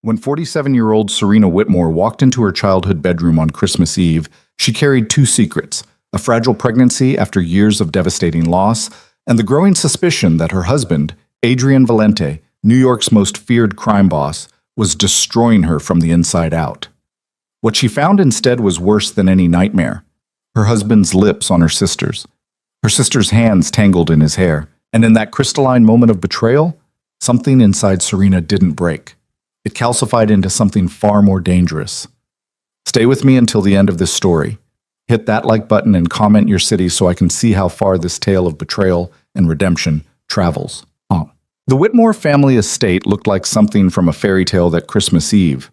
When 47-year-old Serena Whitmore walked into her childhood bedroom on Christmas Eve, she carried two secrets: a fragile pregnancy after years of devastating loss, and the growing suspicion that her husband, Adrian Valente, New York's most feared crime boss, was destroying her from the inside out. What she found instead was worse than any nightmare: her husband's lips on her sister's hands tangled in his hair, and in that crystalline moment of betrayal, something inside Serena didn't break. It calcified into something far more dangerous. Stay with me until the end of this story. Hit that like button and comment your city so I can see how far this tale of betrayal and redemption travels. The Whitmore family estate looked like something from a fairy tale that Christmas Eve.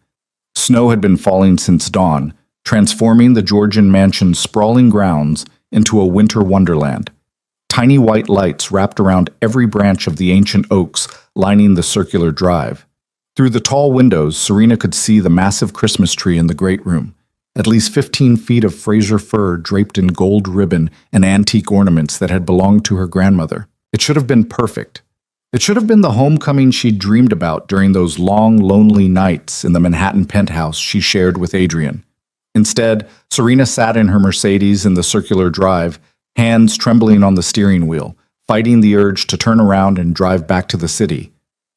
Snow had been falling since dawn, transforming the Georgian mansion's sprawling grounds into a winter wonderland. Tiny white lights wrapped around every branch of the ancient oaks lining the circular drive. Through the tall windows, Serena could see the massive Christmas tree in the great room, at least 15 feet of Fraser fir draped in gold ribbon and antique ornaments that had belonged to her grandmother. It should have been perfect. It should have been the homecoming she'd dreamed about during those long, lonely nights in the Manhattan penthouse she shared with Adrian. Instead, Serena sat in her Mercedes in the circular drive, hands trembling on the steering wheel, fighting the urge to turn around and drive back to the city.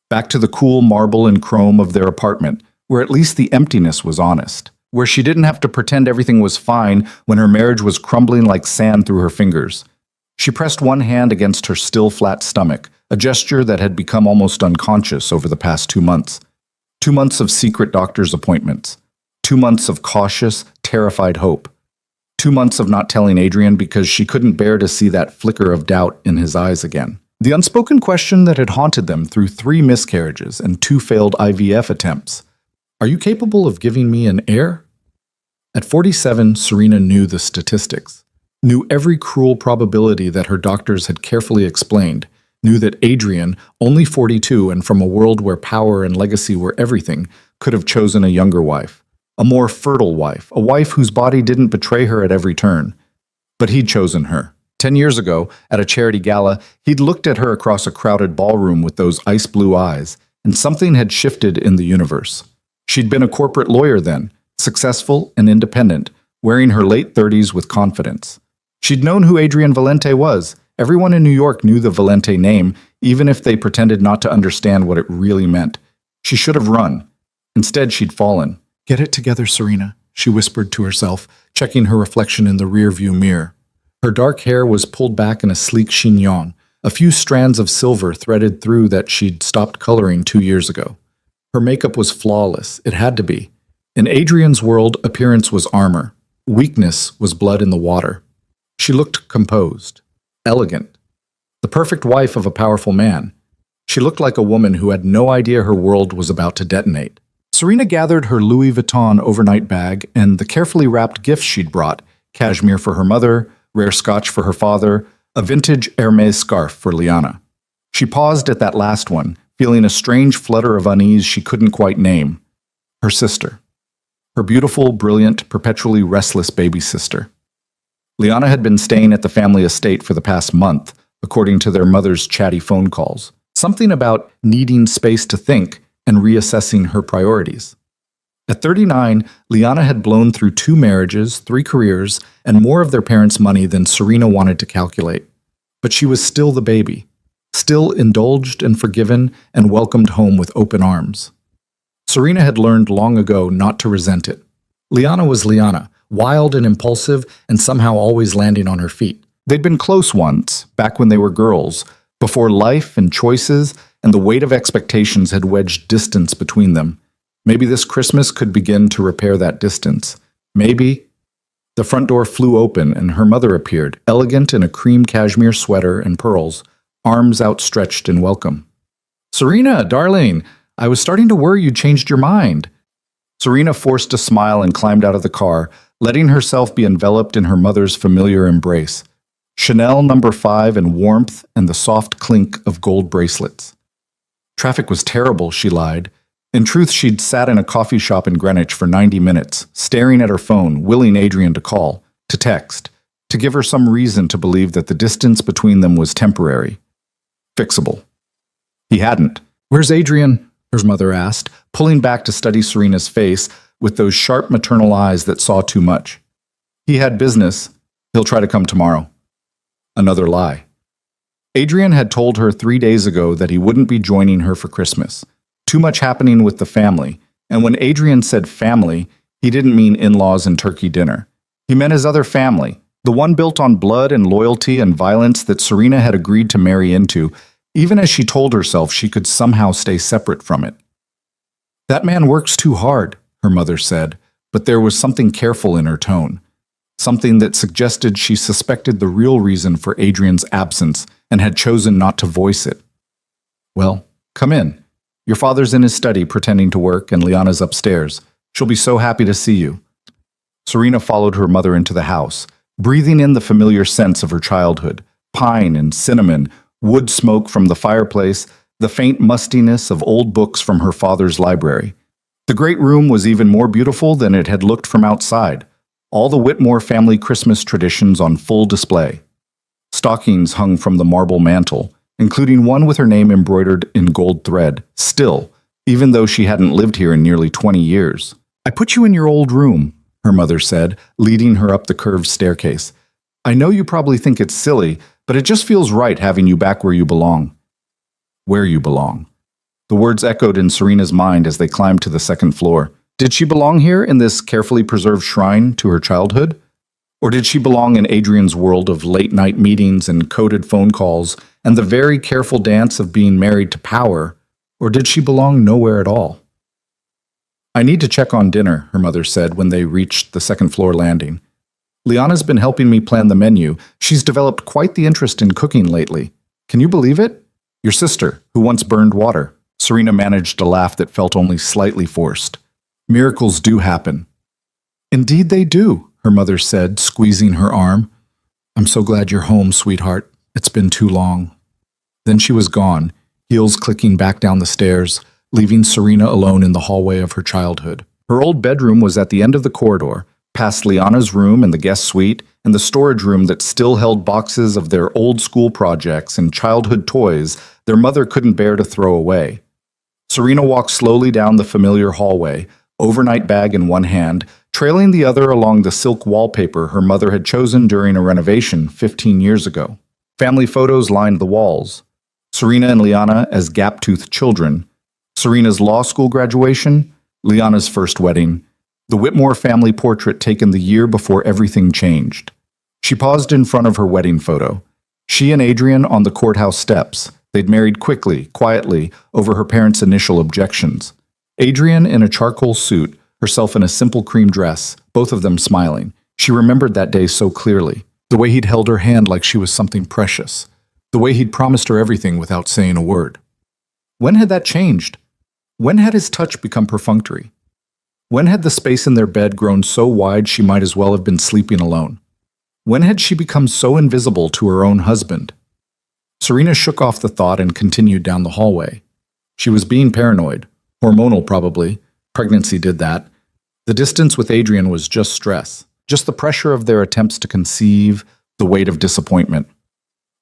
Back to the cool marble and chrome of their apartment, where at least the emptiness was honest, where she didn't have to pretend everything was fine when her marriage was crumbling like sand through her fingers. She pressed one hand against her still flat stomach, a gesture that had become almost unconscious over the past 2 months. 2 months of secret doctor's appointments. 2 months of cautious, terrified hope. 2 months of not telling Adrian because she couldn't bear to see that flicker of doubt in his eyes again. The unspoken question that had haunted them through 3 miscarriages and 2 failed IVF attempts. Are you capable of giving me an heir? At 47, Serena knew the statistics, knew every cruel probability that her doctors had carefully explained, knew that Adrian, only 42 and from a world where power and legacy were everything, could have chosen a younger wife, a more fertile wife, a wife whose body didn't betray her at every turn. But he'd chosen her. 10 years ago, at a charity gala, he'd looked at her across a crowded ballroom with those ice-blue eyes, and something had shifted in the universe. She'd been a corporate lawyer then, successful and independent, wearing her late 30s with confidence. She'd known who Adrian Valente was. Everyone in New York knew the Valente name, even if they pretended not to understand what it really meant. She should have run. Instead, she'd fallen. "Get it together, Serena," she whispered to herself, checking her reflection in the rearview mirror. Her dark hair was pulled back in a sleek chignon, a few strands of silver threaded through that she'd stopped coloring 2 years ago. Her makeup was flawless. It had to be. In Adrian's world, appearance was armor. Weakness was blood in the water. She looked composed, elegant, the perfect wife of a powerful man. She looked like a woman who had no idea her world was about to detonate. Serena gathered her Louis Vuitton overnight bag and the carefully wrapped gifts she'd brought: cashmere for her mother, rare scotch for her father, a vintage Hermes scarf for Liana. She paused at that last one, feeling a strange flutter of unease she couldn't quite name. Her sister. Her beautiful, brilliant, perpetually restless baby sister. Liana had been staying at the family estate for the past month, according to their mother's chatty phone calls. Something about needing space to think and reassessing her priorities. At 39, Liana had blown through 2 marriages, 3 careers, and more of their parents' money than Serena wanted to calculate. But she was still the baby, still indulged and forgiven and welcomed home with open arms. Serena had learned long ago not to resent it. Liana was Liana, wild and impulsive and somehow always landing on her feet. They'd been close once, back when they were girls, before life and choices and the weight of expectations had wedged distance between them. Maybe this Christmas could begin to repair that distance. Maybe. The front door flew open and her mother appeared, elegant in a cream cashmere sweater and pearls, arms outstretched in welcome. "Serena, darling, I was starting to worry you'd changed your mind." Serena forced a smile and climbed out of the car, letting herself be enveloped in her mother's familiar embrace. Chanel No. 5 and warmth and the soft clink of gold bracelets. Traffic was terrible, she lied. In truth, she'd sat in a coffee shop in Greenwich for 90 minutes, staring at her phone, willing Adrian to call, to text, to give her some reason to believe that the distance between them was temporary. Fixable. He hadn't. "Where's Adrian?" her mother asked, pulling back to study Serena's face with those sharp maternal eyes that saw too much. He had business. He'll try to come tomorrow. Another lie. Adrian had told her 3 days ago that he wouldn't be joining her for Christmas. Too much happening with the family, and when Adrian said family, he didn't mean in-laws and turkey dinner. He meant his other family, the one built on blood and loyalty and violence that Serena had agreed to marry into, even as she told herself she could somehow stay separate from it. That man works too hard, her mother said, but there was something careful in her tone, something that suggested she suspected the real reason for Adrian's absence and had chosen not to voice it. Well, come in. Your father's in his study pretending to work, and Liana's upstairs. She'll be so happy to see you. Serena followed her mother into the house, breathing in the familiar scents of her childhood, pine and cinnamon, wood smoke from the fireplace, the faint mustiness of old books from her father's library. The great room was even more beautiful than it had looked from outside, all the Whitmore family Christmas traditions on full display. Stockings hung from the marble mantel, including one with her name embroidered in gold thread, still, even though she hadn't lived here in nearly 20 years. I put you in your old room, her mother said, leading her up the curved staircase. I know you probably think it's silly, but it just feels right having you back where you belong. Where you belong. The words echoed in Serena's mind as they climbed to the second floor. Did she belong here in this carefully preserved shrine to her childhood? Or did she belong in Adrian's world of late-night meetings and coded phone calls and the very careful dance of being married to power? Or did she belong nowhere at all? I need to check on dinner, her mother said when they reached the second-floor landing. Liana's been helping me plan the menu. She's developed quite the interest in cooking lately. Can you believe it? Your sister, who once burned water. Serena managed a laugh that felt only slightly forced. Miracles do happen. Indeed they do, her mother said, squeezing her arm. I'm so glad you're home, sweetheart. It's been too long. Then she was gone, heels clicking back down the stairs, leaving Serena alone in the hallway of her childhood. Her old bedroom was at the end of the corridor, past Liana's room and the guest suite, and the storage room that still held boxes of their old school projects and childhood toys their mother couldn't bear to throw away. Serena walked slowly down the familiar hallway, overnight bag in one hand, trailing the other along the silk wallpaper her mother had chosen during a renovation 15 years ago. Family photos lined the walls. Serena and Liana as gap-toothed children, Serena's law school graduation, Liana's first wedding, the Whitmore family portrait taken the year before everything changed. She paused in front of her wedding photo. She and Adrian on the courthouse steps. They'd married quickly, quietly, over her parents' initial objections. Adrian in a charcoal suit, herself in a simple cream dress, both of them smiling. She remembered that day so clearly. The way he'd held her hand like she was something precious. The way he'd promised her everything without saying a word. When had that changed? When had his touch become perfunctory? When had the space in their bed grown so wide she might as well have been sleeping alone? When had she become so invisible to her own husband? Serena shook off the thought and continued down the hallway. She was being paranoid. Hormonal, probably. Pregnancy did that. The distance with Adrian was just stress. Just the pressure of their attempts to conceive, the weight of disappointment.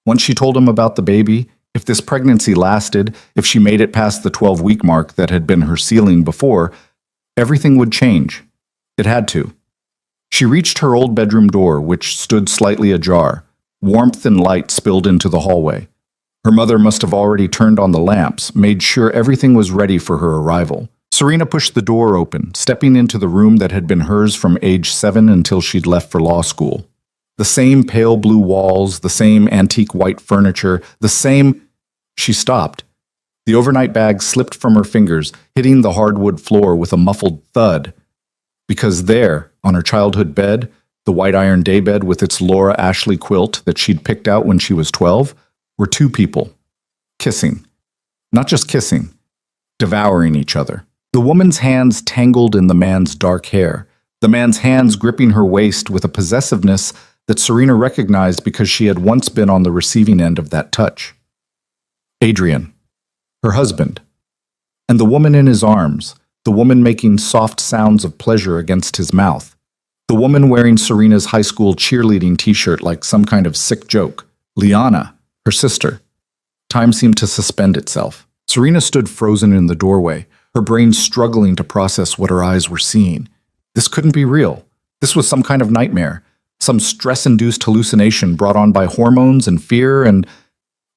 Once she told him about the baby, if this pregnancy lasted, if she made it past the 12-week mark that had been her ceiling before, everything would change. It had to. She reached her old bedroom door, which stood slightly ajar. Warmth and light spilled into the hallway. Her mother must have already turned on the lamps, made sure everything was ready for her arrival. Serena pushed the door open, stepping into the room that had been hers from age 7 until she'd left for law school. The same pale blue walls, the same antique white furniture, the same... She stopped. The overnight bag slipped from her fingers, hitting the hardwood floor with a muffled thud. Because there, on her childhood bed, the white iron daybed with its Laura Ashley quilt that she'd picked out when she was 12, were two people. Kissing. Not just kissing. Devouring each other. The woman's hands tangled in the man's dark hair. The man's hands gripping her waist with a possessiveness that Serena recognized because she had once been on the receiving end of that touch. Adrian. Her husband. And the woman in his arms. The woman making soft sounds of pleasure against his mouth. The woman wearing Serena's high school cheerleading t-shirt like some kind of sick joke. Liana, her sister. Time seemed to suspend itself. Serena stood frozen in the doorway, her brain struggling to process what her eyes were seeing. This couldn't be real. This was some kind of nightmare, some stress-induced hallucination brought on by hormones and fear, and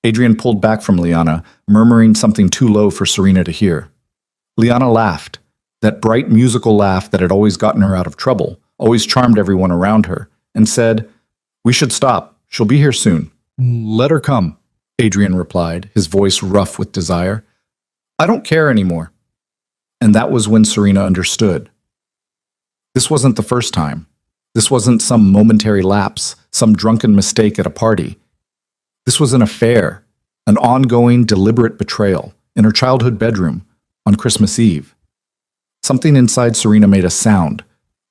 Adrian pulled back from Liana, murmuring something too low for Serena to hear. Liana laughed, that bright musical laugh that had always gotten her out of trouble, always charmed everyone around her, and said, "We should stop. She'll be here soon." "Let her come," Adrian replied, his voice rough with desire. "I don't care anymore." And that was when Serena understood. This wasn't the first time. This wasn't some momentary lapse, some drunken mistake at a party. This was an affair, an ongoing, deliberate betrayal in her childhood bedroom on Christmas Eve. Something inside Serena made a sound,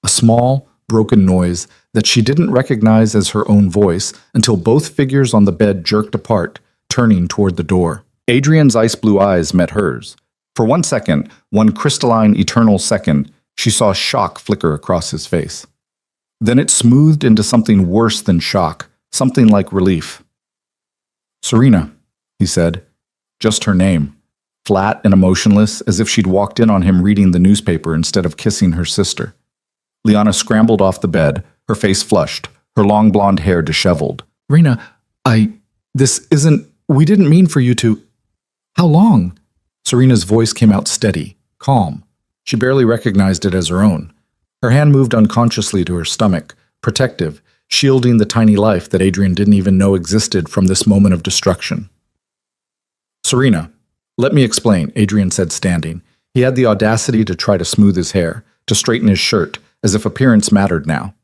a small, broken noise that she didn't recognize as her own voice until both figures on the bed jerked apart, turning toward the door. Adrian's ice blue eyes met hers. For 1 second, one crystalline, eternal second, she saw shock flicker across his face. Then it smoothed into something worse than shock, something like relief. "Serena," he said, just her name, flat and emotionless, as if she'd walked in on him reading the newspaper instead of kissing her sister. Liana scrambled off the bed, her face flushed, her long blonde hair disheveled. "Serena, we didn't mean for you to—" "How long?" Serena's voice came out steady, calm. She barely recognized it as her own. Her hand moved unconsciously to her stomach, protective, shielding the tiny life that Adrian didn't even know existed from this moment of destruction. "Serena, let me explain," Adrian said, standing. He had the audacity to try to smooth his hair, to straighten his shirt, as if appearance mattered now,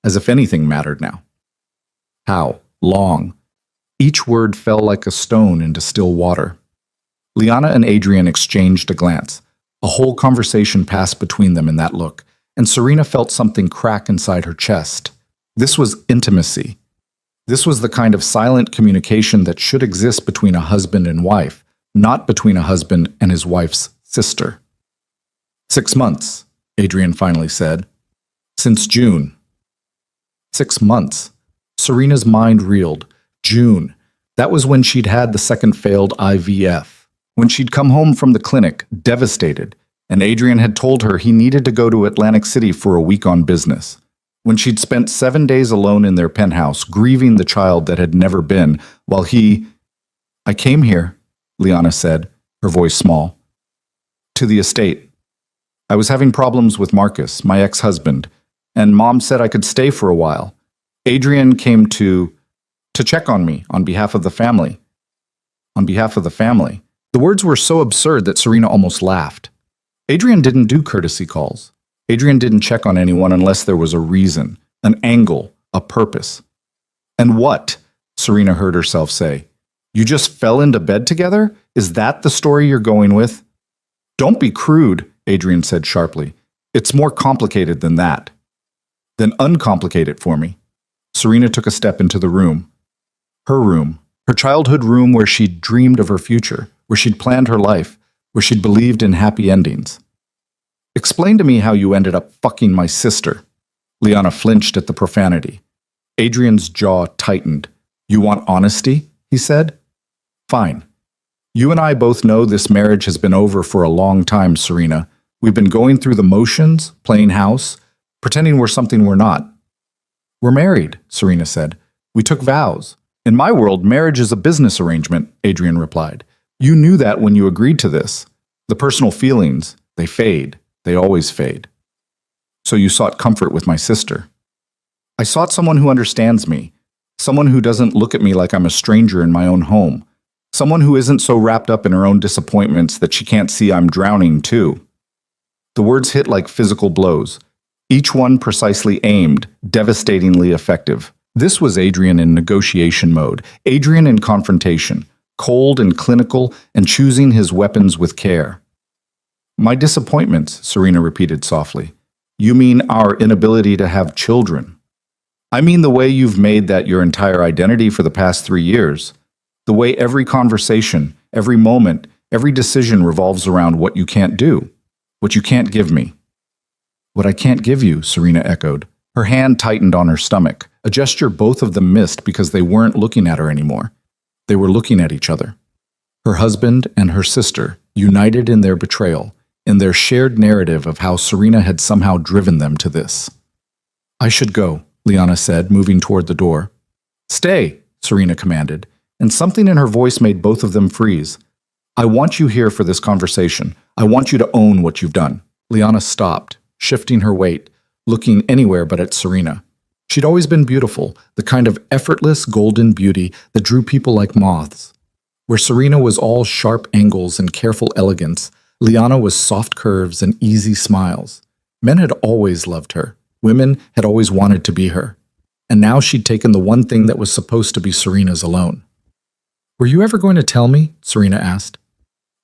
as if anything mattered now. "How long?" Each word fell like a stone into still water. Liana and Adrian exchanged a glance. A whole conversation passed between them in that look, and Serena felt something crack inside her chest. This was intimacy. This was the kind of silent communication that should exist between a husband and wife, not between a husband and his wife's sister. 6 months, Adrian finally said. "Since June." 6 months. Serena's mind reeled. June. That was when she'd had the second failed IVF. When she'd come home from the clinic, devastated, and Adrian had told her he needed to go to Atlantic City for a week on business. When she'd spent 7 days alone in their penthouse, grieving the child that had never been, while he— "I came here," Liana said, her voice small, "to the estate. I was having problems with Marcus, my ex-husband, and Mom said I could stay for a while. Adrian came to check on me on behalf of the family." On behalf of the family. The words were so absurd that Serena almost laughed. Adrian didn't do courtesy calls. Adrian didn't check on anyone unless there was a reason, an angle, a purpose. "And what?" Serena heard herself say. "You just fell into bed together? Is that the story you're going with?" "Don't be crude," Adrian said sharply. "It's more complicated than that." "Then uncomplicate it for me." Serena took a step into the room. Her childhood room where she'd dreamed of her future, where she'd planned her life, where she'd believed in happy endings. "Explain to me how you ended up fucking my sister." Liana flinched at the profanity. Adrian's jaw tightened. "You want honesty?" he said. "Fine. You and I both know this marriage has been over for a long time, Serena. We've been going through the motions, playing house, pretending we're something we're not." "We're married," Serena said. "We took vows." "In my world, marriage is a business arrangement," Adrian replied. "You knew that when you agreed to this. The personal feelings, they fade. They always fade. So you sought comfort with my sister." "I sought someone who understands me, someone who doesn't look at me like I'm a stranger in my own home, someone who isn't so wrapped up in her own disappointments that she can't see I'm drowning too." The words hit like physical blows, each one precisely aimed, devastatingly effective. This was Adrian in negotiation mode, Adrian in confrontation, cold and clinical and choosing his weapons with care. "My disappointments," Serena repeated softly. "You mean our inability to have children." "I mean the way you've made that your entire identity for the past 3 years. The way every conversation, every moment, every decision revolves around what you can't do, what you can't give me." "What I can't give you," Serena echoed. Her hand tightened on her stomach, a gesture both of them missed because they weren't looking at her anymore. They were looking at each other. Her husband and her sister, united in their betrayal, in their shared narrative of how Serena had somehow driven them to this. "I should go," Liana said, moving toward the door. "Stay," Serena commanded, and something in her voice made both of them freeze. "I want you here for this conversation. I want you to own what you've done." Liana stopped, shifting her weight, looking anywhere but at Serena. She'd always been beautiful, the kind of effortless golden beauty that drew people like moths. Where Serena was all sharp angles and careful elegance, Liana was soft curves and easy smiles. Men had always loved her. Women had always wanted to be her. And now she'd taken the one thing that was supposed to be Serena's alone. "Were you ever going to tell me?" Serena asked.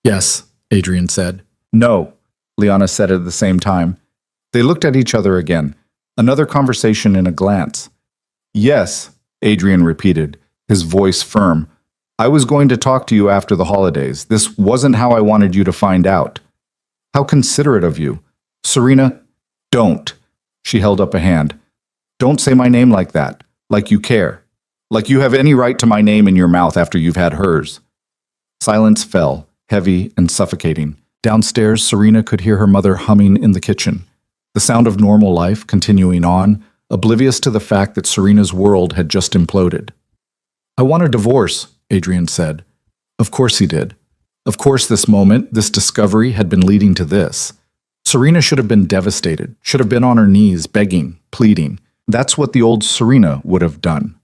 "Yes," Adrian said. "No," Liana said at the same time. They looked at each other again. Another conversation in a glance. "Yes," Adrian repeated, his voice firm. "I was going to talk to you after the holidays. This wasn't how I wanted you to find out." "How considerate of you." "Serena, don't." She held up a hand. "Don't say my name like that, like you care. Like you have any right to my name in your mouth after you've had hers." Silence fell, heavy and suffocating. Downstairs, Serena could hear her mother humming in the kitchen. The sound of normal life continuing on, oblivious to the fact that Serena's world had just imploded. "I want a divorce," Adrian said. Of course he did. Of course this moment, this discovery, had been leading to this. Serena should have been devastated, should have been on her knees, begging, pleading. That's what the old Serena would have done.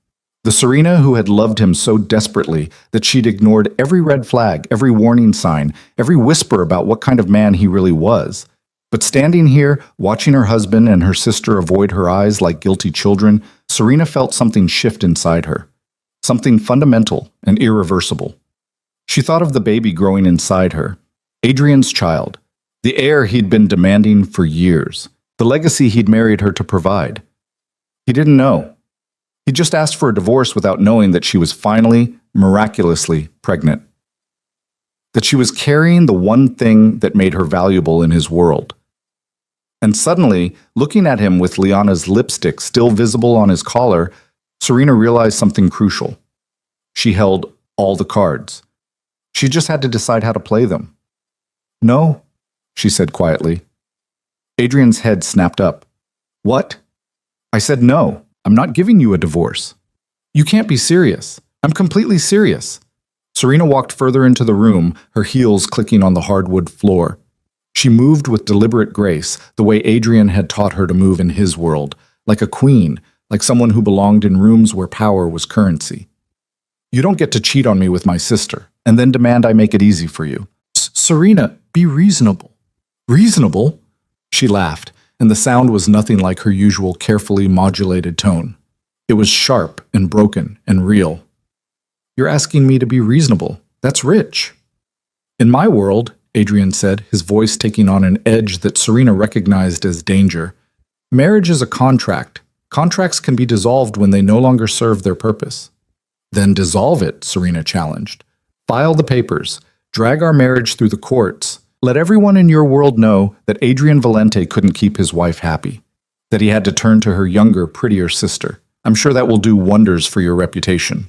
The Serena who had loved him so desperately that she'd ignored every red flag, every warning sign, every whisper about what kind of man he really was. But standing here, watching her husband and her sister avoid her eyes like guilty children, Serena felt something shift inside her. Something fundamental and irreversible. She thought of the baby growing inside her. Adrian's child. The heir he'd been demanding for years. The legacy he'd married her to provide. He didn't know. He just asked for a divorce without knowing that she was finally, miraculously, pregnant. That she was carrying the one thing that made her valuable in his world. And suddenly, looking at him with Liana's lipstick still visible on his collar, Serena realized something crucial. She held all the cards. She just had to decide how to play them. "No," she said quietly. Adrian's head snapped up. "What?" "I said no. I'm not giving you a divorce." "You can't be serious." "I'm completely serious." Serena walked further into the room, her heels clicking on the hardwood floor. She moved with deliberate grace, the way Adrian had taught her to move in his world, like a queen, like someone who belonged in rooms where power was currency. "You don't get to cheat on me with my sister, and then demand I make it easy for you." "Serena, be reasonable." "Reasonable?" She laughed, and the sound was nothing like her usual carefully modulated tone. It was sharp and broken and real. "You're asking me to be reasonable. That's rich." "In my world," Adrian said, his voice taking on an edge that Serena recognized as danger, "marriage is a contract. Contracts can be dissolved when they no longer serve their purpose." "Then dissolve it," Serena challenged. "File the papers. Drag our marriage through the courts. Let everyone in your world know that Adrian Valente couldn't keep his wife happy, that he had to turn to her younger, prettier sister. I'm sure that will do wonders for your reputation."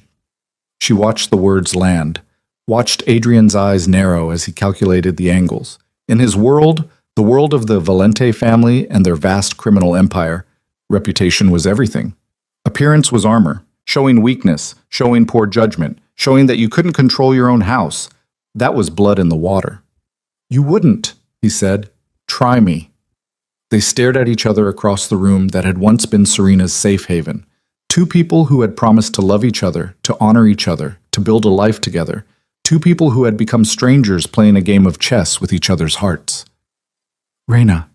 She watched the words land, watched Adrian's eyes narrow as he calculated the angles. In his world, the world of the Valente family and their vast criminal empire, reputation was everything. Appearance was armor, showing weakness, showing poor judgment, showing that you couldn't control your own house. That was blood in the water. "You wouldn't," he said. "Try me." They stared at each other across the room that had once been Serena's safe haven. Two people who had promised to love each other, to honor each other, to build a life together. Two people who had become strangers playing a game of chess with each other's hearts. "Reina,"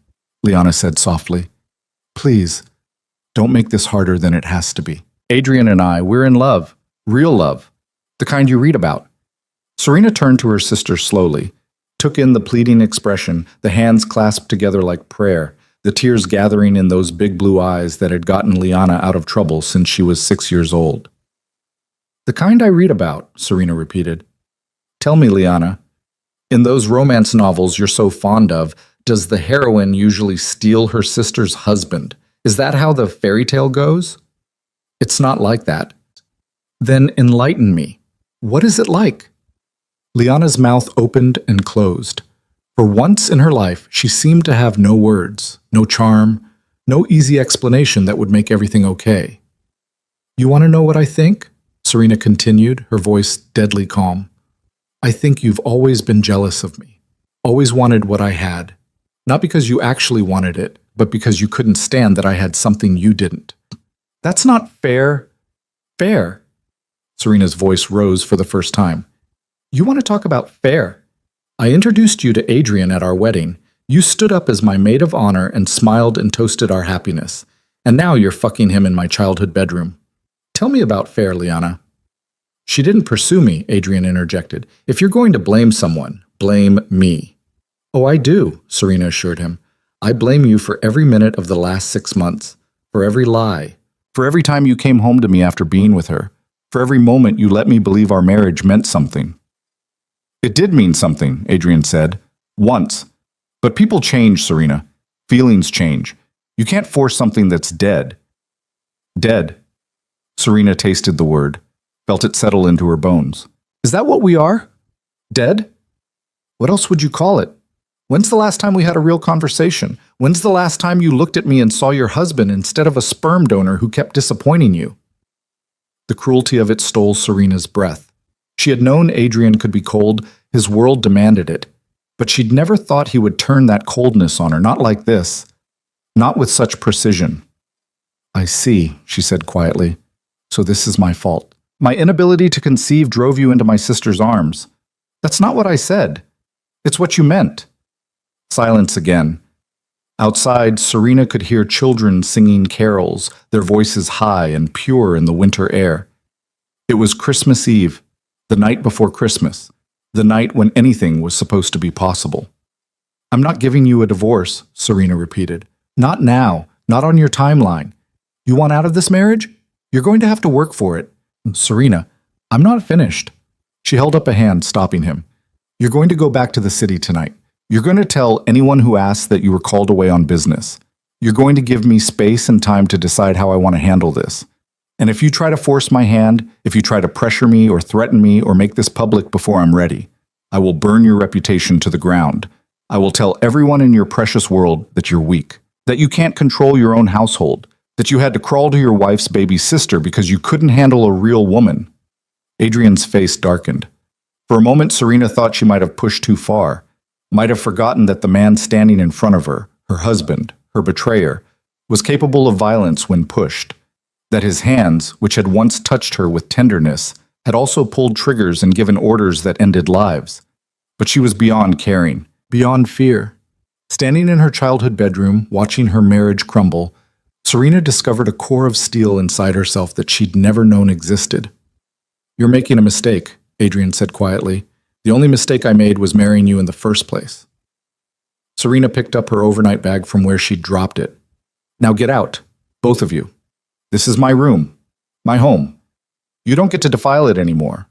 Liana said softly, "please, don't make this harder than it has to be. Adrian and I, we're in love. Real love. The kind you read about." Serena turned to her sister slowly, took in the pleading expression, the hands clasped together like prayer, the tears gathering in those big blue eyes that had gotten Liana out of trouble since she was 6 years old. "The kind I read about," Serena repeated. "Tell me, Liana, in those romance novels you're so fond of, does the heroine usually steal her sister's husband? Is that how the fairy tale goes?" "It's not like that." "Then enlighten me. What is it like?" Liana's mouth opened and closed. For once in her life, she seemed to have no words, no charm, no easy explanation that would make everything okay. You want to know what I think? Serena continued, her voice deadly calm. I think you've always been jealous of me, always wanted what I had. Not because you actually wanted it, but because you couldn't stand that I had something you didn't. That's not fair. Fair. Serena's voice rose for the first time. You want to talk about fair? I introduced you to Adrian at our wedding. You stood up as my maid of honor and smiled and toasted our happiness. And now you're fucking him in my childhood bedroom. Tell me about fair, Liana. She didn't pursue me, Adrian interjected. If you're going to blame someone, blame me. Oh, I do, Serena assured him. I blame you for every minute of the last 6 months, for every lie, for every time you came home to me after being with her, for every moment you let me believe our marriage meant something. It did mean something, Adrian said. Once. But people change, Serena. Feelings change. You can't force something that's dead. Dead. Serena tasted the word, felt it settle into her bones. Is that what we are? Dead? What else would you call it? When's the last time we had a real conversation? When's the last time you looked at me and saw your husband instead of a sperm donor who kept disappointing you? The cruelty of it stole Serena's breath. She had known Adrian could be cold, his world demanded it, but she'd never thought he would turn that coldness on her, not like this, not with such precision. I see, she said quietly. So this is my fault. My inability to conceive drove you into my sister's arms. That's not what I said. It's what you meant. Silence again. Outside, Serena could hear children singing carols, their voices high and pure in the winter air. It was Christmas Eve, the night before Christmas, the night when anything was supposed to be possible. I'm not giving you a divorce, Serena repeated. Not now, not on your timeline. You want out of this marriage? You're going to have to work for it. Serena, I'm not finished. She held up a hand, stopping him. You're going to go back to the city tonight. You're going to tell anyone who asks that you were called away on business. You're going to give me space and time to decide how I want to handle this. And if you try to force my hand, if you try to pressure me or threaten me or make this public before I'm ready, I will burn your reputation to the ground. I will tell everyone in your precious world that you're weak, that you can't control your own household, that you had to crawl to your wife's baby sister because you couldn't handle a real woman. Adrian's face darkened. For a moment, Serena thought she might have pushed too far, might have forgotten that the man standing in front of her, her husband, her betrayer, was capable of violence when pushed, that his hands, which had once touched her with tenderness, had also pulled triggers and given orders that ended lives. But she was beyond caring, beyond fear. Standing in her childhood bedroom, watching her marriage crumble, Serena discovered a core of steel inside herself that she'd never known existed. You're making a mistake, Adrian said quietly. The only mistake I made was marrying you in the first place. Serena picked up her overnight bag from where she'd dropped it. Now get out, both of you. This is my room, my home. You don't get to defile it anymore.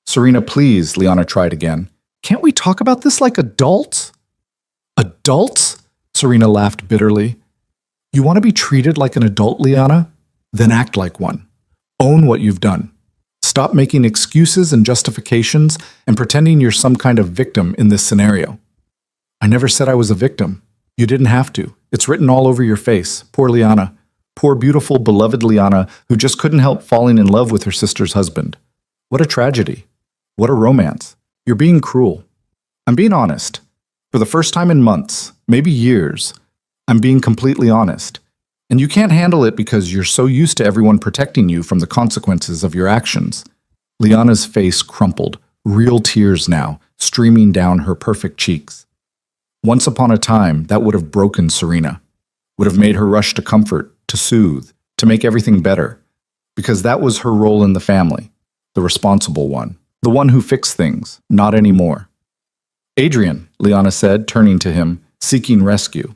Serena, please, Liana tried again. Can't we talk about this like adults? Adults? Serena laughed bitterly. You want to be treated like an adult, Liana? Then act like one. Own what you've done. Stop making excuses and justifications and pretending you're some kind of victim in this scenario. I never said I was a victim. You didn't have to. It's written all over your face. Poor Liana. Poor, beautiful, beloved Liana, who just couldn't help falling in love with her sister's husband. What a tragedy. What a romance. You're being cruel. I'm being honest. For the first time in months, maybe years, I'm being completely honest. And you can't handle it because you're so used to everyone protecting you from the consequences of your actions. Liana's face crumpled, real tears now, streaming down her perfect cheeks. Once upon a time, that would have broken Serena, would have made her rush to comfort, to soothe, to make everything better, because that was her role in the family, the responsible one, the one who fixed things, not anymore. Adrian, Liana said, turning to him, seeking rescue.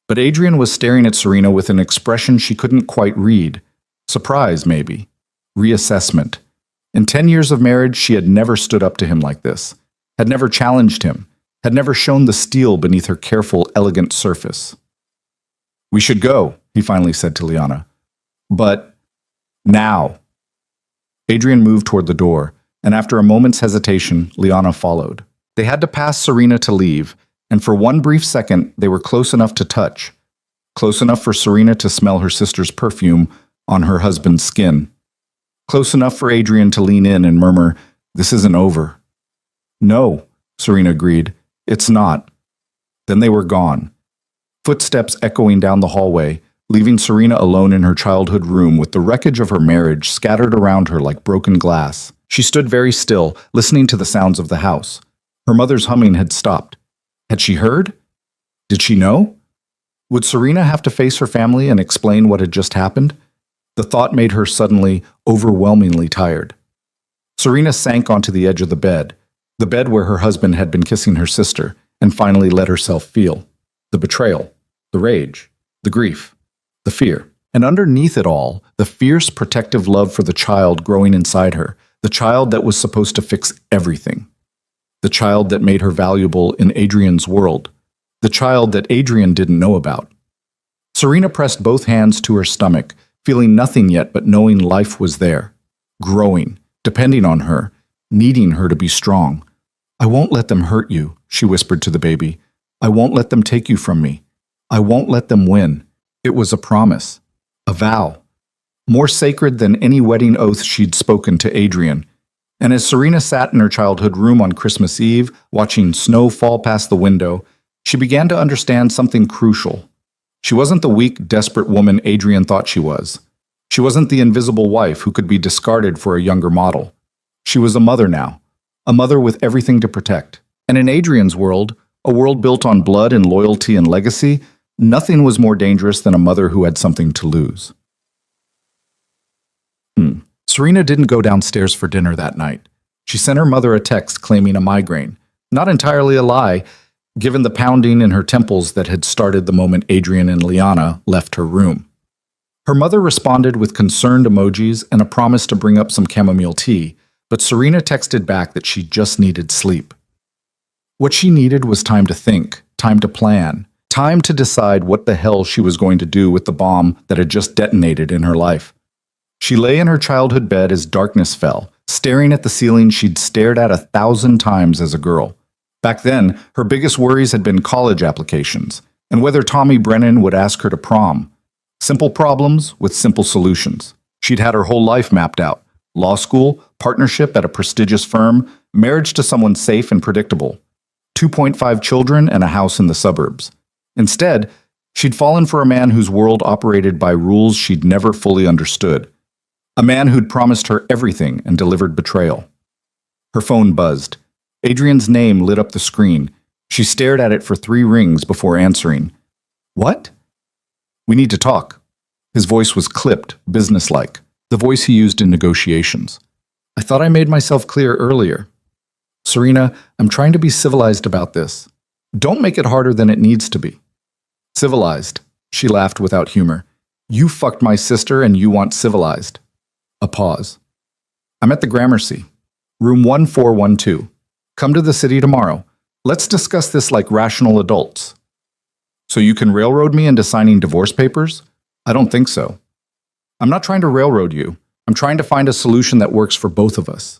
But Adrian was staring at Serena with an expression she couldn't quite read. Surprise, maybe. Reassessment. In 10 years of marriage, she had never stood up to him like this, had never challenged him, had never shown the steel beneath her careful, elegant surface. We should go, he finally said to Liana. But now. Adrian moved toward the door, and after a moment's hesitation, Liana followed. They had to pass Serena to leave, and for one brief second, they were close enough to touch, close enough for Serena to smell her sister's perfume on her husband's skin, close enough for Adrian to lean in and murmur, "This isn't over." "No," Serena agreed, "it's not." Then they were gone, footsteps echoing down the hallway, leaving Serena alone in her childhood room with the wreckage of her marriage scattered around her like broken glass. She stood very still, listening to the sounds of the house. Her mother's humming had stopped. Had she heard? Did she know? Would Serena have to face her family and explain what had just happened? The thought made her suddenly, overwhelmingly tired. Serena sank onto the edge of the bed where her husband had been kissing her sister, and finally let herself feel the betrayal, the rage, the grief, the fear. And underneath it all, the fierce protective love for the child growing inside her, the child that was supposed to fix everything. The child that made her valuable in Adrian's world. The child that Adrian didn't know about. Serena pressed both hands to her stomach, feeling nothing yet but knowing life was there, growing, depending on her, needing her to be strong. "I won't let them hurt you," she whispered to the baby. "I won't let them take you from me. I won't let them win." It was a promise, a vow, more sacred than any wedding oath she'd spoken to Adrian. And as Serena sat in her childhood room on Christmas Eve, watching snow fall past the window, she began to understand something crucial. She wasn't the weak, desperate woman Adrian thought she was. She wasn't the invisible wife who could be discarded for a younger model. She was a mother now, a mother with everything to protect. And in Adrian's world, a world built on blood and loyalty and legacy, nothing was more dangerous than a mother who had something to lose. Serena didn't go downstairs for dinner that night. She sent her mother a text claiming a migraine. Not entirely a lie, given the pounding in her temples that had started the moment Adrian and Liana left her room. Her mother responded with concerned emojis and a promise to bring up some chamomile tea, but Serena texted back that she just needed sleep. What she needed was time to think, time to plan, time to decide what the hell she was going to do with the bomb that had just detonated in her life. She lay in her childhood bed as darkness fell, staring at the ceiling she'd stared at 1,000 times as a girl. Back then, her biggest worries had been college applications, and whether Tommy Brennan would ask her to prom. Simple problems with simple solutions. She'd had her whole life mapped out. Law school, partnership at a prestigious firm, marriage to someone safe and predictable. 2.5 children and a house in the suburbs. Instead, she'd fallen for a man whose world operated by rules she'd never fully understood. A man who'd promised her everything and delivered betrayal. Her phone buzzed. Adrian's name lit up the screen. She stared at it for 3 rings before answering. "What?" "We need to talk." His voice was clipped, businesslike, the voice he used in negotiations. "I thought I made myself clear earlier. Serena, I'm trying to be civilized about this. Don't make it harder than it needs to be." "Civilized," she laughed without humor. "You fucked my sister and you want civilized." A pause. "I'm at the Gramercy, room 1412. Come to the city tomorrow. Let's discuss this like rational adults." "So you can railroad me into signing divorce papers?" "I don't think so." "I'm not trying to railroad you. I'm trying to find a solution that works for both of us."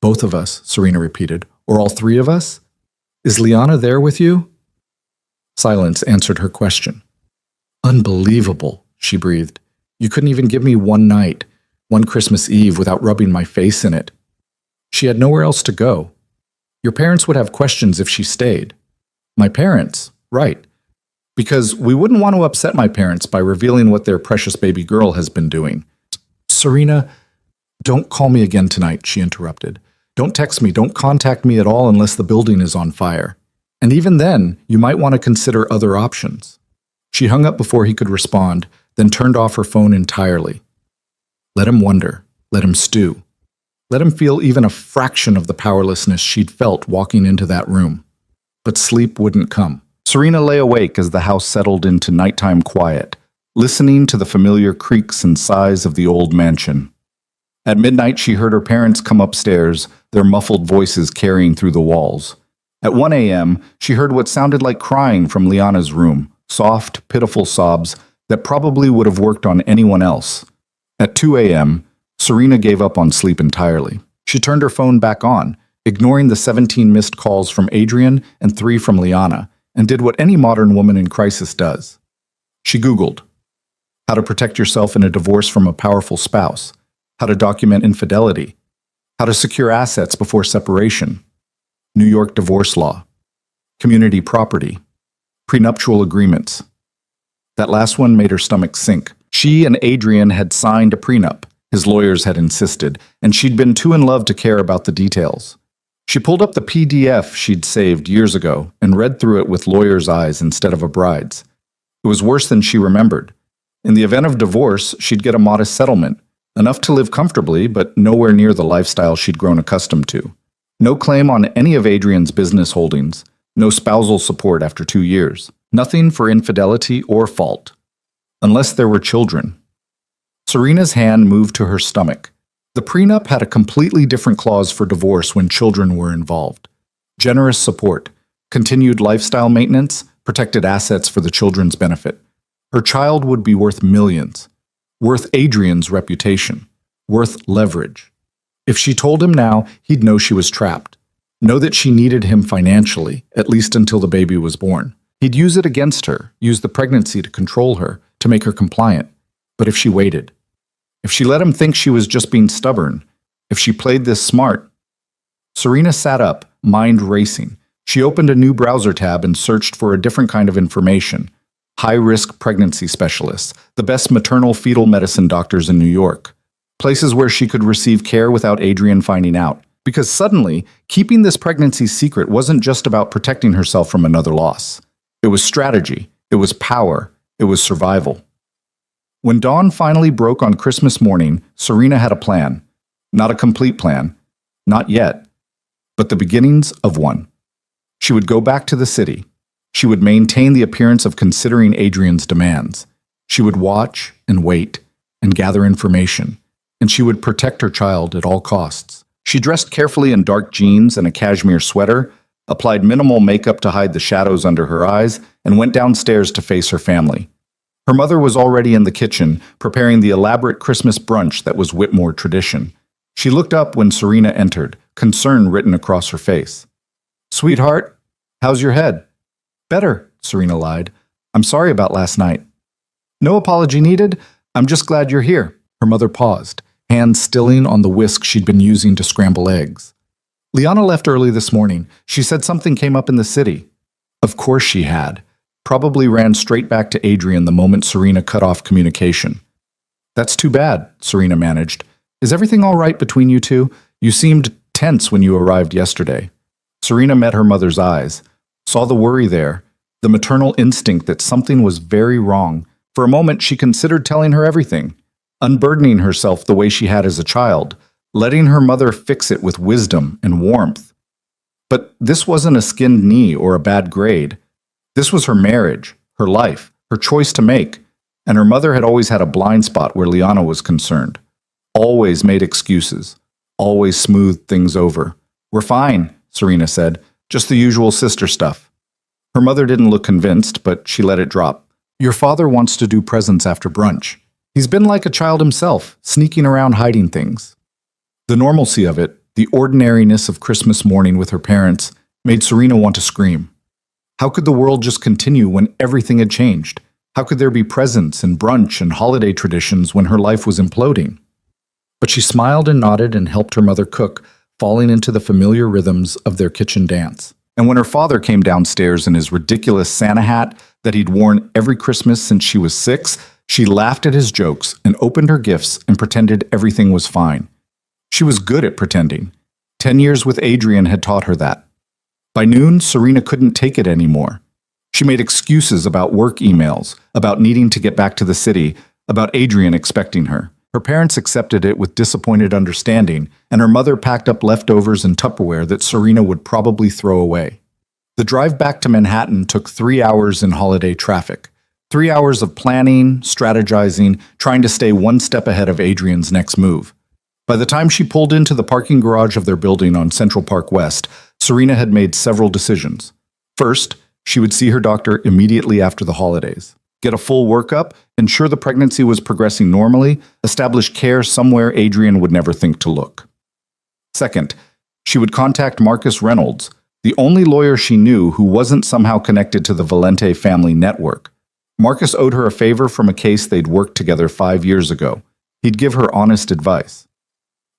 "Both of us," Serena repeated. "Or all 3 of us? Is Liana there with you?" Silence answered her question. "Unbelievable," she breathed. "You couldn't even give me one night, one Christmas Eve without rubbing my face in it." She had nowhere else to go. "Your parents would have questions if she stayed." "My parents?" "Right. Because we wouldn't want to upset my parents by revealing what their precious baby girl has been doing." "Serena, don't call me again tonight," she interrupted. "Don't text me, don't contact me at all unless the building is on fire. And even then, you might want to consider other options." She hung up before he could respond, then turned off her phone entirely. Let him wonder, let him stew. Let him feel even a fraction of the powerlessness she'd felt walking into that room. But sleep wouldn't come. Serena lay awake as the house settled into nighttime quiet, listening to the familiar creaks and sighs of the old mansion. At midnight, she heard her parents come upstairs, their muffled voices carrying through the walls. At 1 a.m., she heard what sounded like crying from Liana's room, soft, pitiful sobs that probably would have worked on anyone else. At 2 a.m., Serena gave up on sleep entirely. She turned her phone back on, ignoring the 17 missed calls from Adrian and 3 from Liana, and did what any modern woman in crisis does. She Googled how to protect yourself in a divorce from a powerful spouse, how to document infidelity, how to secure assets before separation, New York divorce law, community property, prenuptial agreements. That last one made her stomach sink. She and Adrian had signed a prenup, his lawyers had insisted, and she'd been too in love to care about the details. She pulled up the PDF she'd saved years ago and read through it with lawyer's eyes instead of a bride's. It was worse than she remembered. In the event of divorce, she'd get a modest settlement, enough to live comfortably, but nowhere near the lifestyle she'd grown accustomed to. No claim on any of Adrian's business holdings, no spousal support after 2 years, nothing for infidelity or fault. Unless there were children. Serena's hand moved to her stomach. The prenup had a completely different clause for divorce when children were involved. Generous support, continued lifestyle maintenance, protected assets for the children's benefit. Her child would be worth millions, worth Adrian's reputation, worth leverage. If she told him now, he'd know she was trapped, know that she needed him financially, at least until the baby was born. He'd use it against her, use the pregnancy to control her, to make her compliant. But if she waited, if she let him think she was just being stubborn, if she played this smart. Serena sat up, mind racing. She opened a new browser tab and searched for a different kind of information. High-risk pregnancy specialists, the best maternal fetal medicine doctors in New York. Places where she could receive care without Adrian finding out. Because suddenly, keeping this pregnancy secret wasn't just about protecting herself from another loss. It was strategy, it was power, it was survival. When dawn finally broke on Christmas morning, Serena had a plan. Not a complete plan. Not yet. But the beginnings of one. She would go back to the city. She would maintain the appearance of considering Adrian's demands. She would watch and wait and gather information. And she would protect her child at all costs. She dressed carefully in dark jeans and a cashmere sweater, applied minimal makeup to hide the shadows under her eyes, and went downstairs to face her family. Her mother was already in the kitchen, preparing the elaborate Christmas brunch that was Whitmore tradition. She looked up when Serena entered, concern written across her face. "Sweetheart, how's your head?" "Better," Serena lied. "I'm sorry about last night." "No apology needed. I'm just glad you're here." Her mother paused, hands stilling on the whisk she'd been using to scramble eggs. "Liana left early this morning. She said something came up in the city." Of course she had. Probably ran straight back to Adrian the moment Serena cut off communication. "That's too bad," Serena managed. "Is everything all right between you two? You seemed tense when you arrived yesterday." Serena met her mother's eyes, saw the worry there, the maternal instinct that something was very wrong. For a moment, she considered telling her everything, unburdening herself the way she had as a child, letting her mother fix it with wisdom and warmth. But this wasn't a skinned knee or a bad grade. This was her marriage, her life, her choice to make, and her mother had always had a blind spot where Liana was concerned. Always made excuses, always smoothed things over. "We're fine," Serena said, "just the usual sister stuff." Her mother didn't look convinced, but she let it drop. "Your father wants to do presents after brunch. He's been like a child himself, sneaking around hiding things." The normalcy of it, the ordinariness of Christmas morning with her parents, made Serena want to scream. How could the world just continue when everything had changed? How could there be presents and brunch and holiday traditions when her life was imploding? But she smiled and nodded and helped her mother cook, falling into the familiar rhythms of their kitchen dance. And when her father came downstairs in his ridiculous Santa hat that he'd worn every Christmas since she was 6, she laughed at his jokes and opened her gifts and pretended everything was fine. She was good at pretending. 10 years with Adrian had taught her that. By noon, Serena couldn't take it anymore. She made excuses about work emails, about needing to get back to the city, about Adrian expecting her. Her parents accepted it with disappointed understanding, and her mother packed up leftovers and Tupperware that Serena would probably throw away. The drive back to Manhattan took 3 hours in holiday traffic. 3 hours of planning, strategizing, trying to stay one step ahead of Adrian's next move. By the time she pulled into the parking garage of their building on Central Park West, Serena had made several decisions. First, she would see her doctor immediately after the holidays. Get a full workup, ensure the pregnancy was progressing normally, establish care somewhere Adrian would never think to look. Second, she would contact Marcus Reynolds, the only lawyer she knew who wasn't somehow connected to the Valente family network. Marcus owed her a favor from a case they'd worked together 5 years ago. He'd give her honest advice.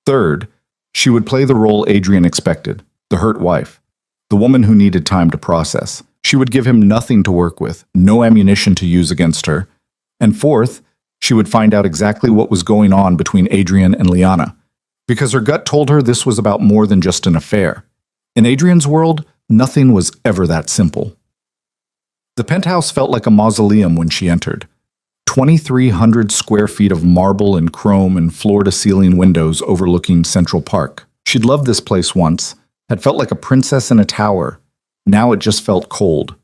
Third, she would play the role Adrian expected, the hurt wife, the woman who needed time to process. She would give him nothing to work with, no ammunition to use against her. And fourth, she would find out exactly what was going on between Adrian and Liana, because her gut told her this was about more than just an affair. In Adrian's world, nothing was ever that simple. The penthouse felt like a mausoleum when she entered. 2,300 square feet of marble and chrome and floor-to-ceiling windows overlooking Central Park. She'd loved this place once, had felt like a princess in a tower. Now it just felt cold.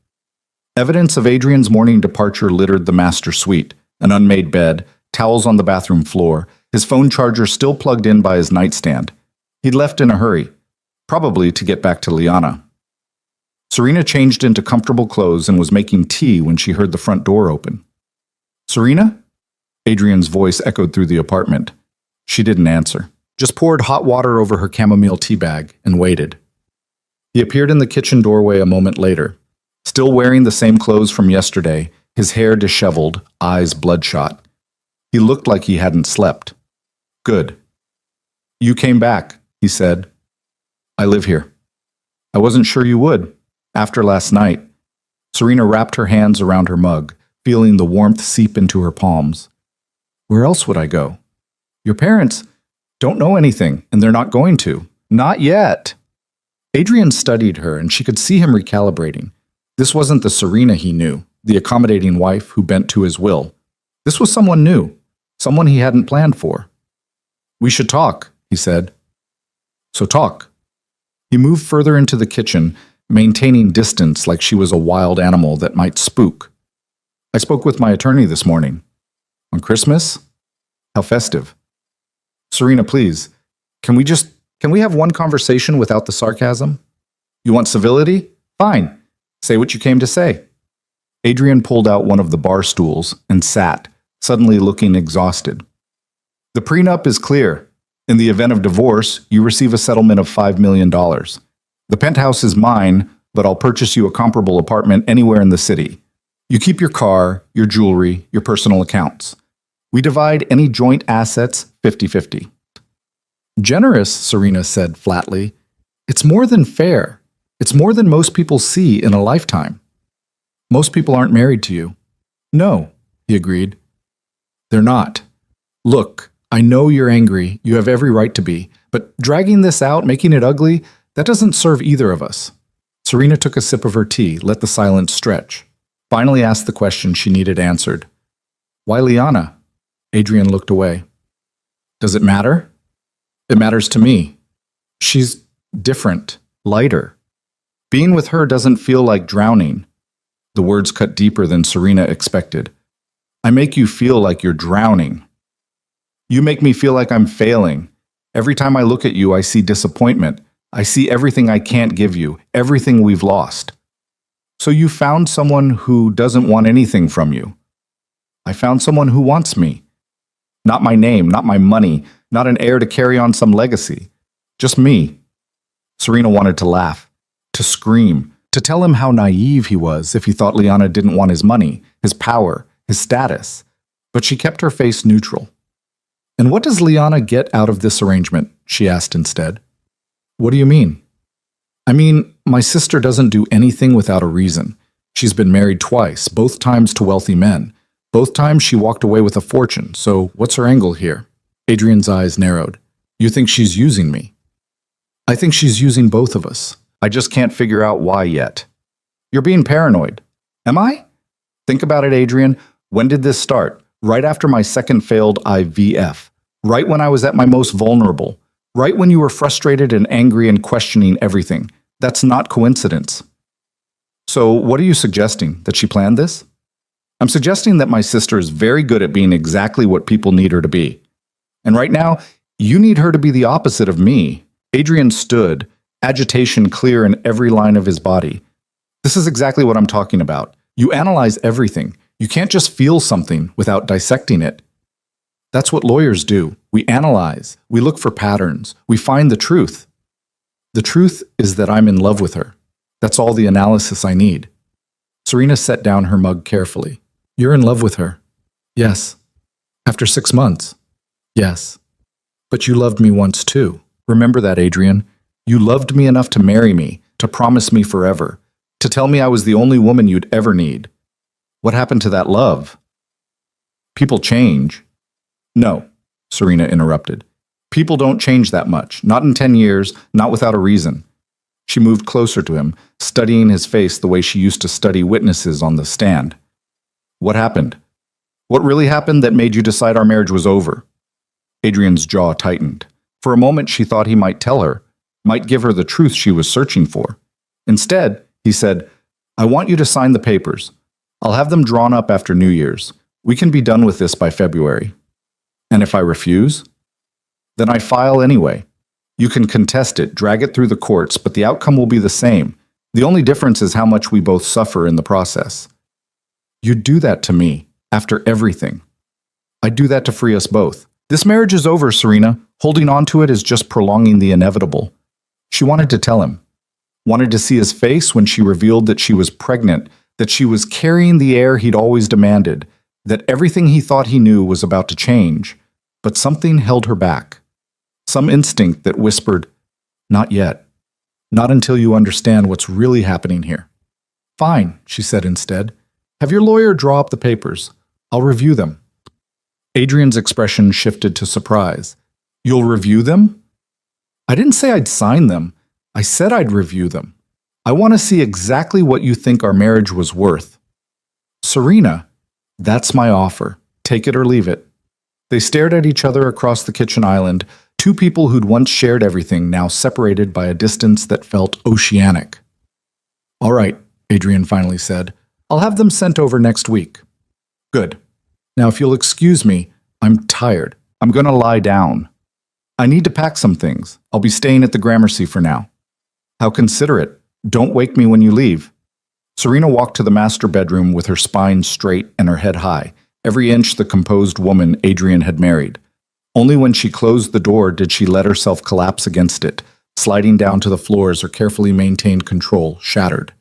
Evidence of Adrian's morning departure littered the master suite, an unmade bed, towels on the bathroom floor, his phone charger still plugged in by his nightstand. He'd left in a hurry, probably to get back to Liana. Serena changed into comfortable clothes and was making tea when she heard the front door open. "Serena?" Adrian's voice echoed through the apartment. She didn't answer, just poured hot water over her chamomile tea bag and waited. He appeared in the kitchen doorway a moment later, still wearing the same clothes from yesterday, his hair disheveled, eyes bloodshot. He looked like he hadn't slept. "Good. You came back," he said. "I live here." "I wasn't sure you would. After last night." Serena wrapped her hands around her mug, feeling the warmth seep into her palms. "Where else would I go? Your parents don't know anything, and they're not going to. Not yet." Adrian studied her, and she could see him recalibrating. This wasn't the Serena he knew, the accommodating wife who bent to his will. This was someone new, someone he hadn't planned for. "We should talk," he said. "So talk." He moved further into the kitchen, maintaining distance like she was a wild animal that might spook. "I spoke with my attorney this morning." "On Christmas? How festive." "Serena, please, can we have one conversation without the sarcasm? You want civility? Fine. Say what you came to say." Adrian pulled out one of the bar stools and sat, suddenly looking exhausted. "The prenup is clear. In the event of divorce, you receive a settlement of $5 million. The penthouse is mine, but I'll purchase you a comparable apartment anywhere in the city. You keep your car, your jewelry, your personal accounts. We divide any joint assets 50-50. "Generous," Serena said flatly. "It's more than fair. It's more than most people see in a lifetime." "Most people aren't married to you." "No," he agreed. "They're not. Look, I know you're angry. You have every right to be. But dragging this out, making it ugly, that doesn't serve either of us." Serena took a sip of her tea, let the silence stretch. Finally asked the question she needed answered. "Why Liana?" Adrian looked away. "Does it matter?" "It matters to me. She's different, lighter. Being with her doesn't feel like drowning." The words cut deeper than Serena expected. "I make you feel like you're drowning. You make me feel like I'm failing. Every time I look at you, I see disappointment. I see everything I can't give you, everything we've lost." "So you found someone who doesn't want anything from you." "I found someone who wants me. Not my name, not my money, not an heir to carry on some legacy. Just me." Serena wanted to laugh, to scream, to tell him how naive he was if he thought Liana didn't want his money, his power, his status. But she kept her face neutral. "And what does Liana get out of this arrangement?" she asked instead. "What do you mean?" "I mean, my sister doesn't do anything without a reason. She's been married twice, both times to wealthy men. Both times she walked away with a fortune, so what's her angle here?" Adrian's eyes narrowed. "You think she's using me?" "I think she's using both of us. I just can't figure out why yet." "You're being paranoid." "Am I?" "Think about it, Adrian. When did this start? Right after my second failed IVF. Right when I was at my most vulnerable. Right when you were frustrated and angry and questioning everything. That's not coincidence." "So what are you suggesting? That she planned this?" "I'm suggesting that my sister is very good at being exactly what people need her to be. And right now, you need her to be the opposite of me." Adrian stood, agitation clear in every line of his body. "This is exactly what I'm talking about. You analyze everything. You can't just feel something without dissecting it. That's what lawyers do. We analyze. We look for patterns. We find the truth. The truth is that I'm in love with her. That's all the analysis I need. Serena set down her mug carefully. You're in love with her? Yes. After 6 months? Yes. But you loved me once too. Remember that, Adrian. You loved me enough to marry me, to promise me forever, to tell me I was the only woman you'd ever need. What happened to that love? People change. No, Serena interrupted. People don't change that much, not in 10 years, not without a reason. She moved closer to him, studying his face the way she used to study witnesses on the stand. What happened? What really happened that made you decide our marriage was over? Adrian's jaw tightened. For a moment, she thought he might tell her, might give her the truth she was searching for. Instead, he said, I want you to sign the papers. I'll have them drawn up after New Year's. We can be done with this by February. And if I refuse? Then I file anyway. You can contest it, drag it through the courts, but the outcome will be the same. The only difference is how much we both suffer in the process. You'd do that to me, after everything. I'd do that to free us both. This marriage is over, Serena. Holding on to it is just prolonging the inevitable. She wanted to tell him. Wanted to see his face when she revealed that she was pregnant, that she was carrying the heir he'd always demanded, that everything he thought he knew was about to change. But something held her back. Some instinct that whispered, not yet. Not until you understand what's really happening here. Fine, she said instead. Have your lawyer draw up the papers. I'll review them. Adrian's expression shifted to surprise. You'll review them? I didn't say I'd sign them. I said I'd review them. I want to see exactly what you think our marriage was worth. Serena, that's my offer. Take it or leave it. They stared at each other across the kitchen island, two people who'd once shared everything, now separated by a distance that felt oceanic. All right, Adrian finally said. I'll have them sent over next week. Good. Now, if you'll excuse me, I'm tired. I'm going to lie down. I need to pack some things. I'll be staying at the Gramercy for now. How considerate. Don't wake me when you leave. Serena walked to the master bedroom with her spine straight and her head high, every inch the composed woman Adrian had married. Only when she closed the door did she let herself collapse against it, sliding down to the floor as her carefully maintained control shattered.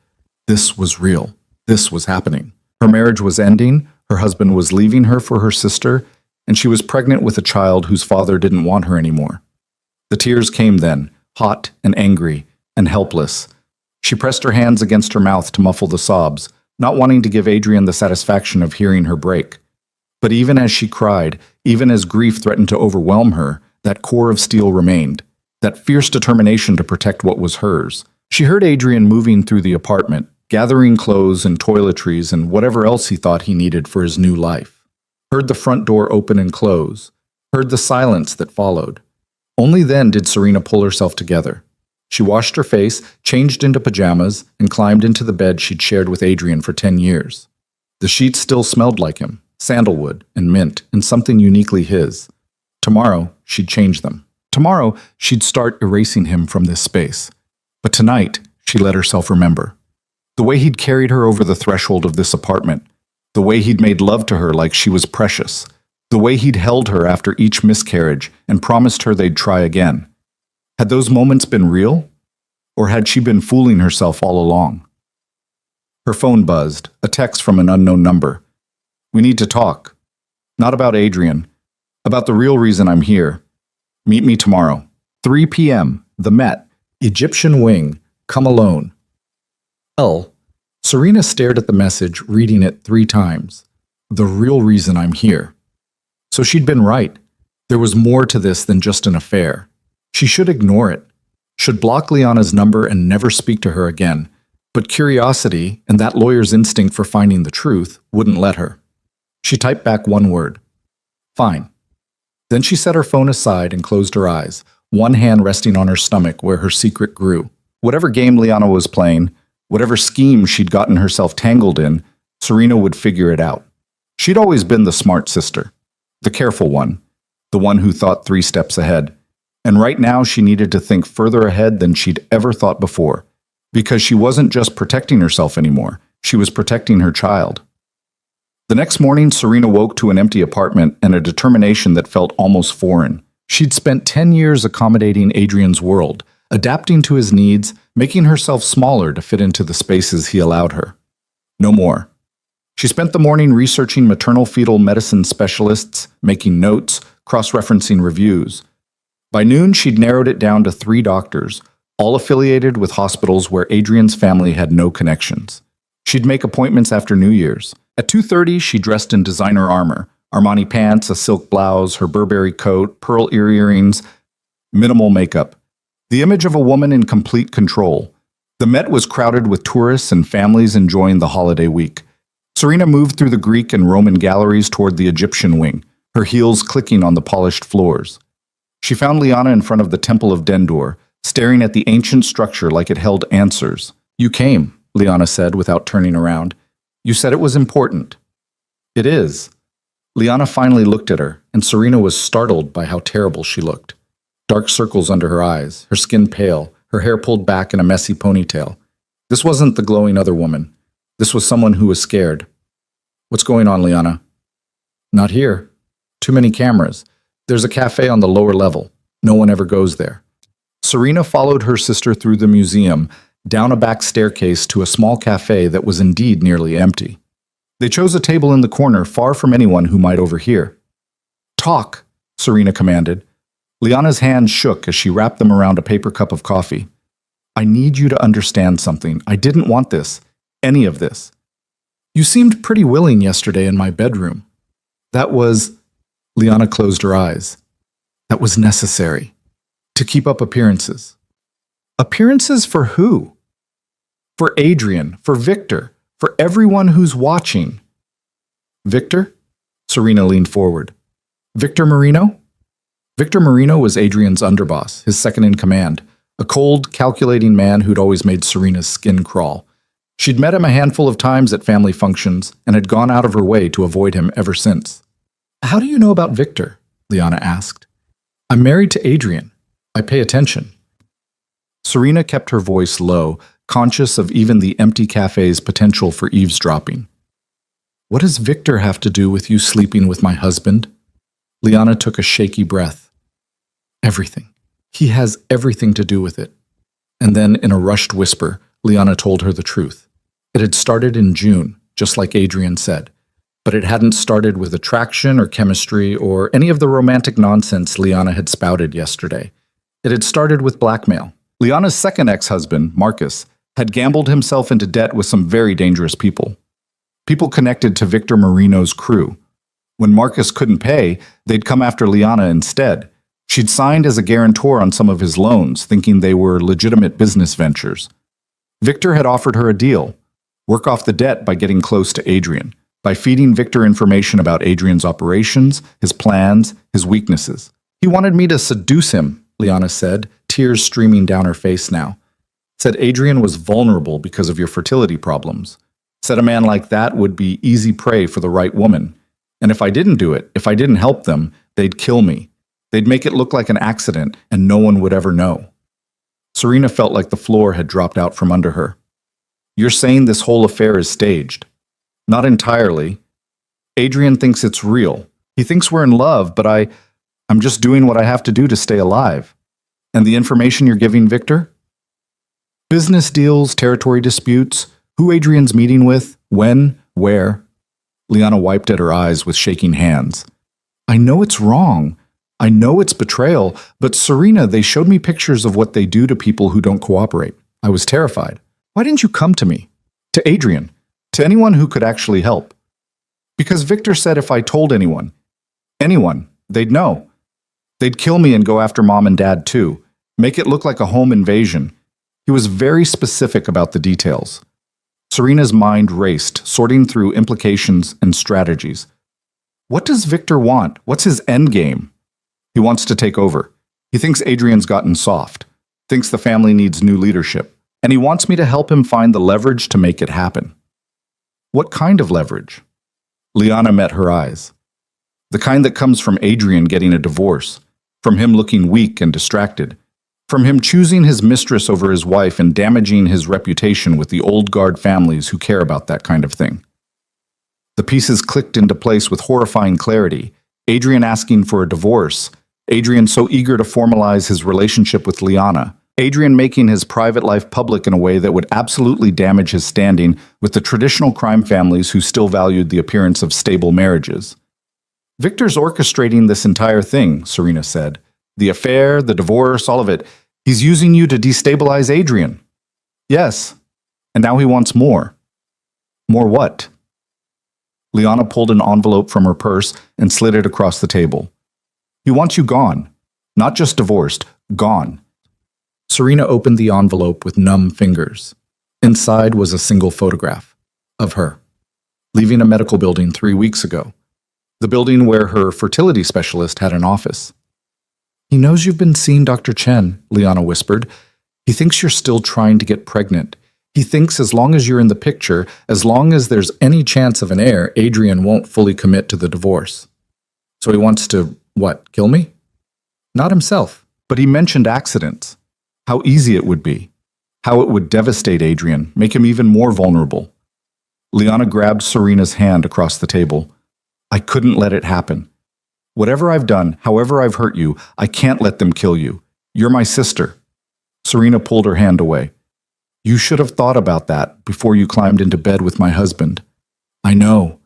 This was real. This was happening. Her marriage was ending, her husband was leaving her for her sister, and she was pregnant with a child whose father didn't want her anymore. The tears came then, hot and angry and helpless. She pressed her hands against her mouth to muffle the sobs, not wanting to give Adrian the satisfaction of hearing her break. But even as she cried, even as grief threatened to overwhelm her, that core of steel remained, that fierce determination to protect what was hers. She heard Adrian moving through the apartment, gathering clothes and toiletries and whatever else he thought he needed for his new life. Heard the front door open and close. Heard the silence that followed. Only then did Serena pull herself together. She washed her face, changed into pajamas, and climbed into the bed she'd shared with Adrian for 10 years. The sheets still smelled like him, sandalwood and mint and something uniquely his. Tomorrow, she'd change them. Tomorrow, she'd start erasing him from this space. But tonight, she let herself remember. The way he'd carried her over the threshold of this apartment, the way he'd made love to her like she was precious, the way he'd held her after each miscarriage and promised her they'd try again. Had those moments been real? Or had she been fooling herself all along? Her phone buzzed, a text from an unknown number. We need to talk. Not about Adrian. About the real reason I'm here. Meet me tomorrow. 3 p.m. The Met. Egyptian Wing. Come alone. Serena stared at the message, reading it 3 times. The real reason I'm here. So she'd been right. There was more to this than just an affair. She should ignore it. Should block Liana's number and never speak to her again. But curiosity, and that lawyer's instinct for finding the truth, wouldn't let her. She typed back one word. Fine. Then she set her phone aside and closed her eyes, one hand resting on her stomach where her secret grew. Whatever game Liana was playing, whatever scheme she'd gotten herself tangled in, Serena would figure it out. She'd always been the smart sister, the careful one, the one who thought 3 steps ahead. And right now she needed to think further ahead than she'd ever thought before, because she wasn't just protecting herself anymore, she was protecting her child. The next morning, Serena woke to an empty apartment and a determination that felt almost foreign. She'd spent 10 years accommodating Adrian's world, adapting to his needs, making herself smaller to fit into the spaces he allowed her. No more. She spent the morning researching maternal fetal medicine specialists, making notes, cross-referencing reviews. By noon, she'd narrowed it down to 3 doctors, all affiliated with hospitals where Adrian's family had no connections. She'd make appointments after New Year's. At 2:30, she dressed in designer armor, Armani pants, a silk blouse, her Burberry coat, pearl earrings, minimal makeup. The image of a woman in complete control. The Met was crowded with tourists and families enjoying the holiday week. Serena moved through the Greek and Roman galleries toward the Egyptian wing, her heels clicking on the polished floors. She found Liana in front of the Temple of Dendur, staring at the ancient structure like it held answers. "You came," Liana said without turning around. "You said it was important." "It is." Liana finally looked at her, and Serena was startled by how terrible she looked. Dark circles under her eyes, her skin pale, her hair pulled back in a messy ponytail. This wasn't the glowing other woman. This was someone who was scared. "What's going on, Liana?" "Not here. Too many cameras. There's a cafe on the lower level. No one ever goes there." Serena followed her sister through the museum, down a back staircase to a small cafe that was indeed nearly empty. They chose a table in the corner, far from anyone who might overhear. "Talk," Serena commanded. Liana's hands shook as she wrapped them around a paper cup of coffee. "I need you to understand something. I didn't want this. Any of this. You seemed pretty willing yesterday in my bedroom. That was..." Liana closed her eyes. "That was necessary. To keep up appearances." "Appearances for who?" "For Adrian, for Victor, for everyone who's watching." "Victor?" Serena leaned forward. "Victor Marino?" Victor Marino was Adrian's underboss, his second in command, a cold, calculating man who'd always made Serena's skin crawl. She'd met him a handful of times at family functions and had gone out of her way to avoid him ever since. "How do you know about Victor?" Liana asked. "I'm married to Adrian. I pay attention." Serena kept her voice low, conscious of even the empty cafe's potential for eavesdropping. "What does Victor have to do with you sleeping with my husband?" Liana took a shaky breath. "Everything. He has everything to do with it." And then, in a rushed whisper, Liana told her the truth. It had started in June, just like Adrian said. But it hadn't started with attraction or chemistry or any of the romantic nonsense Liana had spouted yesterday. It had started with blackmail. Liana's second ex-husband, Marcus, had gambled himself into debt with some very dangerous people. People connected to Victor Marino's crew. When Marcus couldn't pay, they'd come after Liana instead. She'd signed as a guarantor on some of his loans, thinking they were legitimate business ventures. Victor had offered her a deal: work off the debt by getting close to Adrian, by feeding Victor information about Adrian's operations, his plans, his weaknesses. "He wanted me to seduce him," Liana said, tears streaming down her face now. "Said Adrian was vulnerable because of your fertility problems. Said a man like that would be easy prey for the right woman. And if I didn't do it, if I didn't help them, they'd kill me. They'd make it look like an accident, and no one would ever know." Serena felt like the floor had dropped out from under her. "You're saying this whole affair is staged?" "Not entirely. Adrian thinks it's real. He thinks we're in love, but I'm just doing what I have to do to stay alive." "And the information you're giving Victor?" "Business deals, territory disputes, who Adrian's meeting with, when, where." Liana wiped at her eyes with shaking hands. "I know it's wrong. I know it's betrayal, but Serena, they showed me pictures of what they do to people who don't cooperate. I was terrified. Why didn't you come to me? To Adrian? To anyone who could actually help?" "Because Victor said if I told anyone, they'd know. They'd kill me and go after Mom and Dad too, make it look like a home invasion. He was very specific about the details." Serena's mind raced, sorting through implications and strategies. What does Victor want? What's his endgame? He wants to take over. He thinks Adrian's gotten soft, thinks the family needs new leadership, and he wants me to help him find the leverage to make it happen. What kind of leverage? Liana met her eyes. The kind that comes from Adrian getting a divorce, from him looking weak and distracted, from him choosing his mistress over his wife and damaging his reputation with the old guard families who care about that kind of thing. The pieces clicked into place with horrifying clarity. Adrian asking for a divorce, Adrian so eager to formalize his relationship with Liana, Adrian making his private life public in a way that would absolutely damage his standing with the traditional crime families who still valued the appearance of stable marriages. Victor's orchestrating this entire thing, Serena said. The affair, the divorce, all of it. He's using you to destabilize Adrian. Yes, and now he wants more. More what? Liana pulled an envelope from her purse and slid it across the table. He wants you gone. Not just divorced, gone. Serena opened the envelope with numb fingers. Inside was a single photograph of her, leaving a medical building 3 weeks ago, the building where her fertility specialist had an office. He knows you've been seeing Dr. Chen, Liana whispered. He thinks you're still trying to get pregnant. He thinks as long as you're in the picture, as long as there's any chance of an heir, Adrian won't fully commit to the divorce. So he wants to, what, kill me? Not himself, but he mentioned accidents. How easy it would be. How it would devastate Adrian, make him even more vulnerable. Liana grabbed Serena's hand across the table. I couldn't let it happen. Whatever I've done, however I've hurt you, I can't let them kill you. You're my sister. Serena pulled her hand away. You should have thought about that before you climbed into bed with my husband. I know.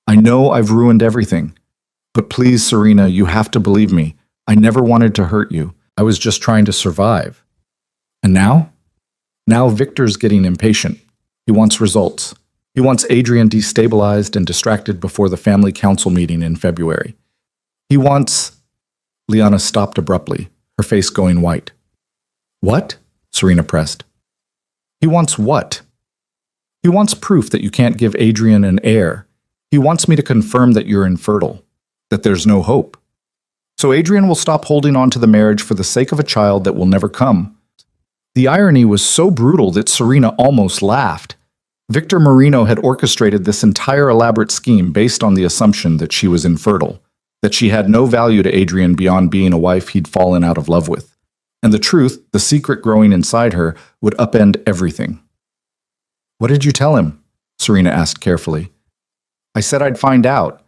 I know I've ruined everything. But please, Serena, you have to believe me. I never wanted to hurt you. I was just trying to survive. And now? Now Victor's getting impatient. He wants results. He wants Adrian destabilized and distracted before the family council meeting in February. He wants... Liana stopped abruptly, her face going white. What? Serena pressed. He wants what? He wants proof that you can't give Adrian an heir. He wants me to confirm that you're infertile, that there's no hope. So Adrian will stop holding on to the marriage for the sake of a child that will never come. The irony was so brutal that Serena almost laughed. Victor Marino had orchestrated this entire elaborate scheme based on the assumption that she was infertile, that she had no value to Adrian beyond being a wife he'd fallen out of love with. And the truth, the secret growing inside her, would upend everything. What did you tell him? Serena asked carefully. I said I'd find out,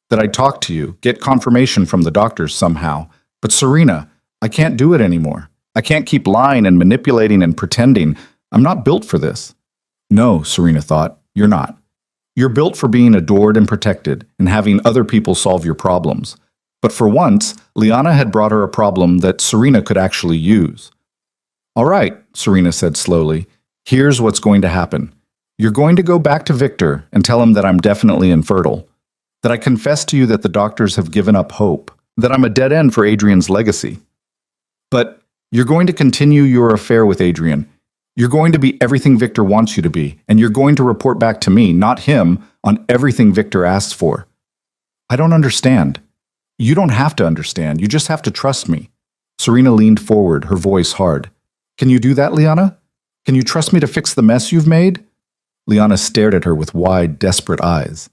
that I'd talk to you, get confirmation from the doctors somehow. But Serena, I can't do it anymore. I can't keep lying and manipulating and pretending. I'm not built for this. No, Serena thought, you're not. You're built for being adored and protected and having other people solve your problems. But for once, Liana had brought her a problem that Serena could actually use. All right, Serena said slowly, here's what's going to happen. You're going to go back to Victor and tell him that I'm definitely infertile, that I confess to you that the doctors have given up hope, that I'm a dead end for Adrian's legacy. But you're going to continue your affair with Adrian. You're going to be everything Victor wants you to be, and you're going to report back to me, not him, on everything Victor asks for. I don't understand. You don't have to understand. You just have to trust me. Serena leaned forward, her voice hard. Can you do that, Liana? Can you trust me to fix the mess you've made? Liana stared at her with wide, desperate eyes.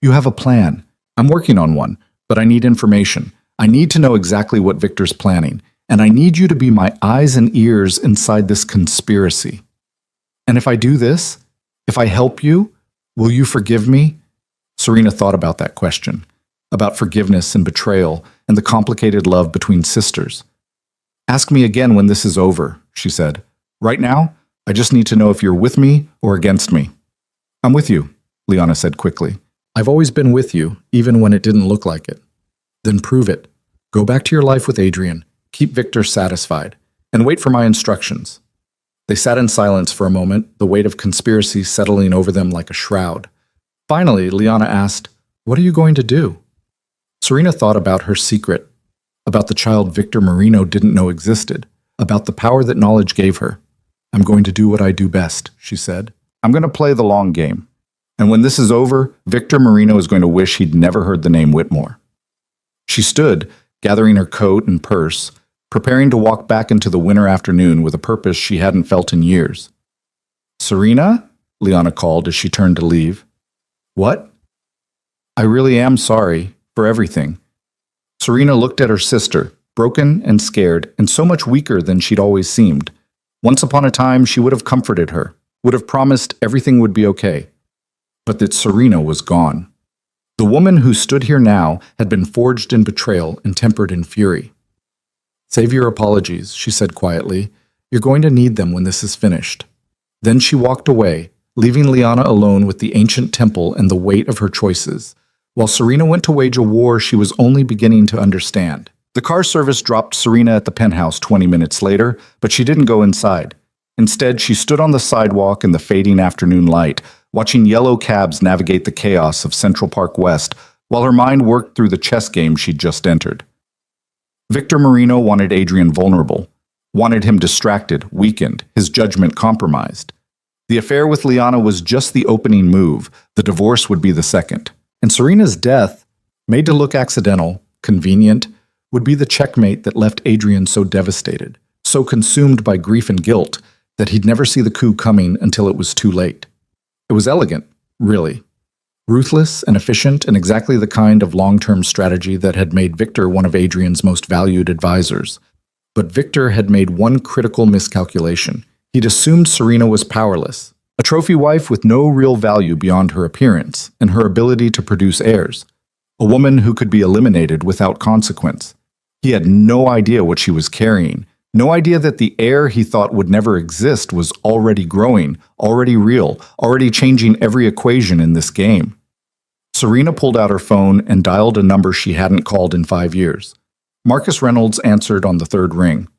You have a plan. I'm working on one, but I need information. I need to know exactly what Victor's planning, and I need you to be my eyes and ears inside this conspiracy. And if I do this, if I help you, will you forgive me? Serena thought about that question, about forgiveness and betrayal and the complicated love between sisters. Ask me again when this is over, she said. Right now, I just need to know if you're with me or against me. I'm with you, Liana said quickly. I've always been with you, even when it didn't look like it. Then prove it. Go back to your life with Adrian. Keep Victor satisfied, and wait for my instructions. They sat in silence for a moment, the weight of conspiracy settling over them like a shroud. Finally, Liana asked, What are you going to do? Serena thought about her secret, about the child Victor Marino didn't know existed, about the power that knowledge gave her. I'm going to do what I do best, she said. I'm going to play the long game. And when this is over, Victor Marino is going to wish he'd never heard the name Whitmore. She stood, gathering her coat and purse, preparing to walk back into the winter afternoon with a purpose she hadn't felt in years. Serena? Liana called as she turned to leave. What? I really am sorry for everything. Serena looked at her sister, broken and scared, and so much weaker than she'd always seemed. Once upon a time, she would have comforted her, would have promised everything would be okay. But that Serena was gone. The woman who stood here now had been forged in betrayal and tempered in fury. Save your apologies, she said quietly. You're going to need them when this is finished." Then she walked away, leaving Liana alone with the ancient temple and the weight of her choices. While Serena went to wage a war she was only beginning to understand. The car service dropped Serena at the penthouse 20 minutes later, but she didn't go inside. Instead, she stood on the sidewalk in the fading afternoon light, watching yellow cabs navigate the chaos of Central Park West while her mind worked through the chess game she'd just entered. Victor Marino wanted Adrian vulnerable, wanted him distracted, weakened, his judgment compromised. The affair with Liana was just the opening move, the divorce would be the second. And Serena's death, made to look accidental, convenient, would be the checkmate that left Adrian so devastated, so consumed by grief and guilt, that he'd never see the coup coming until it was too late. It was elegant, really. Ruthless and efficient, and exactly the kind of long-term strategy that had made Victor one of Adrian's most valued advisors. But Victor had made one critical miscalculation. He'd assumed Serena was powerless, a trophy wife with no real value beyond her appearance and her ability to produce heirs, a woman who could be eliminated without consequence. He had no idea what she was carrying, no idea that the heir he thought would never exist was already growing, already real, already changing every equation in this game. Serena pulled out her phone and dialed a number she hadn't called in 5 years. Marcus Reynolds answered on the third ring.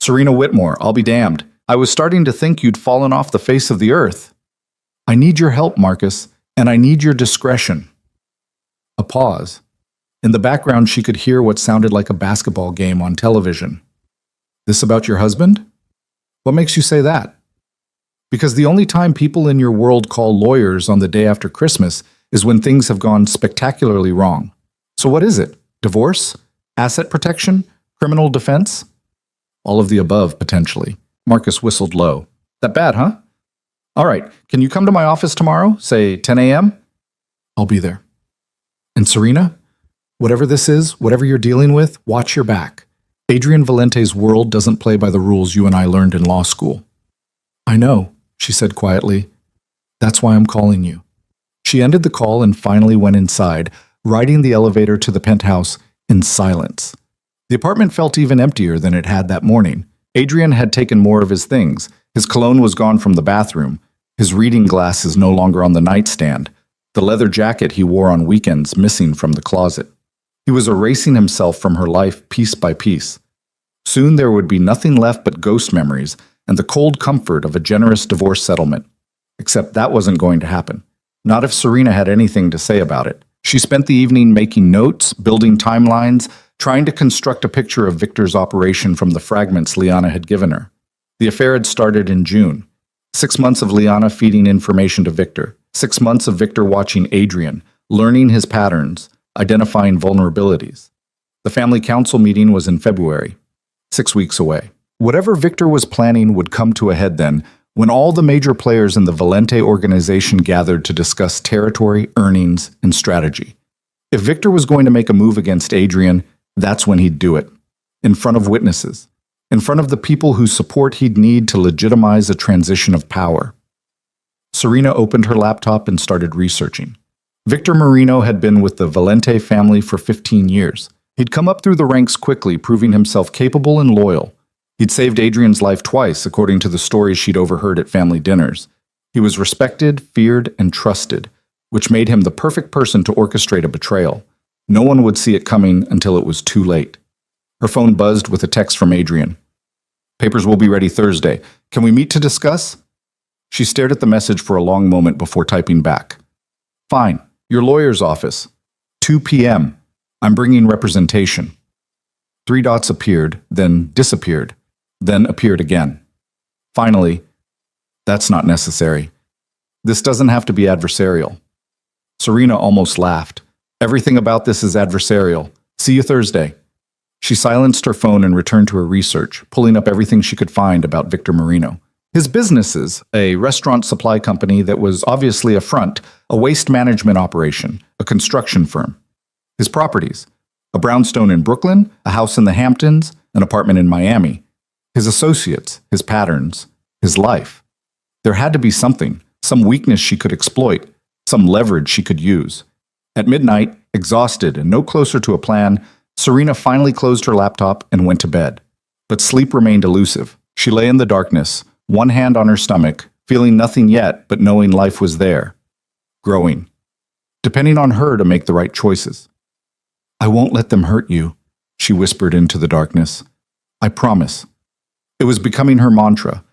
"Serena Whitmore, I'll be damned. I was starting to think you'd fallen off the face of the earth." "I need your help, Marcus, and I need your discretion." A pause. In the background, she could hear what sounded like a basketball game on television. "This about your husband? What makes you say that?" "Because the only time people in your world call lawyers on the day after Christmas is when things have gone spectacularly wrong. So what is it? Divorce? Asset protection? Criminal defense?" "All of the above, potentially." Marcus whistled low. "That bad, huh? All right, can you come to my office tomorrow, say 10 a.m.? "I'll be there." "And Serena? Whatever this is, whatever you're dealing with, watch your back. Adrian Valente's world doesn't play by the rules you and I learned in law school." "I know," she said quietly. "That's why I'm calling you." She ended the call and finally went inside, riding the elevator to the penthouse in silence. The apartment felt even emptier than it had that morning. Adrian had taken more of his things. His cologne was gone from the bathroom. His reading glasses no longer on the nightstand. The leather jacket he wore on weekends missing from the closet. He was erasing himself from her life piece by piece. Soon there would be nothing left but ghost memories and the cold comfort of a generous divorce settlement. Except that wasn't going to happen. Not if Serena had anything to say about it. She spent the evening making notes, building timelines, trying to construct a picture of Victor's operation from the fragments Liana had given her. The affair had started in June. 6 months of Liana feeding information to Victor. 6 months of Victor watching Adrian, learning his patterns, identifying vulnerabilities. The family council meeting was in February, 6 weeks away. Whatever Victor was planning would come to a head then, when all the major players in the Valente organization gathered to discuss territory, earnings, and strategy. If Victor was going to make a move against Adrian, that's when he'd do it. In front of witnesses. In front of the people whose support he'd need to legitimize a transition of power. Serena opened her laptop and started researching. Victor Marino had been with the Valente family for 15 years. He'd come up through the ranks quickly, proving himself capable and loyal. He'd saved Adrian's life twice, according to the stories she'd overheard at family dinners. He was respected, feared, and trusted, which made him the perfect person to orchestrate a betrayal. No one would see it coming until it was too late. Her phone buzzed with a text from Adrian. "Papers will be ready Thursday. Can we meet to discuss?" She stared at the message for a long moment before typing back. "Fine. Your lawyer's office. 2 p.m. I'm bringing representation." 3 dots appeared, then disappeared, then appeared again. Finally, "That's not necessary. This doesn't have to be adversarial." Serena almost laughed. "Everything about this is adversarial. See you Thursday." She silenced her phone and returned to her research, pulling up everything she could find about Victor Marino. His businesses, a restaurant supply company that was obviously a front, a waste management operation, a construction firm. His properties, a brownstone in Brooklyn, a house in the Hamptons, an apartment in Miami. His associates, his patterns, his life. There had to be something, some weakness she could exploit, some leverage she could use. At midnight, exhausted and no closer to a plan, Serena finally closed her laptop and went to bed. But sleep remained elusive. She lay in the darkness, one hand on her stomach, feeling nothing yet, but knowing life was there, growing, depending on her to make the right choices. "I won't let them hurt you," she whispered into the darkness. "I promise." It was becoming her mantra,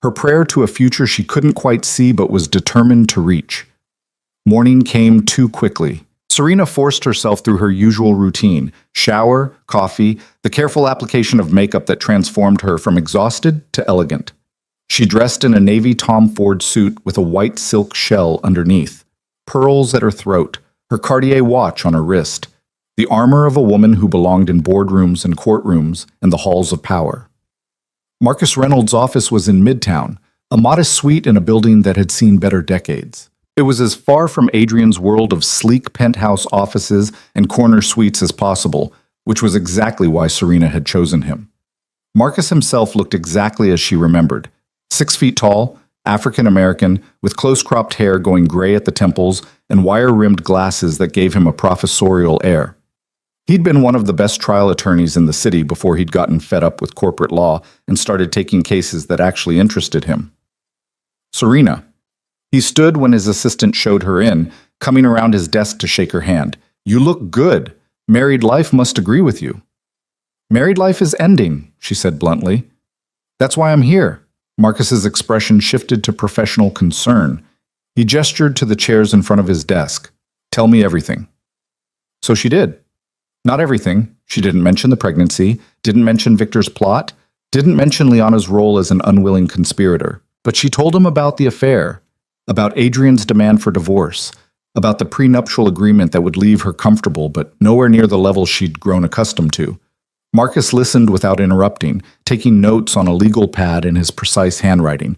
her prayer to a future she couldn't quite see but was determined to reach. Morning came too quickly. Serena forced herself through her usual routine: shower, coffee, the careful application of makeup that transformed her from exhausted to elegant. She dressed in a navy Tom Ford suit with a white silk shell underneath, pearls at her throat, her Cartier watch on her wrist, the armor of a woman who belonged in boardrooms and courtrooms and the halls of power. Marcus Reynolds' office was in Midtown, a modest suite in a building that had seen better decades. It was as far from Adrian's world of sleek penthouse offices and corner suites as possible, which was exactly why Serena had chosen him. Marcus himself looked exactly as she remembered: 6 feet tall, African-American, with close-cropped hair going gray at the temples and wire-rimmed glasses that gave him a professorial air. He'd been one of the best trial attorneys in the city before he'd gotten fed up with corporate law and started taking cases that actually interested him. "Serena." He stood when his assistant showed her in, coming around his desk to shake her hand. "You look good. Married life must agree with you." "Married life is ending," she said bluntly. "That's why I'm here." Marcus's expression shifted to professional concern. He gestured to the chairs in front of his desk. "Tell me everything." So she did. Not everything. She didn't mention the pregnancy, didn't mention Victor's plot, didn't mention Liana's role as an unwilling conspirator. But she told him about the affair, about Adrian's demand for divorce, about the prenuptial agreement that would leave her comfortable but nowhere near the level she'd grown accustomed to. Marcus listened without interrupting, taking notes on a legal pad in his precise handwriting.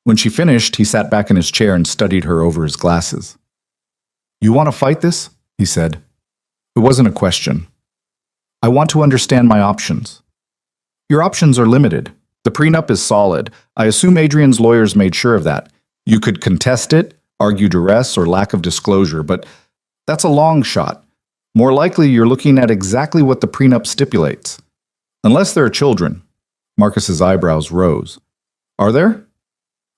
When she finished, he sat back in his chair and studied her over his glasses. "You want to fight this?" he said. It wasn't a question. "I want to understand my options." "Your options are limited. The prenup is solid. I assume Adrian's lawyers made sure of that. You could contest it, argue duress or lack of disclosure, but that's a long shot. More likely, you're looking at exactly what the prenup stipulates. Unless there are children." Marcus's eyebrows rose. "Are there?"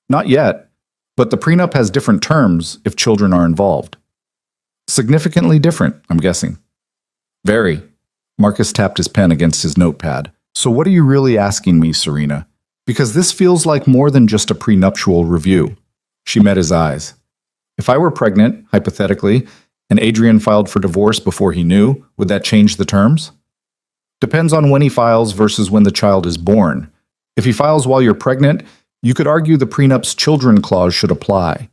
"Not yet, but the prenup has different terms if children are involved." "Significantly different, I'm guessing." "Very." Marcus tapped his pen against his notepad. "So what are you really asking me, Serena? Because this feels like more than just a prenuptial review." She met his eyes. "If I were pregnant, hypothetically, and Adrian filed for divorce before he knew, would that change the terms?" "Depends on when he files versus when the child is born. If he files while you're pregnant, you could argue the prenup's children clause should apply.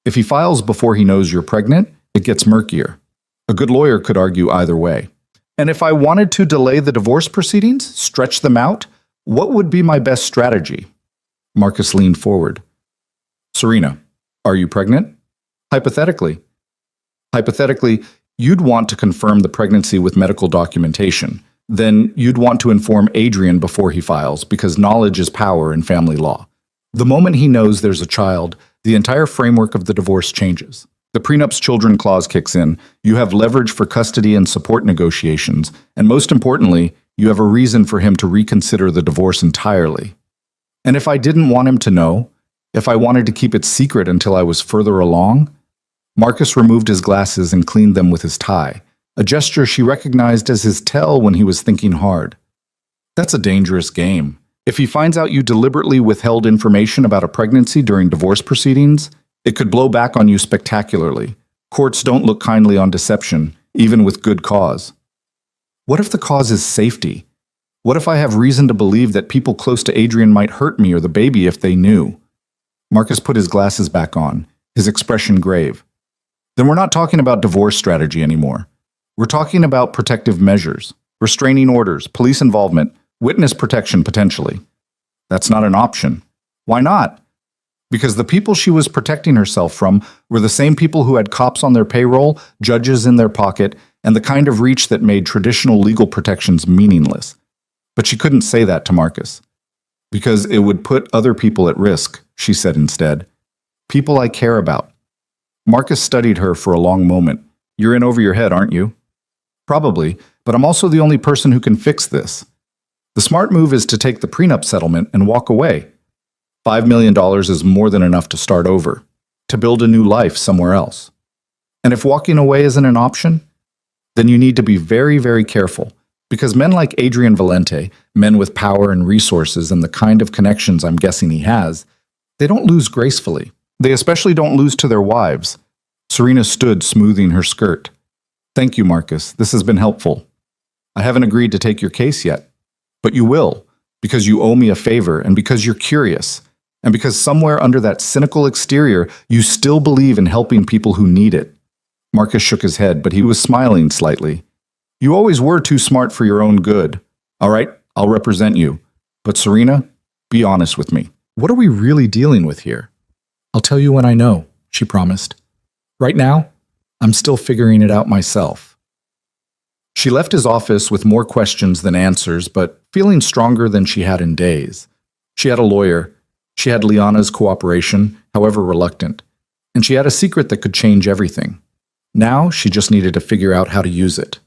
If he files before he knows you're pregnant, it gets murkier. A good lawyer could argue either way. And if I wanted to delay the divorce proceedings, stretch them out, what would be my best strategy?" Marcus leaned forward. "Serena, are you pregnant?" "Hypothetically." "Hypothetically, you'd want to confirm the pregnancy with medical documentation. Then you'd want to inform Adrian before he files, because knowledge is power in family law. The moment he knows there's a child, the entire framework of the divorce changes. The prenup's children clause kicks in, you have leverage for custody and support negotiations, and most importantly, you have a reason for him to reconsider the divorce entirely. And if I didn't want him to know, if I wanted to keep it secret until I was further along?" Marcus removed his glasses and cleaned them with his tie, a gesture she recognized as his tell when he was thinking hard. "That's a dangerous game. If he finds out you deliberately withheld information about a pregnancy during divorce proceedings, it could blow back on you spectacularly. Courts don't look kindly on deception, even with good cause." "What if the cause is safety? What if I have reason to believe that people close to Adrian might hurt me or the baby if they knew?" Marcus put his glasses back on, his expression grave. "Then we're not talking about divorce strategy anymore. We're talking about protective measures, restraining orders, police involvement, witness protection potentially." "That's not an option." "Why not?" "Because the people she was protecting herself from were the same people who had cops on their payroll, judges in their pocket, and the kind of reach that made traditional legal protections meaningless." But she couldn't say that to Marcus. "Because it would put other people at risk," she said instead. "People I care about." Marcus studied her for a long moment. "You're in over your head, aren't you?" "Probably, but I'm also the only person who can fix this." The smart move is to take the prenup settlement and walk away. $5 million is more than enough to start over, to build a new life somewhere else. And if walking away isn't an option, then you need to be very, very careful, because men like Adrian Valente, men with power and resources and the kind of connections I'm guessing he has, they don't lose gracefully. They especially don't lose to their wives. Serena stood, smoothing her skirt. Thank you, Marcus. This has been helpful. I haven't agreed to take your case yet, but you will, because you owe me a favor and because you're curious, and because somewhere under that cynical exterior, you still believe in helping people who need it. Marcus shook his head, but he was smiling slightly. You always were too smart for your own good. All right, I'll represent you. But Serena, be honest with me. What are we really dealing with here? I'll tell you when I know, she promised. Right now, I'm still figuring it out myself. She left his office with more questions than answers, but feeling stronger than she had in days. She had a lawyer. She had Liana's cooperation, however reluctant. And she had a secret that could change everything. Now, she just needed to figure out how to use it.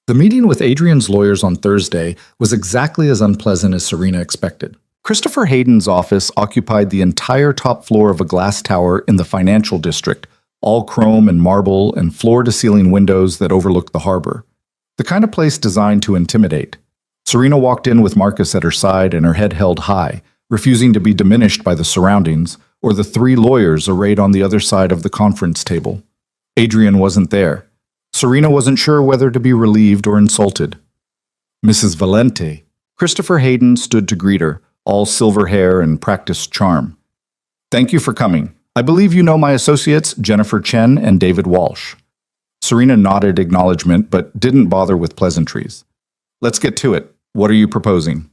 The meeting with Adrian's lawyers on Thursday was exactly as unpleasant as Serena expected. Christopher Hayden's office occupied the entire top floor of a glass tower in the financial district, all chrome and marble and floor-to-ceiling windows that overlooked the harbor. The kind of place designed to intimidate. Serena walked in with Marcus at her side and her head held high, refusing to be diminished by the surroundings or the three lawyers arrayed on the other side of the conference table. Adrian wasn't there. Serena wasn't sure whether to be relieved or insulted. Mrs. Valente. Christopher Hayden stood to greet her, all silver hair and practiced charm. Thank you for coming. I believe you know my associates, Jennifer Chen and David Walsh. Serena nodded acknowledgement, but didn't bother with pleasantries. Let's get to it. What are you proposing?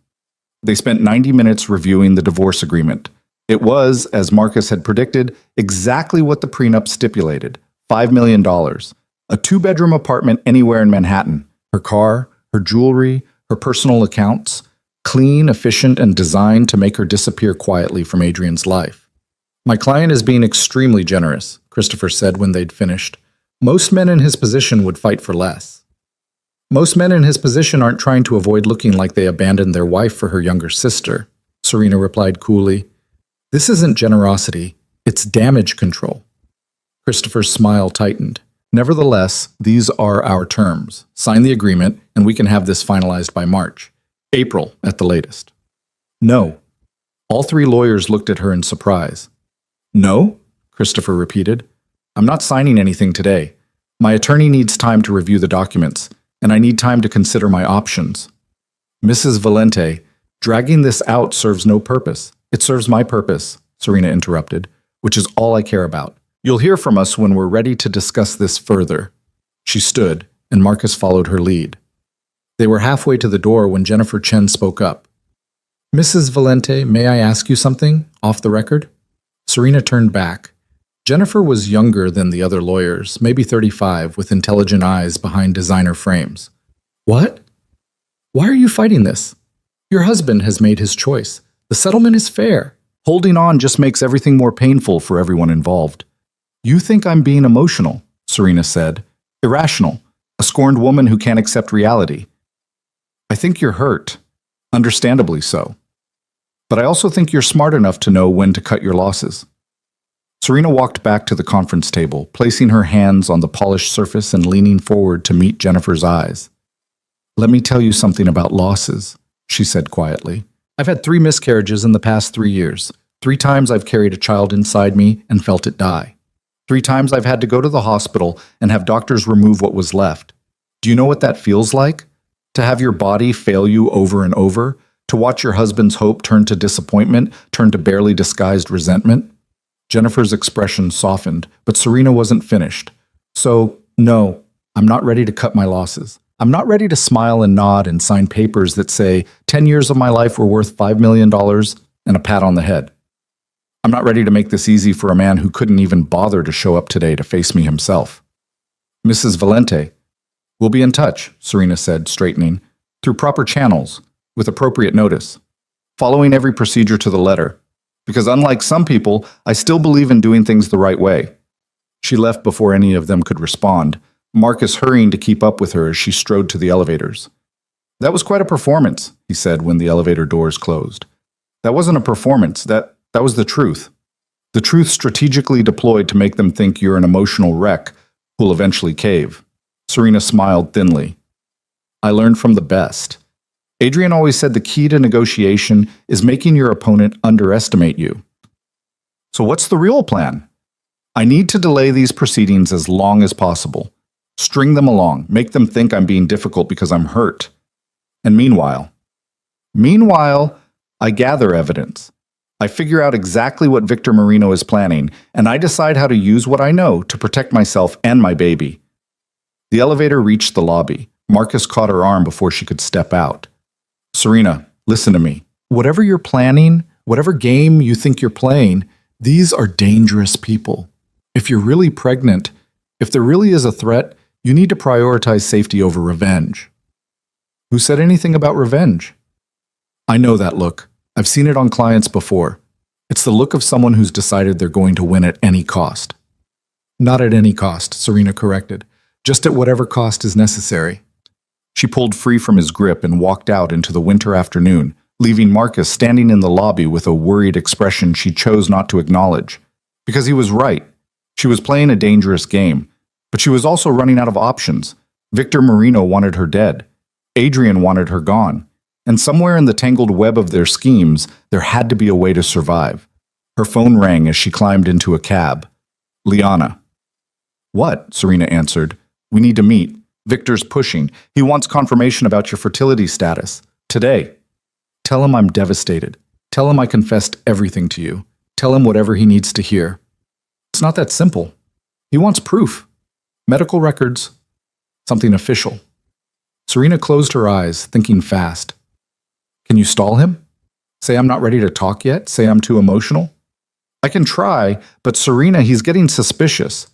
They spent 90 minutes reviewing the divorce agreement. It was, as Marcus had predicted, exactly what the prenup stipulated. $5 million. A two-bedroom apartment anywhere in Manhattan. Her car, her jewelry, her personal accounts. Clean, efficient, and designed to make her disappear quietly from Adrian's life. My client is being extremely generous, Christopher said when they'd finished. Most men in his position would fight for less. Most men in his position aren't trying to avoid looking like they abandoned their wife for her younger sister, Serena replied coolly. This isn't generosity, it's damage control. Christopher's smile tightened. Nevertheless, these are our terms. Sign the agreement, and we can have this finalized by March. April, at the latest. No. All three lawyers looked at her in surprise. No? Christopher repeated. I'm not signing anything today. My attorney needs time to review the documents, and I need time to consider my options. Mrs. Valente, dragging this out serves no purpose. It serves my purpose, Serena interrupted, which is all I care about. You'll hear from us when we're ready to discuss this further. She stood, and Marcus followed her lead. They were halfway to the door when Jennifer Chen spoke up. Mrs. Valente, may I ask you something, off the record? Serena turned back. Jennifer was younger than the other lawyers, maybe 35, with intelligent eyes behind designer frames. What? Why are you fighting this? Your husband has made his choice. The settlement is fair. Holding on just makes everything more painful for everyone involved. You think I'm being emotional, Serena said. Irrational. A scorned woman who can't accept reality. I think you're hurt. Understandably so. But I also think you're smart enough to know when to cut your losses. Serena walked back to the conference table, placing her hands on the polished surface and leaning forward to meet Jennifer's eyes. Let me tell you something about losses, she said quietly. I've had 3 miscarriages in the past 3 years. 3 times I've carried a child inside me and felt it die. 3 times I've had to go to the hospital and have doctors remove what was left. Do you know what that feels like? To have your body fail you over and over? To watch your husband's hope turn to disappointment, turn to barely disguised resentment? Jennifer's expression softened, but Serena wasn't finished. So, no, I'm not ready to cut my losses. I'm not ready to smile and nod and sign papers that say 10 years of my life were worth $5 million and a pat on the head. I'm not ready to make this easy for a man who couldn't even bother to show up today to face me himself. Mrs. Valente, we'll be in touch, Serena said, straightening, through proper channels, with appropriate notice, following every procedure to the letter. Because unlike some people, I still believe in doing things the right way. She left before any of them could respond, Marcus hurrying to keep up with her as she strode to the elevators. That was quite a performance, he said when the elevator doors closed. That wasn't a performance, that was the truth. The truth strategically deployed to make them think you're an emotional wreck who'll eventually cave. Serena smiled thinly. I learned from the best. Adrian always said the key to negotiation is making your opponent underestimate you. So what's the real plan? I need to delay these proceedings as long as possible. String them along, make them think I'm being difficult because I'm hurt. And meanwhile, I gather evidence. I figure out exactly what Victor Marino is planning, and I decide how to use what I know to protect myself and my baby. The elevator reached the lobby. Marcus caught her arm before she could step out. Serena, listen to me. Whatever you're planning, whatever game you think you're playing, these are dangerous people. If you're really pregnant, if there really is a threat, you need to prioritize safety over revenge. Who said anything about revenge? I know that look. I've seen it on clients before. It's the look of someone who's decided they're going to win at any cost. Not at any cost, Serena corrected. Just at whatever cost is necessary. She pulled free from his grip and walked out into the winter afternoon, leaving Marcus standing in the lobby with a worried expression she chose not to acknowledge. Because he was right. She was playing a dangerous game, but she was also running out of options. Victor Marino wanted her dead. Adrian wanted her gone. And somewhere in the tangled web of their schemes, there had to be a way to survive. Her phone rang as she climbed into a cab. Liana. What? Serena answered. We need to meet. Victor's pushing. He wants confirmation about your fertility status. Today. Tell him I'm devastated. Tell him I confessed everything to you. Tell him whatever he needs to hear. It's not that simple. He wants proof. Medical records. Something official. Serena closed her eyes, thinking fast. Can you stall him? Say I'm not ready to talk yet? Say I'm too emotional? I can try, but Serena, he's getting suspicious.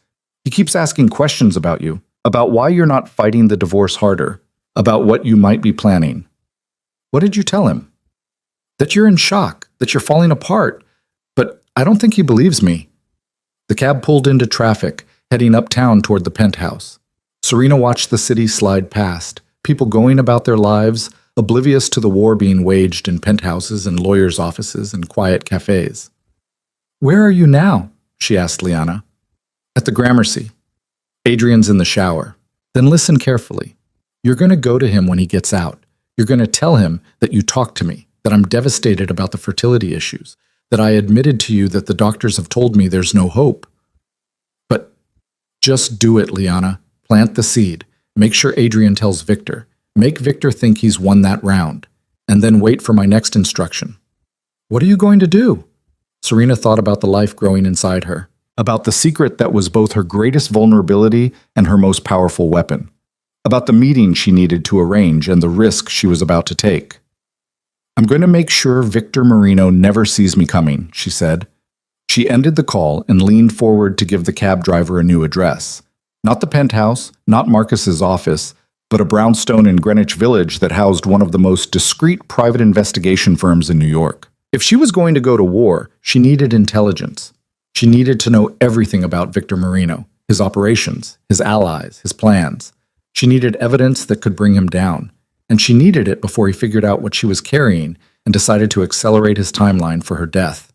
He keeps asking questions about you, about why you're not fighting the divorce harder, about what you might be planning. What did you tell him? That you're in shock, that you're falling apart, but I don't think he believes me. The cab pulled into traffic, heading uptown toward the penthouse. Serena watched the city slide past, people going about their lives, oblivious to the war being waged in penthouses and lawyers' offices and quiet cafes. Where are you now? She asked Liana. At the Gramercy. Adrian's in the shower. Then listen carefully. You're going to go to him when he gets out. You're going to tell him that you talked to me, that I'm devastated about the fertility issues, that I admitted to you that the doctors have told me there's no hope. But just do it, Liana. Plant the seed. Make sure Adrian tells Victor. Make Victor think he's won that round. And then wait for my next instruction. What are you going to do? Serena thought about the life growing inside her, about the secret that was both her greatest vulnerability and her most powerful weapon, about the meeting she needed to arrange and the risk she was about to take. I'm going to make sure Victor Marino never sees me coming, she said. She ended the call and leaned forward to give the cab driver a new address. Not the penthouse, not Marcus's office, but a brownstone in Greenwich Village that housed one of the most discreet private investigation firms in New York. If she was going to go to war, she needed intelligence. She needed to know everything about Victor Marino, his operations, his allies, his plans. She needed evidence that could bring him down, and she needed it before he figured out what she was carrying and decided to accelerate his timeline for her death.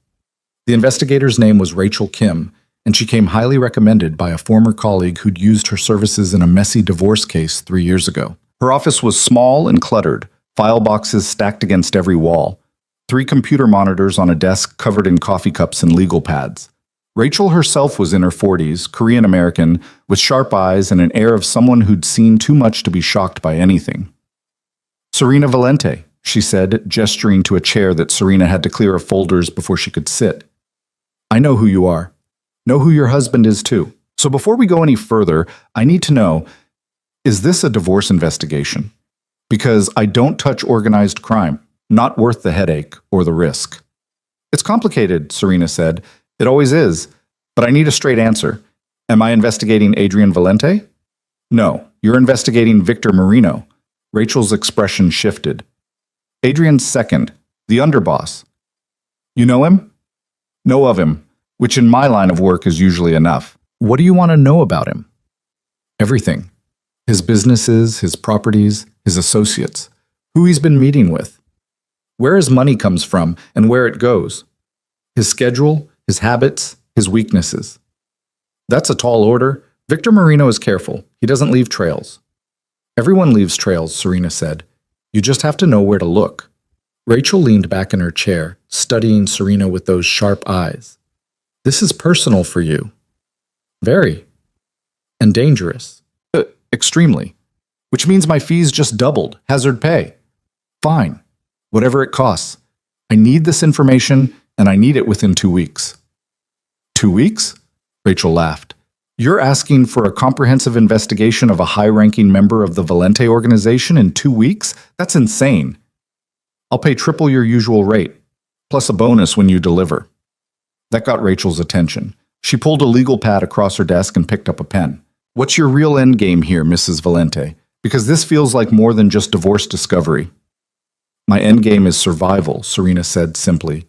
The investigator's name was Rachel Kim, and she came highly recommended by a former colleague who'd used her services in a messy divorce case 3 years ago. Her office was small and cluttered, file boxes stacked against every wall, 3 computer monitors on a desk covered in coffee cups and legal pads. Rachel herself was in her 40s, Korean-American, with sharp eyes and an air of someone who'd seen too much to be shocked by anything. Serena Valente, she said, gesturing to a chair that Serena had to clear of folders before she could sit. I know who you are. Know who your husband is too. So before we go any further, I need to know, is this a divorce investigation? Because I don't touch organized crime, not worth the headache or the risk. It's complicated, Serena said. It always is, but I need a straight answer. Am I investigating Adrian Valente? No, you're investigating Victor Marino. Rachel's expression shifted. Adrian's second, the underboss. You know him? Know of him, which in my line of work is usually enough. What do you want to know about him? Everything. His businesses, his properties, his associates. who he's been meeting with, where his money comes from and where it goes, his schedule, his habits, his weaknesses. That's a tall order. Victor Marino is careful. He doesn't leave trails. Everyone leaves trails, Serena said. You just have to know where to look. Rachel leaned back in her chair, studying Serena with those sharp eyes. This is personal for you. Very. And dangerous. Extremely. Which means my fees just doubled. Hazard pay. Fine. Whatever it costs. I need this information, and I need it within 2 weeks. 2 weeks? Rachel laughed. You're asking for a comprehensive investigation of a high-ranking member of the Valente organization in 2 weeks? That's insane. I'll pay triple your usual rate, plus a bonus when you deliver. That got Rachel's attention. She pulled a legal pad across her desk and picked up a pen. What's your real end game here, Mrs. Valente? Because this feels like more than just divorce discovery. My end game is survival, Serena said simply.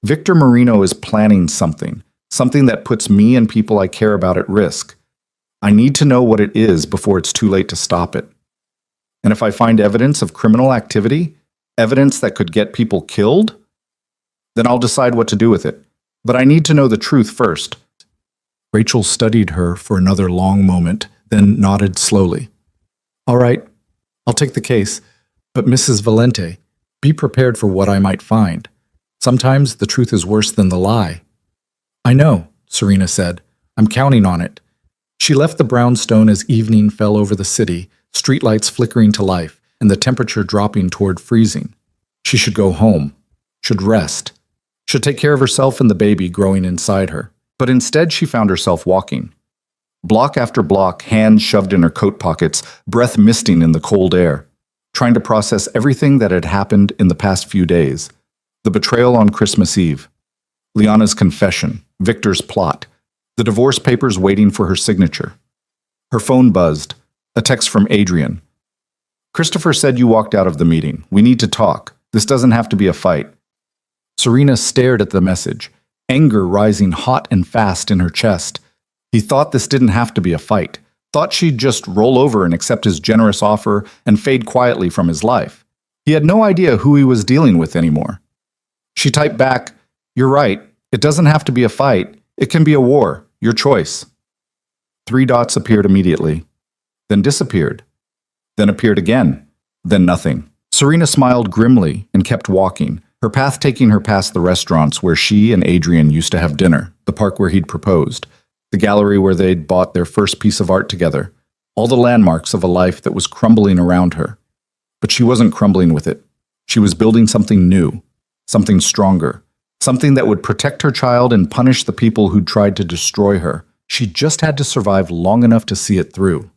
Victor Marino is planning something that puts me and people I care about at risk. I need to know what it is before it's too late to stop it. And if I find evidence of criminal activity, evidence that could get people killed, then I'll decide what to do with it. But I need to know the truth first. Rachel studied her for another long moment, then nodded slowly. All right, I'll take the case. But Mrs. Valente, be prepared for what I might find. Sometimes the truth is worse than the lie. I know, Serena said. I'm counting on it. She left the brownstone as evening fell over the city, streetlights flickering to life, and the temperature dropping toward freezing. She should go home, should rest, should take care of herself and the baby growing inside her. But instead she found herself walking. Block after block, hands shoved in her coat pockets, breath misting in the cold air, trying to process everything that had happened in the past few days. The betrayal on Christmas Eve, Liana's confession, Victor's plot, the divorce papers waiting for her signature. Her phone buzzed, a text from Adrian. Christopher said you walked out of the meeting. We need to talk. This doesn't have to be a fight. Serena stared at the message, anger rising hot and fast in her chest. He thought this didn't have to be a fight, thought she'd just roll over and accept his generous offer and fade quietly from his life. He had no idea who he was dealing with anymore. She typed back, You're right. It doesn't have to be a fight. It can be a war. Your choice. 3 dots appeared immediately, then disappeared, then appeared again, then nothing. Serena smiled grimly and kept walking, her path taking her past the restaurants where she and Adrian used to have dinner, the park where he'd proposed, the gallery where they'd bought their first piece of art together, all the landmarks of a life that was crumbling around her. But she wasn't crumbling with it. She was building something new, something stronger, something that would protect her child and punish the people who'd tried to destroy her. She just had to survive long enough to see it through.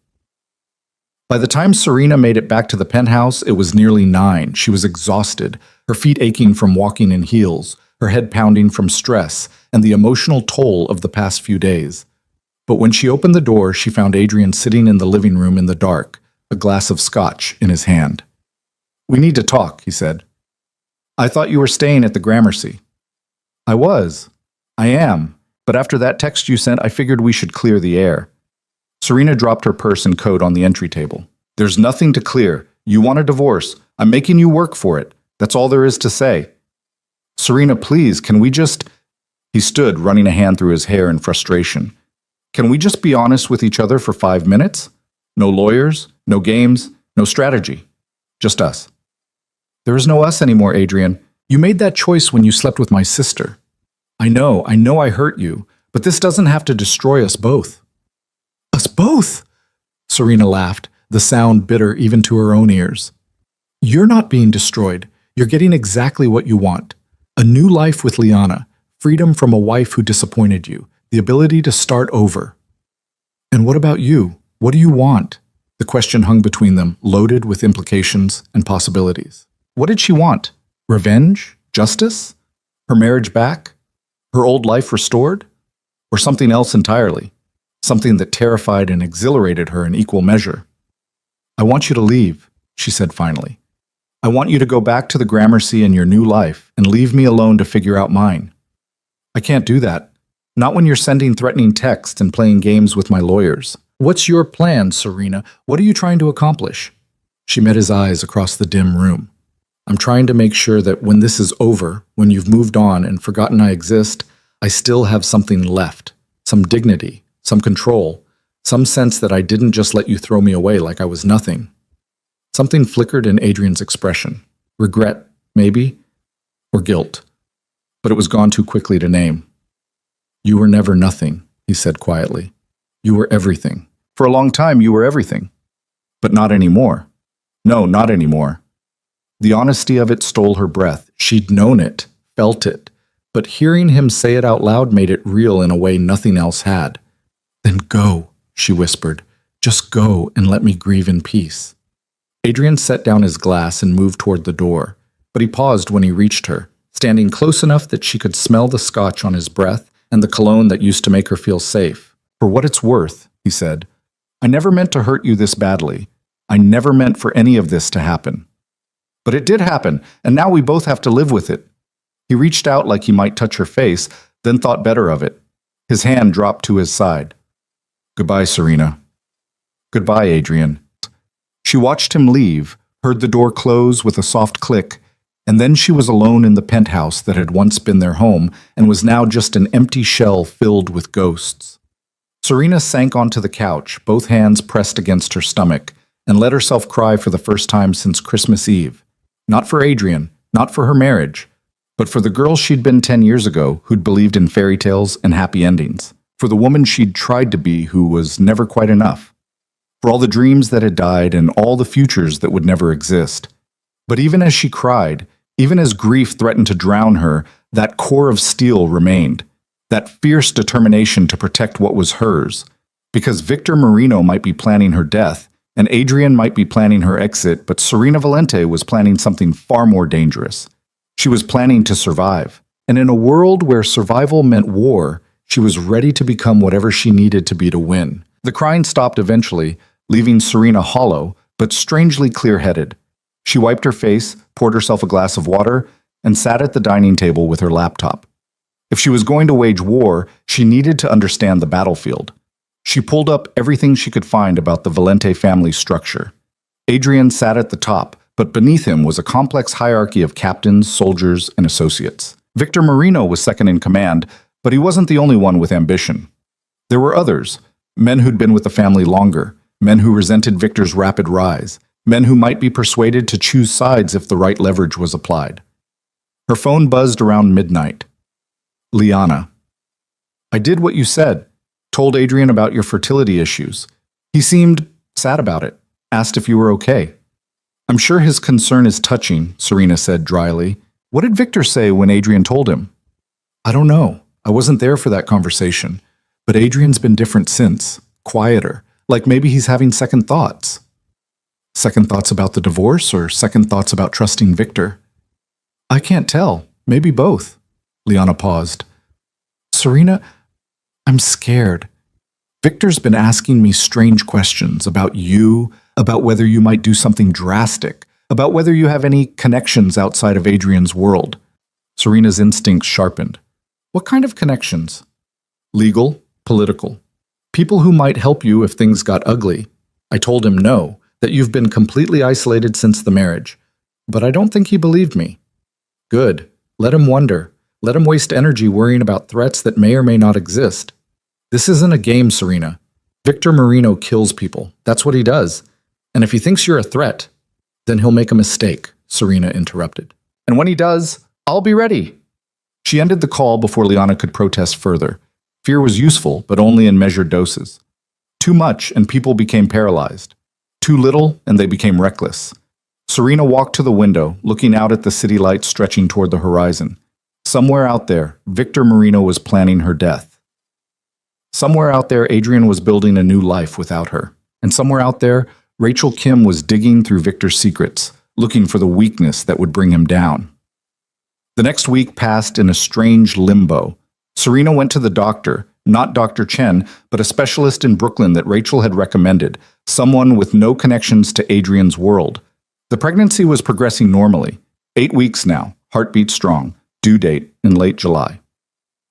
By the time Serena made it back to the penthouse, it was nearly 9. She was exhausted, her feet aching from walking in heels, her head pounding from stress and the emotional toll of the past few days. But when she opened the door, she found Adrian sitting in the living room in the dark, a glass of scotch in his hand. We need to talk, he said. I thought you were staying at the Gramercy. I was. I am. But after that text you sent, I figured we should clear the air. Serena dropped her purse and coat on the entry table. There's nothing to clear. You want a divorce. I'm making you work for it. That's all there is to say. Serena, please, can we just... He stood, running a hand through his hair in frustration. Can we just be honest with each other for 5 minutes? No lawyers, no games, no strategy. Just us. There is no us anymore, Adrian. You made that choice when you slept with my sister. I know I hurt you, but this doesn't have to destroy us both. Us both? Serena laughed, the sound bitter even to her own ears. You're not being destroyed. You're getting exactly what you want. A new life with Liana, freedom from a wife who disappointed you, the ability to start over. And what about you? What do you want? The question hung between them, loaded with implications and possibilities. What did she want? Revenge? Justice? Her marriage back? Her old life restored? Or something else entirely? Something that terrified and exhilarated her in equal measure. I want you to leave, she said finally. I want you to go back to the Gramercy and your new life and leave me alone to figure out mine. I can't do that. Not when you're sending threatening texts and playing games with my lawyers. What's your plan, Serena? What are you trying to accomplish? She met his eyes across the dim room. I'm trying to make sure that when this is over, when you've moved on and forgotten I exist, I still have something left. Some dignity, some control, some sense that I didn't just let you throw me away like I was nothing. Something flickered in Adrian's expression. Regret, maybe, or guilt. But it was gone too quickly to name. You were never nothing, he said quietly. You were everything. For a long time, you were everything. But not anymore. No, not anymore. The honesty of it stole her breath. She'd known it, felt it. But hearing him say it out loud made it real in a way nothing else had. Then go, she whispered. Just go and let me grieve in peace. Adrian set down his glass and moved toward the door, but he paused when he reached her, standing close enough that she could smell the scotch on his breath and the cologne that used to make her feel safe. For what it's worth, he said, I never meant to hurt you this badly. I never meant for any of this to happen. But it did happen, and now we both have to live with it. He reached out like he might touch her face, then thought better of it. His hand dropped to his side. Goodbye, Serena. Goodbye, Adrian. She watched him leave, heard the door close with a soft click, and then she was alone in the penthouse that had once been their home and was now just an empty shell filled with ghosts. Serena sank onto the couch, both hands pressed against her stomach, and let herself cry for the first time since Christmas Eve. Not for Adrian, not for her marriage, but for the girl she'd been 10 years ago who'd believed in fairy tales and happy endings, for the woman she'd tried to be who was never quite enough, for all the dreams that had died and all the futures that would never exist. But even as she cried, even as grief threatened to drown her, that core of steel remained, that fierce determination to protect what was hers, because Victor Marino might be planning her death, and Adrian might be planning her exit, but Serena Valente was planning something far more dangerous. She was planning to survive, and in a world where survival meant war, she was ready to become whatever she needed to be to win. The crying stopped eventually, leaving Serena hollow, but strangely clear-headed. She wiped her face, poured herself a glass of water, and sat at the dining table with her laptop. If she was going to wage war, she needed to understand the battlefield. She pulled up everything she could find about the Valente family structure. Adrian sat at the top, but beneath him was a complex hierarchy of captains, soldiers, and associates. Victor Marino was second in command, but he wasn't the only one with ambition. There were others, men who'd been with the family longer, men who resented Victor's rapid rise, men who might be persuaded to choose sides if the right leverage was applied. Her phone buzzed around midnight. Liana. I did what you said. Told Adrian about your fertility issues. He seemed sad about it, asked if you were okay. I'm sure his concern is touching, Serena said dryly. What did Victor say when Adrian told him? I don't know. I wasn't there for that conversation. But Adrian's been different since, quieter, like maybe he's having second thoughts. Second thoughts about the divorce or second thoughts about trusting Victor? I can't tell. Maybe both. Liana paused. Serena, I'm scared. Victor's been asking me strange questions about you, about whether you might do something drastic, about whether you have any connections outside of Adrian's world. Serena's instincts sharpened. What kind of connections? Legal, political. People who might help you if things got ugly. I told him no, that you've been completely isolated since the marriage. But I don't think he believed me. Good. Let him wonder. Let him waste energy worrying about threats that may or may not exist. This isn't a game, Serena. Victor Marino kills people. That's what he does. And if he thinks you're a threat, then he'll make a mistake, Serena interrupted. And when he does, I'll be ready. She ended the call before Liana could protest further. Fear was useful, but only in measured doses. Too much, and people became paralyzed. Too little, and they became reckless. Serena walked to the window, looking out at the city lights stretching toward the horizon. Somewhere out there, Victor Marino was planning her death. Somewhere out there, Adrian was building a new life without her. And somewhere out there, Rachel Kim was digging through Victor's secrets, looking for the weakness that would bring him down. The next week passed in a strange limbo. Serena went to the doctor, not Dr. Chen, but a specialist in Brooklyn that Rachel had recommended, someone with no connections to Adrian's world. The pregnancy was progressing normally. 8 weeks now, heartbeat strong, due date in late July.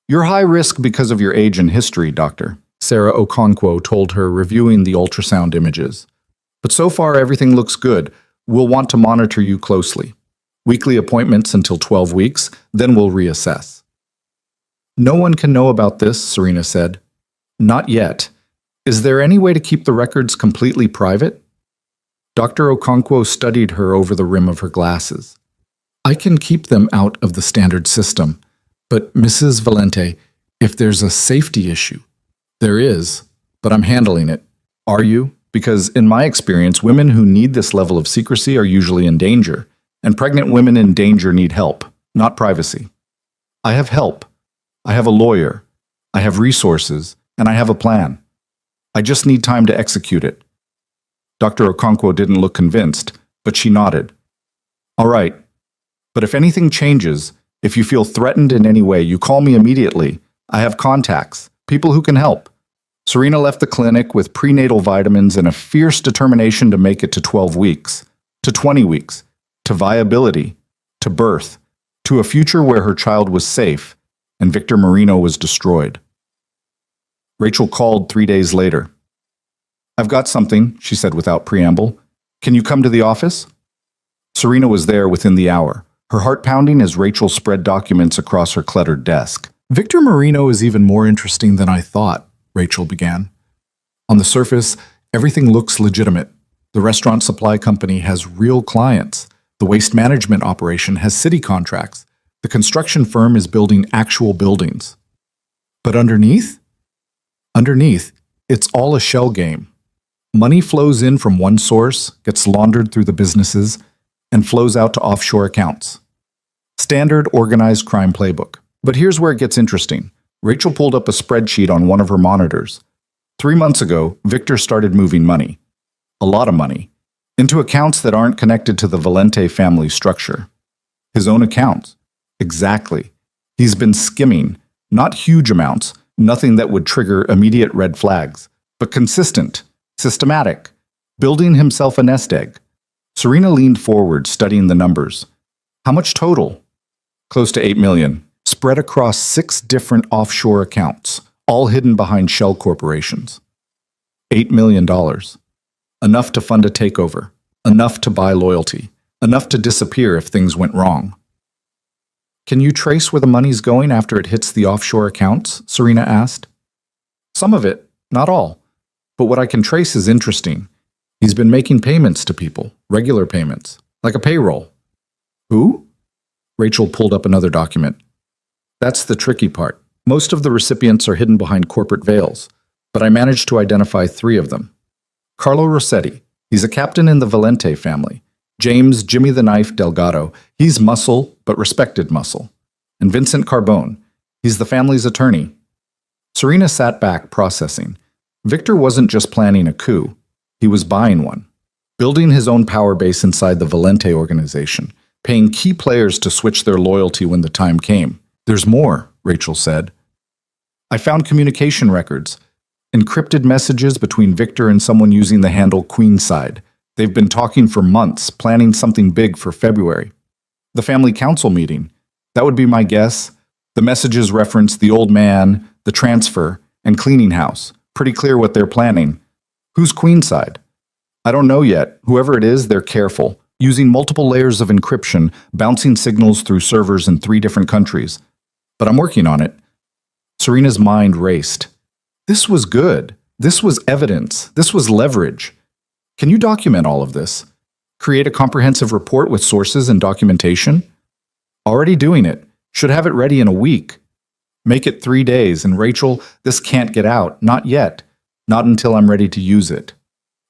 You're high risk because of your age and history, doctor, Sarah Okonkwo told her, reviewing the ultrasound images. But so far everything looks good. We'll want to monitor you closely. Weekly appointments until 12 weeks, then we'll reassess. No one can know about this, Serena said. Not yet. Is there any way to keep the records completely private? Dr. Okonkwo studied her over the rim of her glasses. I can keep them out of the standard system, but Mrs. Valente, if there's a safety issue, there is, but I'm handling it. Are you? Because in my experience, women who need this level of secrecy are usually in danger, and pregnant women in danger need help, not privacy. I have help. I have a lawyer. I have resources, and I have a plan. I just need time to execute it. Dr. Okonkwo didn't look convinced, but she nodded. All right, but if anything changes, if you feel threatened in any way, you call me immediately. I have contacts, people who can help. Serena left the clinic with prenatal vitamins and a fierce determination to make it to 12 weeks, to 20 weeks, to viability, to birth, to a future where her child was safe and Victor Marino was destroyed. Rachel called 3 days later. I've got something, she said without preamble. Can you come to the office? Serena was there within the hour, her heart pounding as Rachel spread documents across her cluttered desk. Victor Marino is even more interesting than I thought, Rachel began. On the surface, everything looks legitimate. The restaurant supply company has real clients. The waste management operation has city contracts. The construction firm is building actual buildings. But underneath? Underneath, it's all a shell game. Money flows in from one source, gets laundered through the businesses, and flows out to offshore accounts. Standard organized crime playbook. But here's where it gets interesting. Rachel pulled up a spreadsheet on one of her monitors. 3 months ago, Victor started moving money, a lot of money, into accounts that aren't connected to the Valente family structure. His own accounts. Exactly. He's been skimming, not huge amounts, nothing that would trigger immediate red flags, but consistent, systematic, building himself a nest egg. Serena leaned forward, studying the numbers. How much total? Close to 8 million. Spread across 6 different offshore accounts, all hidden behind shell corporations. $8 million. Enough to fund a takeover, enough to buy loyalty, enough to disappear if things went wrong. Can you trace where the money's going after it hits the offshore accounts? Serena asked. Some of it, not all. But what I can trace is interesting. He's been making payments to people, regular payments, like a payroll. Who? Rachel pulled up another document. That's the tricky part. Most of the recipients are hidden behind corporate veils, but I managed to identify 3 of them. Carlo Rossetti, he's a captain in the Valente family. James Jimmy the Knife Delgado, he's muscle, but respected muscle. And Vincent Carbone, he's the family's attorney. Serena sat back, processing. Victor wasn't just planning a coup, he was buying one. Building his own power base inside the Valente organization, paying key players to switch their loyalty when the time came. There's more, Rachel said. I found communication records, encrypted messages between Victor and someone using the handle Queenside. They've been talking for months, planning something big for February. The family council meeting. That would be my guess. The messages reference the old man, the transfer, and cleaning house. Pretty clear what they're planning. Who's Queenside? I don't know yet. Whoever it is, they're careful, using multiple layers of encryption, bouncing signals through servers in 3 different countries. But I'm working on it. Serena's mind raced. This was good. This was evidence. This was leverage. Can you document all of this? Create a comprehensive report with sources and documentation? Already doing it. Should have it ready in a week. Make it 3 days, and Rachel, this can't get out. Not yet. Not until I'm ready to use it.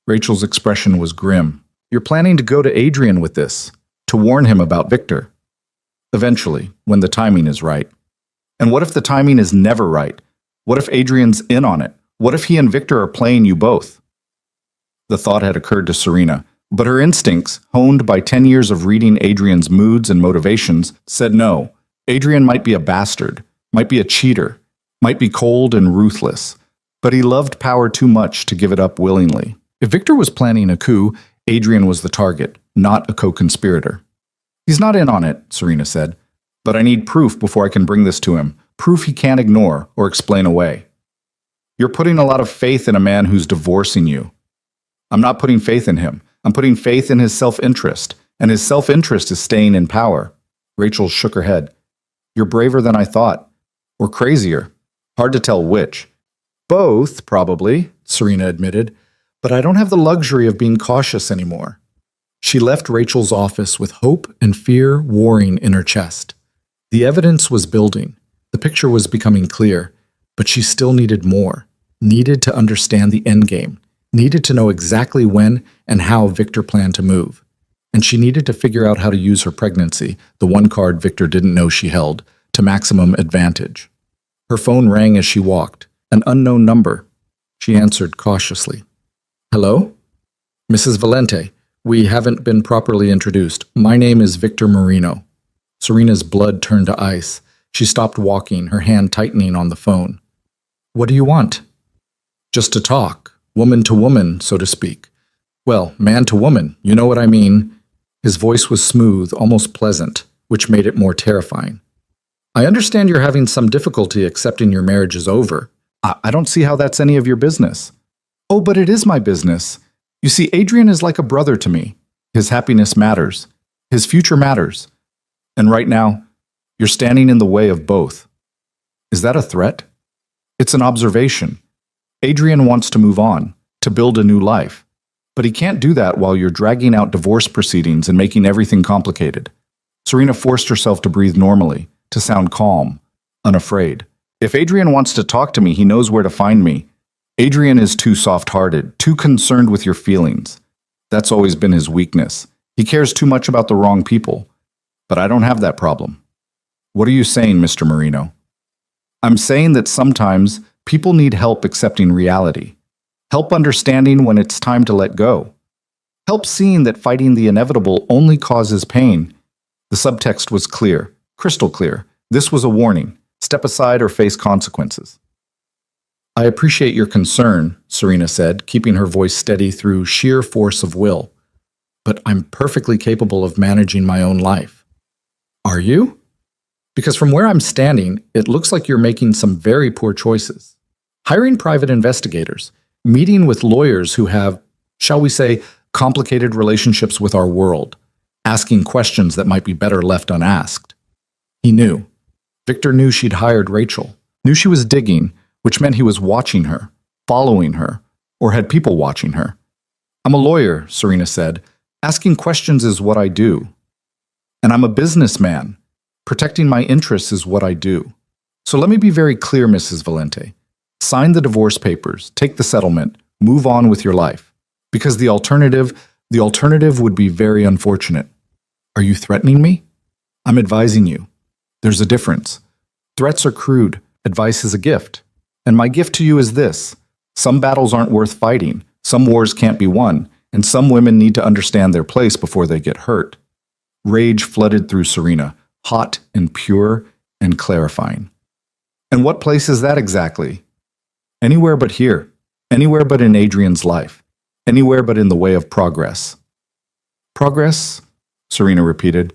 Rachel's expression was grim. You're planning to go to Adrian with this, to warn him about Victor. Eventually, when the timing is right. And what if the timing is never right? What if Adrian's in on it? What if he and Victor are playing you both? The thought had occurred to Serena, but her instincts, honed by 10 years of reading Adrian's moods and motivations, said no. Adrian might be a bastard, might be a cheater, might be cold and ruthless, but he loved power too much to give it up willingly. If Victor was planning a coup, Adrian was the target, not a co-conspirator. He's not in on it, Serena said, but I need proof before I can bring this to him, proof he can't ignore or explain away. You're putting a lot of faith in a man who's divorcing you. I'm not putting faith in him. I'm putting faith in his self-interest, and his self-interest is staying in power. Rachel shook her head. You're braver than I thought. Or crazier. Hard to tell which. Both, probably, Serena admitted, but I don't have the luxury of being cautious anymore. She left Rachel's office with hope and fear warring in her chest. The evidence was building. The picture was becoming clear, but she still needed more. Needed to understand the endgame. Needed to know exactly when and how Victor planned to move. And she needed to figure out how to use her pregnancy, the one card Victor didn't know she held, to maximum advantage. Her phone rang as she walked. An unknown number. She answered cautiously. Hello? Mrs. Valente, we haven't been properly introduced. My name is Victor Marino. Serena's blood turned to ice. She stopped walking, her hand tightening on the phone. What do you want? Just to talk. Woman to woman, so to speak. Well, man to woman, you know what I mean. His voice was smooth, almost pleasant, which made it more terrifying. I understand you're having some difficulty accepting your marriage is over. I don't see how that's any of your business. Oh, but it is my business. You see, Adrian is like a brother to me. His happiness matters. His future matters. And right now, you're standing in the way of both. Is that a threat? It's an observation. Adrian wants to move on, to build a new life. But he can't do that while you're dragging out divorce proceedings and making everything complicated. Serena forced herself to breathe normally, to sound calm, unafraid. If Adrian wants to talk to me, he knows where to find me. Adrian is too soft-hearted, too concerned with your feelings. That's always been his weakness. He cares too much about the wrong people. But I don't have that problem. What are you saying, Mr. Marino? I'm saying that sometimes people need help accepting reality. Help understanding when it's time to let go. Help seeing that fighting the inevitable only causes pain. The subtext was clear, crystal clear. This was a warning. Step aside or face consequences. I appreciate your concern, Serena said, keeping her voice steady through sheer force of will. But I'm perfectly capable of managing my own life. Are you? Because from where I'm standing, it looks like you're making some very poor choices. Hiring private investigators, meeting with lawyers who have, shall we say, complicated relationships with our world, asking questions that might be better left unasked. He knew. Victor knew she'd hired Rachel, knew she was digging, which meant he was watching her, following her, or had people watching her. I'm a lawyer, Serena said. Asking questions is what I do. And I'm a businessman. Protecting my interests is what I do. So let me be very clear, Mrs. Valente. Sign the divorce papers, take the settlement, move on with your life. Because the alternative would be very unfortunate. Are you threatening me? I'm advising you. There's a difference. Threats are crude. Advice is a gift. And my gift to you is this. Some battles aren't worth fighting. Some wars can't be won. And some women need to understand their place before they get hurt. Rage flooded through Serena, hot and pure and clarifying. And what place is that exactly? Anywhere but here. Anywhere but in Adrian's life. Anywhere but in the way of progress. Progress? Serena repeated.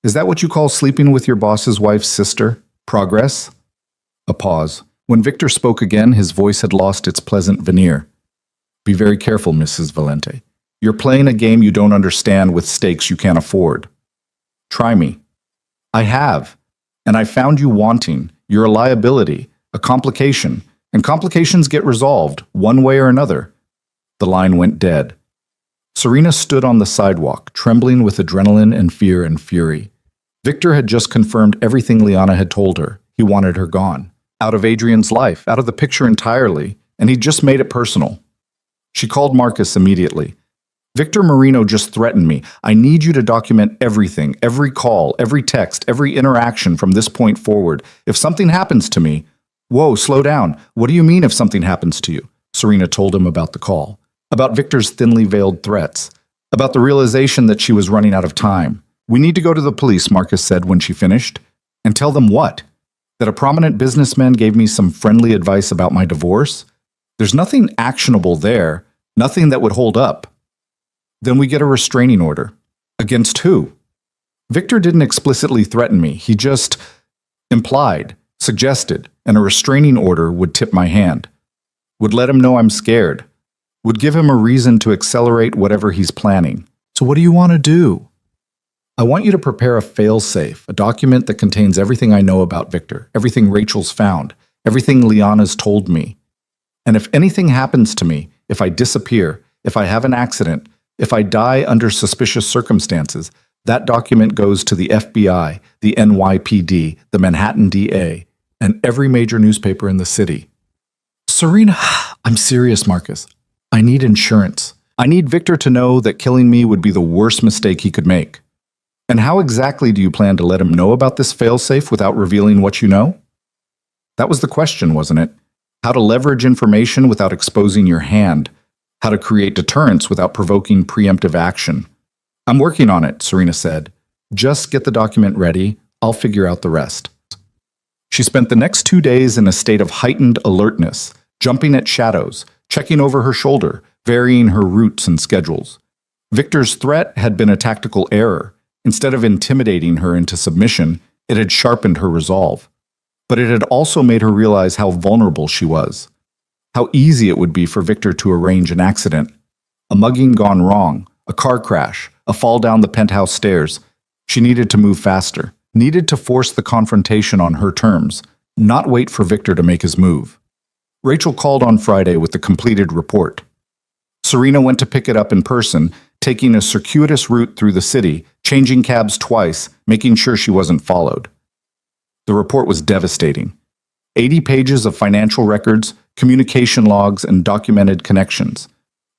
Is that what you call sleeping with your boss's wife's sister? Progress? A pause. When Victor spoke again, his voice had lost its pleasant veneer. Be very careful, Mrs. Valente. You're playing a game you don't understand with stakes you can't afford. Try me. I have. And I found you wanting. You're a liability, a complication. And complications get resolved, one way or another. The line went dead. Serena stood on the sidewalk, trembling with adrenaline and fear and fury. Victor had just confirmed everything Liana had told her. He wanted her gone. Out of Adrian's life, out of the picture entirely, and he'd just made it personal. She called Marcus immediately. Victor Marino just threatened me. I need you to document everything, every call, every text, every interaction from this point forward. If something happens to me... Whoa, slow down. What do you mean if something happens to you? Serena told him about the call. About Victor's thinly veiled threats. About the realization that she was running out of time. We need to go to the police, Marcus said when she finished. And tell them what? That a prominent businessman gave me some friendly advice about my divorce? There's nothing actionable there, nothing that would hold up. Then we get a restraining order. Against who? Victor didn't explicitly threaten me. He just implied, suggested, and a restraining order would tip my hand. Would let him know I'm scared. would give him a reason to accelerate whatever he's planning. So what do you want to do? I want you to prepare a fail-safe, a document that contains everything I know about Victor, everything Rachel's found, everything Liana's told me. And if anything happens to me, if I disappear, if I have an accident, if I die under suspicious circumstances, that document goes to the FBI, the NYPD, the Manhattan DA, and every major newspaper in the city. Serena, I'm serious, Marcus. I need insurance. I need Victor to know that killing me would be the worst mistake he could make. And how exactly do you plan to let him know about this failsafe without revealing what you know? That was the question, wasn't it? How to leverage information without exposing your hand. How to create deterrence without provoking preemptive action. I'm working on it, Serena said. Just get the document ready. I'll figure out the rest. She spent the next 2 days in a state of heightened alertness, jumping at shadows, checking over her shoulder, varying her routes and schedules. Victor's threat had been a tactical error. Instead of intimidating her into submission, it had sharpened her resolve. But it had also made her realize how vulnerable she was. How easy it would be for Victor to arrange an accident. A mugging gone wrong, a car crash, a fall down the penthouse stairs. She needed to move faster, needed to force the confrontation on her terms, not wait for Victor to make his move. Rachel called on Friday with the completed report. Serena went to pick it up in person, taking a circuitous route through the city, changing cabs twice, making sure she wasn't followed. The report was devastating. 80 pages of financial records, communication logs, and documented connections.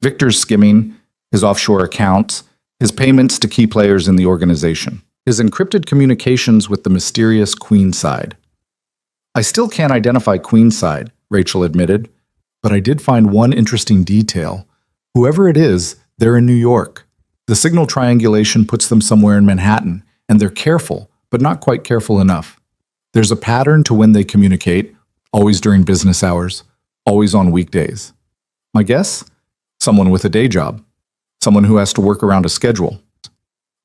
Victor's skimming, his offshore accounts, his payments to key players in the organization, his encrypted communications with the mysterious Queenside. I still can't identify Queenside, Rachel admitted, but I did find one interesting detail. Whoever it is, they're in New York. The signal triangulation puts them somewhere in Manhattan, and they're careful, but not quite careful enough. There's a pattern to when they communicate, always during business hours, always on weekdays. My guess? Someone with a day job. Someone who has to work around a schedule.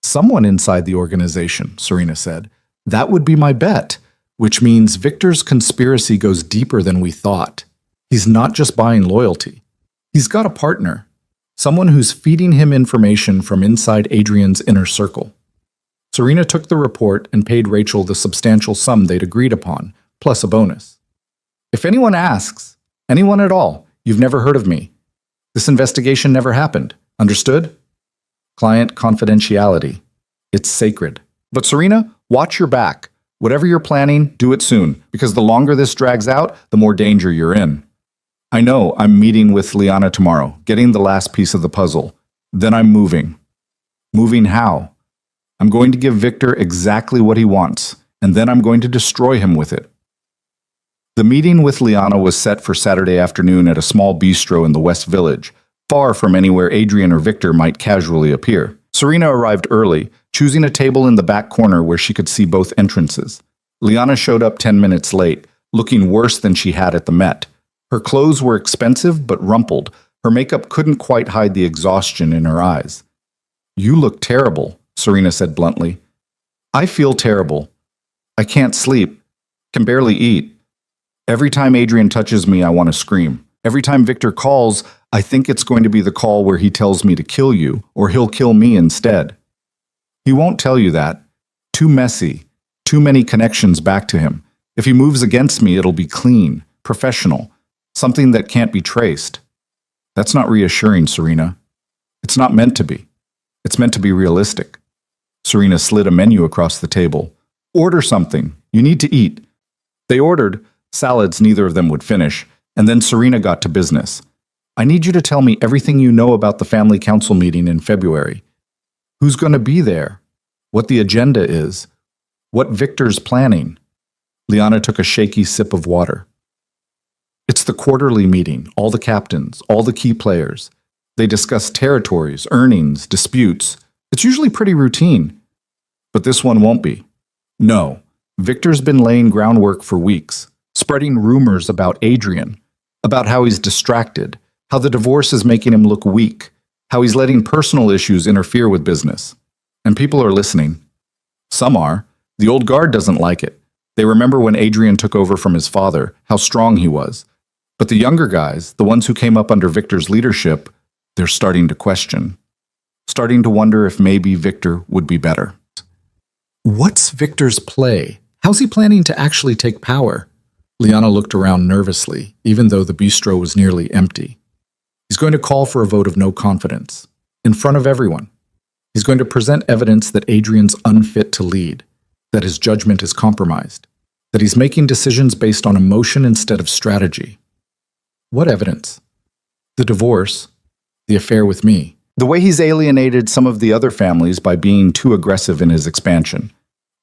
Someone inside the organization, Serena said. That would be my bet, which means Victor's conspiracy goes deeper than we thought. He's not just buying loyalty. He's got a partner. Someone who's feeding him information from inside Adrian's inner circle. Serena took the report and paid Rachel the substantial sum they'd agreed upon, plus a bonus. If anyone asks, anyone at all, you've never heard of me. This investigation never happened. Understood? Client confidentiality. It's sacred. But Serena, watch your back. Whatever you're planning, do it soon, because the longer this drags out, the more danger you're in. I know I'm meeting with Liana tomorrow, getting the last piece of the puzzle. Then I'm moving. Moving how? I'm going to give Victor exactly what he wants, and then I'm going to destroy him with it. The meeting with Liana was set for Saturday afternoon at a small bistro in the West Village, far from anywhere Adrian or Victor might casually appear. Serena arrived early, choosing a table in the back corner where she could see both entrances. Liana showed up 10 minutes late, looking worse than she had at the Met. Her clothes were expensive but rumpled. Her makeup couldn't quite hide the exhaustion in her eyes. You look terrible, Serena said bluntly. I feel terrible. I can't sleep. Can barely eat. Every time Adrian touches me, I want to scream. Every time Victor calls, I think it's going to be the call where he tells me to kill you, or he'll kill me instead. He won't tell you that. Too messy. Too many connections back to him. If he moves against me, it'll be clean, professional. Something that can't be traced. That's not reassuring, Serena. It's not meant to be. It's meant to be realistic. Serena slid a menu across the table. Order something. You need to eat. They ordered salads neither of them would finish, and then Serena got to business. I need you to tell me everything you know about the family council meeting in February. Who's going to be there? What the agenda is? What Victor's planning? Liana took a shaky sip of water. It's the quarterly meeting, all the captains, all the key players. They discuss territories, earnings, disputes. It's usually pretty routine. But this one won't be. No, Victor's been laying groundwork for weeks, spreading rumors about Adrian, about how he's distracted, how the divorce is making him look weak, how he's letting personal issues interfere with business. And people are listening. Some are. The old guard doesn't like it. They remember when Adrian took over from his father, how strong he was. But the younger guys, the ones who came up under Victor's leadership, they're starting to question. Starting to wonder if maybe Victor would be better. What's Victor's play? How's he planning to actually take power? Liana looked around nervously, even though the bistro was nearly empty. He's going to call for a vote of no confidence, in front of everyone. He's going to present evidence that Adrian's unfit to lead, that his judgment is compromised, that he's making decisions based on emotion instead of strategy. What evidence? The divorce, the affair with me, the way he's alienated some of the other families by being too aggressive in his expansion,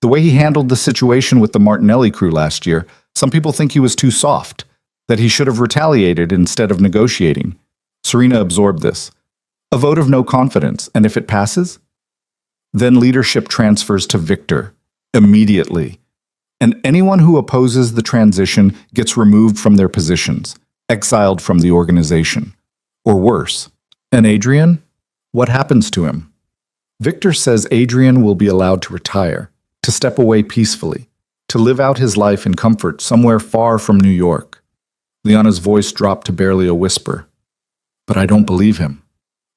the way he handled the situation with the Martinelli crew last year. Some people think he was too soft, that he should have retaliated instead of negotiating. Serena absorbed this. A vote of no confidence, and if it passes, then leadership transfers to Victor immediately. And anyone who opposes the transition gets removed from their positions, exiled from the organization. Or worse. And Adrian? What happens to him? Victor says Adrian will be allowed to retire, to step away peacefully, to live out his life in comfort somewhere far from New York. Liana's voice dropped to barely a whisper. But I don't believe him.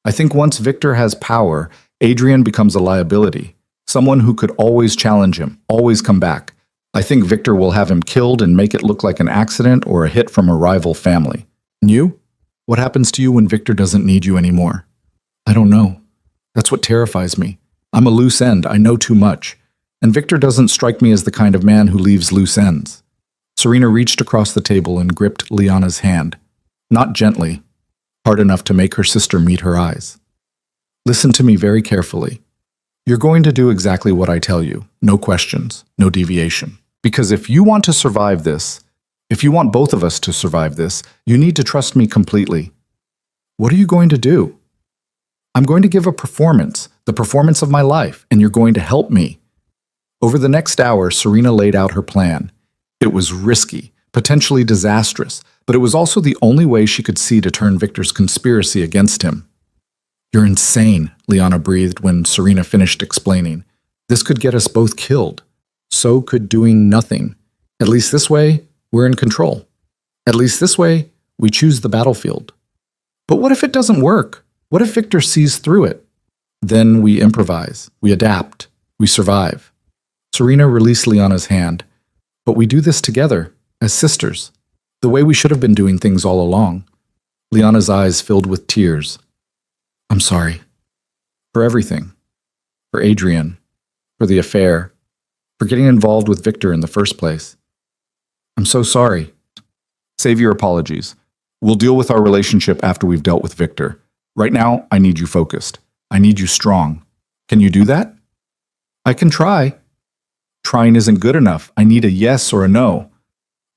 I think once Victor has power, Adrian becomes a liability, someone who could always challenge him, always come back. I think Victor will have him killed and make it look like an accident or a hit from a rival family. And you? What happens to you when Victor doesn't need you anymore? I don't know. That's what terrifies me. I'm a loose end. I know too much. And Victor doesn't strike me as the kind of man who leaves loose ends. Serena reached across the table and gripped Liana's hand. Not gently, hard enough to make her sister meet her eyes. Listen to me very carefully. You're going to do exactly what I tell you. No questions, no deviation. Because if you want to survive this, if you want both of us to survive this, you need to trust me completely. What are you going to do? I'm going to give a performance, the performance of my life, and you're going to help me. Over the next hour, Serena laid out her plan. It was risky, potentially disastrous, but it was also the only way she could see to turn Victor's conspiracy against him. You're insane, Liana breathed when Serena finished explaining. This could get us both killed. So could doing nothing. At least this way, we're in control. At least this way, we choose the battlefield. But what if it doesn't work? What if Victor sees through it? Then we improvise, we adapt, we survive. Serena released Liana's hand. But we do this together, as sisters, the way we should have been doing things all along. Liana's eyes filled with tears. I'm sorry. For everything. For Adrian. For the affair. For getting involved with Victor in the first place. I'm so sorry. Save your apologies. We'll deal with our relationship after we've dealt with Victor. Right now, I need you focused. I need you strong. Can you do that? I can try. Trying isn't good enough. I need a yes or a no.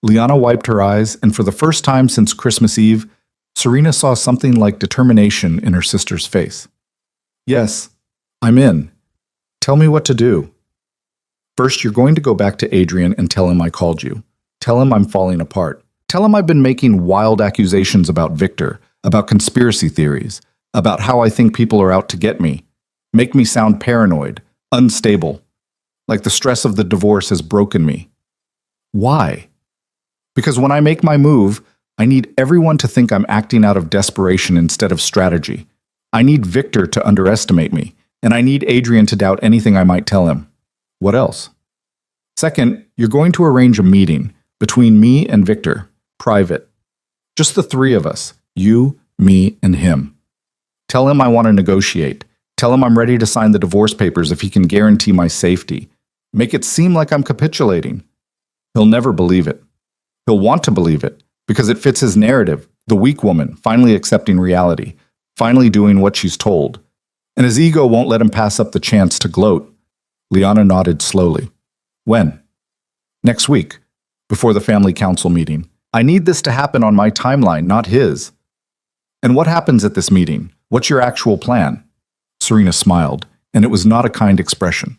Liana wiped her eyes, and for the first time since Christmas Eve, Serena saw something like determination in her sister's face. Yes, I'm in. Tell me what to do. First, you're going to go back to Adrian and tell him I called you. Tell him I'm falling apart. Tell him I've been making wild accusations about Victor, about conspiracy theories, about how I think people are out to get me. Make me sound paranoid, unstable, like the stress of the divorce has broken me. Why? Because when I make my move, I need everyone to think I'm acting out of desperation instead of strategy. I need Victor to underestimate me, and I need Adrian to doubt anything I might tell him. What else? Second, you're going to arrange a meeting between me and Victor, private. Just the three of us, you, me, and him. Tell him I want to negotiate. Tell him I'm ready to sign the divorce papers if he can guarantee my safety. Make it seem like I'm capitulating. He'll never believe it. He'll want to believe it, because it fits his narrative, the weak woman finally accepting reality, finally doing what she's told. And his ego won't let him pass up the chance to gloat. Liana nodded slowly. When? Next week, before the family council meeting. I need this to happen on my timeline, not his. And what happens at this meeting? What's your actual plan? Serena smiled, and it was not a kind expression.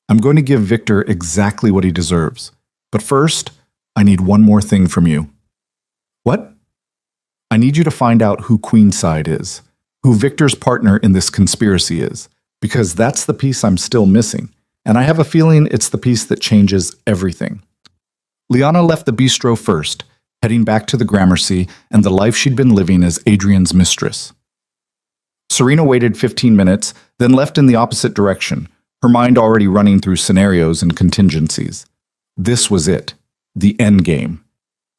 I'm going to give Victor exactly what he deserves. But first, I need one more thing from you. What? I need you to find out who Queenside is, who Victor's partner in this conspiracy is, because that's the piece I'm still missing, and I have a feeling it's the piece that changes everything. Liana left the bistro first, heading back to the Gramercy and the life she'd been living as Adrian's mistress. Serena waited 15 minutes, then left in the opposite direction, her mind already running through scenarios and contingencies. This was it, the endgame.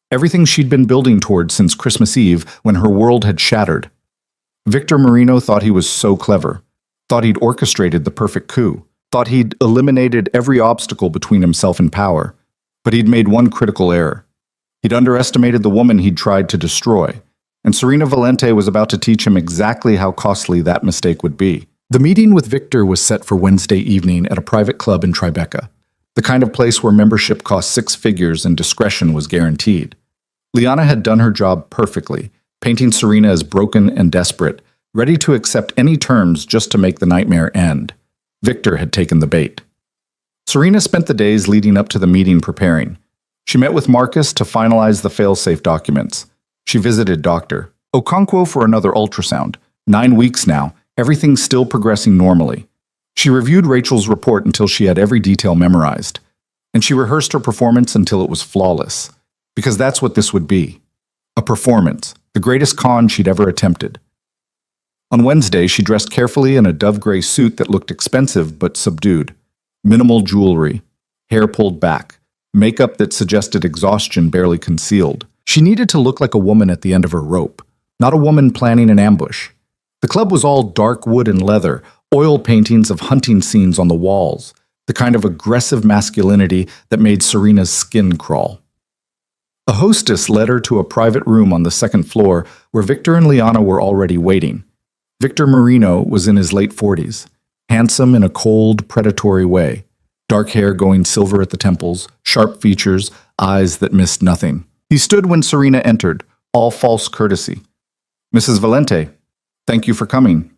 Everything she'd been building toward since Christmas Eve when her world had shattered. Victor Marino thought he was so clever, thought he'd orchestrated the perfect coup, thought he'd eliminated every obstacle between himself and power. But he'd made one critical error. He'd underestimated the woman he'd tried to destroy, and Serena Valente was about to teach him exactly how costly that mistake would be. The meeting with Victor was set for Wednesday evening at a private club in Tribeca, the kind of place where membership cost 6 figures and discretion was guaranteed. Liana had done her job perfectly, painting Serena as broken and desperate, ready to accept any terms just to make the nightmare end. Victor had taken the bait. Serena spent the days leading up to the meeting preparing. She met with Marcus to finalize the failsafe documents. She visited Dr. Okonkwo for another ultrasound. 9 weeks now, everything's still progressing normally. She reviewed Rachel's report until she had every detail memorized. And she rehearsed her performance until it was flawless. Because that's what this would be. A performance, the greatest con she'd ever attempted. On Wednesday, she dressed carefully in a dove gray suit that looked expensive but subdued. Minimal jewelry, hair pulled back, makeup that suggested exhaustion barely concealed. She needed to look like a woman at the end of her rope, not a woman planning an ambush. The club was all dark wood and leather, oil paintings of hunting scenes on the walls, the kind of aggressive masculinity that made Serena's skin crawl. A hostess led her to a private room on the second floor where Victor and Liana were already waiting. Victor Marino was in his late 40s, handsome in a cold, predatory way, dark hair going silver at the temples, sharp features, eyes that missed nothing. He stood when Serena entered, all false courtesy. "Mrs. Valente, thank you for coming."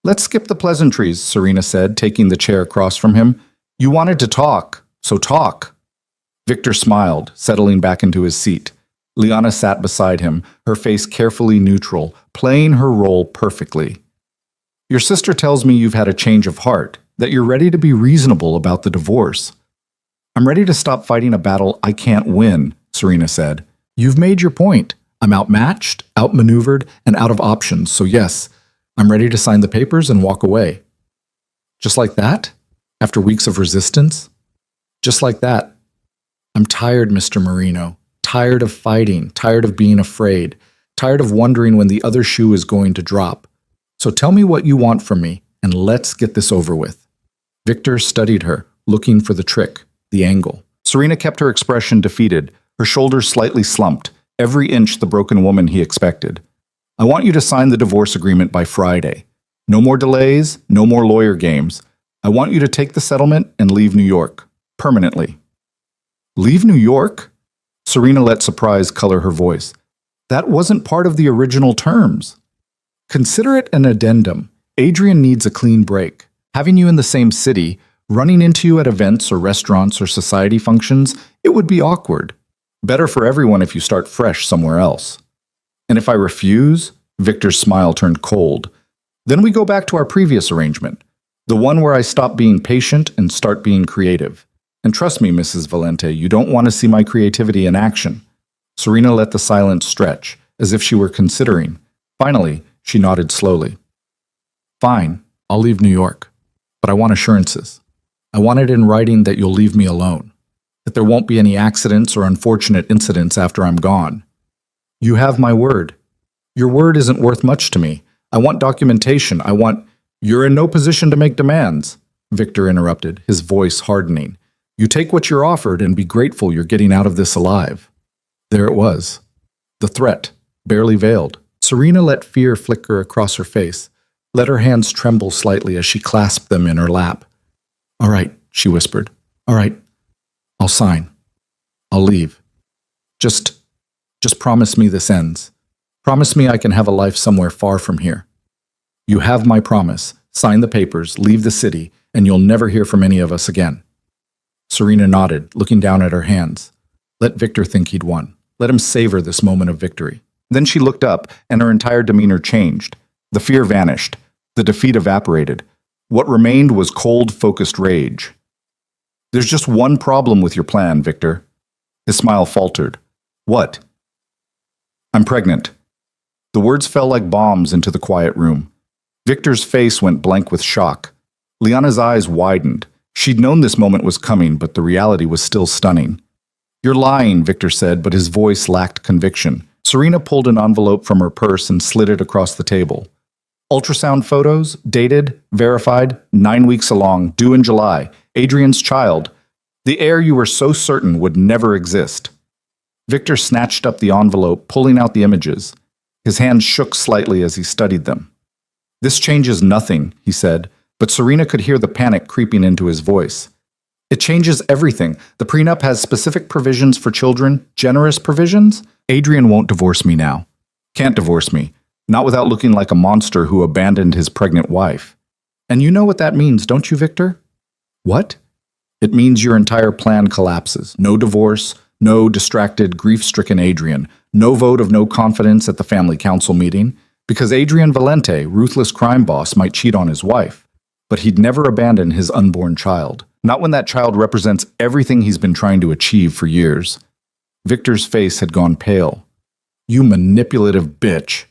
"Let's skip the pleasantries," Serena said, taking the chair across from him. "You wanted to talk, so talk." Victor smiled, settling back into his seat. Liana sat beside him, her face carefully neutral, playing her role perfectly. "Your sister tells me you've had a change of heart, that you're ready to be reasonable about the divorce." "I'm ready to stop fighting a battle I can't win," Serena said. "You've made your point. I'm outmatched, outmaneuvered, and out of options, so yes, I'm ready to sign the papers and walk away." "Just like that? After weeks of resistance?" "Just like that. I'm tired, Mr. Marino. Tired of fighting, tired of being afraid, tired of wondering when the other shoe is going to drop. So tell me what you want from me, and let's get this over with." Victor studied her, looking for the trick, the angle. Serena kept her expression defeated, her shoulders slightly slumped, every inch the broken woman he expected. "I want you to sign the divorce agreement by Friday. No more delays, no more lawyer games. I want you to take the settlement and leave New York. Permanently." "Leave New York?" Serena let surprise color her voice. "That wasn't part of the original terms." "Consider it an addendum. Adrian needs a clean break. Having you in the same city, running into you at events or restaurants or society functions, it would be awkward. Better for everyone if you start fresh somewhere else." "And if I refuse?" Victor's smile turned cold. "Then we go back to our previous arrangement, the one where I stop being patient and start being creative. And trust me, Mrs. Valente, you don't want to see my creativity in action." Serena let the silence stretch, as if she were considering. Finally, she nodded slowly. "Fine, I'll leave New York. But I want assurances. I want it in writing that you'll leave me alone. That there won't be any accidents or unfortunate incidents after I'm gone. You have my word. Your word isn't worth much to me. I want documentation. I want—" "You're in no position to make demands," Victor interrupted, his voice hardening. "You take what you're offered and be grateful you're getting out of this alive." There it was. The threat, barely veiled. Serena let fear flicker across her face, let her hands tremble slightly as she clasped them in her lap. "All right," she whispered. "All right. I'll sign. I'll leave. Just promise me this ends. Promise me I can have a life somewhere far from here. You have my promise. Sign the papers, leave the city, and you'll never hear from any of us again." Serena nodded, looking down at her hands. Let Victor think he'd won. Let him savor this moment of victory. Then she looked up, and her entire demeanor changed. The fear vanished. The defeat evaporated. What remained was cold, focused rage. "There's just one problem with your plan, Victor." His smile faltered. "What?" I'm pregnant." The words fell like bombs into the quiet room. Victor's face went blank with shock. Liana's eyes widened. She'd known this moment was coming, but the reality was still stunning. "You're lying," Victor said, but his voice lacked conviction. Serena pulled an envelope from her purse and slid it across the table. "Ultrasound photos, dated, verified, 9 weeks along, due in July. Adrian's child. The heir you were so certain would never exist." Victor snatched up the envelope, pulling out the images. His hands shook slightly as he studied them. "This changes nothing," he said, but Serena could hear the panic creeping into his voice. "It changes everything. The prenup has specific provisions for children, generous provisions. Adrian won't divorce me now. Can't divorce me. Not without looking like a monster who abandoned his pregnant wife. And you know what that means, don't you, Victor?" "What?" "It means your entire plan collapses. No divorce, no distracted, grief-stricken Adrian, no vote of no confidence at the family council meeting, because Adrian Valente, ruthless crime boss, might cheat on his wife. But he'd never abandon his unborn child. Not when that child represents everything he's been trying to achieve for years." Victor's face had gone pale. "You manipulative bitch."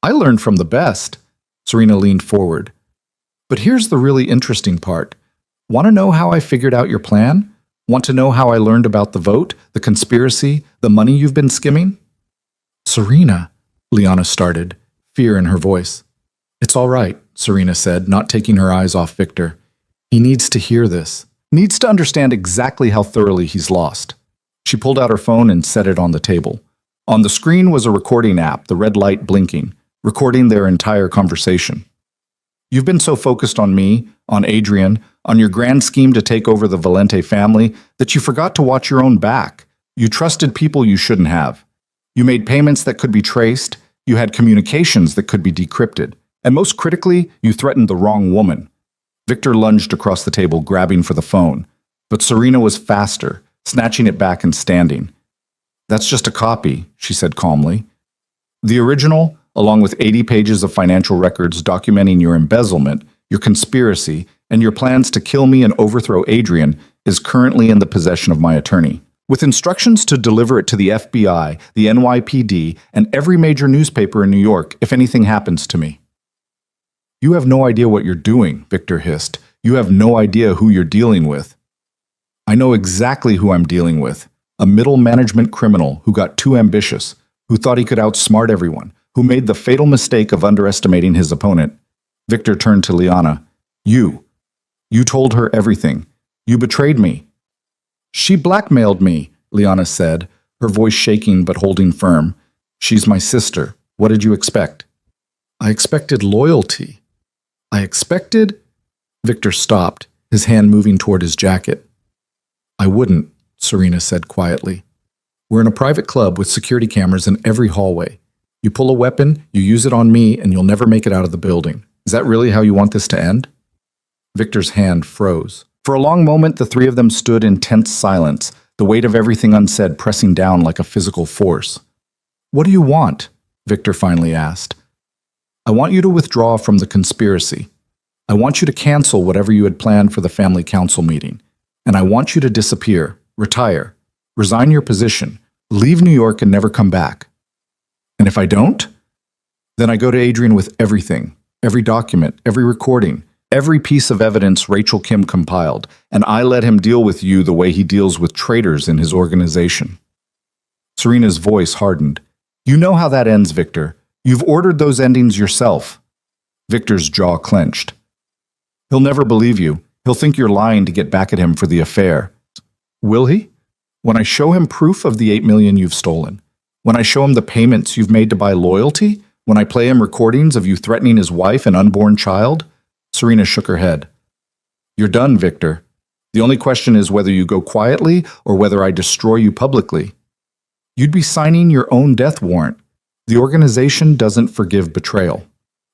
"I learned from the best." Serena leaned forward. "But here's the really interesting part. Want to know how I figured out your plan? Want to know how I learned about the vote, the conspiracy, the money you've been skimming?" "Serena," Liana started, fear in her voice. "It's all right," Serena said, not taking her eyes off Victor. "He needs to hear this. Needs to understand exactly how thoroughly he's lost." She pulled out her phone and set it on the table. On the screen was a recording app, the red light blinking, recording their entire conversation. "You've been so focused on me, on Adrian, on your grand scheme to take over the Valente family, that you forgot to watch your own back. You trusted people you shouldn't have. You made payments that could be traced. You had communications that could be decrypted. And most critically, you threatened the wrong woman." Victor lunged across the table, grabbing for the phone. But Serena was faster, snatching it back and standing. "That's just a copy," she said calmly. "The original, along with 80 pages of financial records documenting your embezzlement, your conspiracy, and your plans to kill me and overthrow Adrian, is currently in the possession of my attorney, with instructions to deliver it to the FBI, the NYPD, and every major newspaper in New York if anything happens to me." "You have no idea what you're doing," Victor hissed. "You have no idea who you're dealing with." "I know exactly who I'm dealing with. A middle management criminal who got too ambitious, who thought he could outsmart everyone, who made the fatal mistake of underestimating his opponent." Victor turned to Liana. "You. You told her everything. You betrayed me." "She blackmailed me," Liana said, her voice shaking but holding firm. "She's my sister. What did you expect?" "I expected loyalty. I expected—" Victor stopped, his hand moving toward his jacket. "I wouldn't," Serena said quietly. "We're in a private club with security cameras in every hallway. You pull a weapon, you use it on me, and you'll never make it out of the building. Is that really how you want this to end?" Victor's hand froze. For a long moment, the three of them stood in tense silence, the weight of everything unsaid pressing down like a physical force. "What do you want?" Victor finally asked. "I want you to withdraw from the conspiracy. I want you to cancel whatever you had planned for the family council meeting. And I want you to disappear, retire, resign your position, leave New York and never come back." "And if I don't?" "Then I go to Adrian with everything, every document, every recording, every piece of evidence Rachel Kim compiled, and I let him deal with you the way he deals with traitors in his organization." Serena's voice hardened. "You know how that ends, Victor. You've ordered those endings yourself." Victor's jaw clenched. "He'll never believe you. He'll think you're lying to get back at him for the affair." "Will he? When I show him proof of the $8 million you've stolen? When I show him the payments you've made to buy loyalty? When I play him recordings of you threatening his wife and unborn child?" Serena shook her head. "You're done, Victor. The only question is whether you go quietly or whether I destroy you publicly. You'd be signing your own death warrant. The organization doesn't forgive betrayal.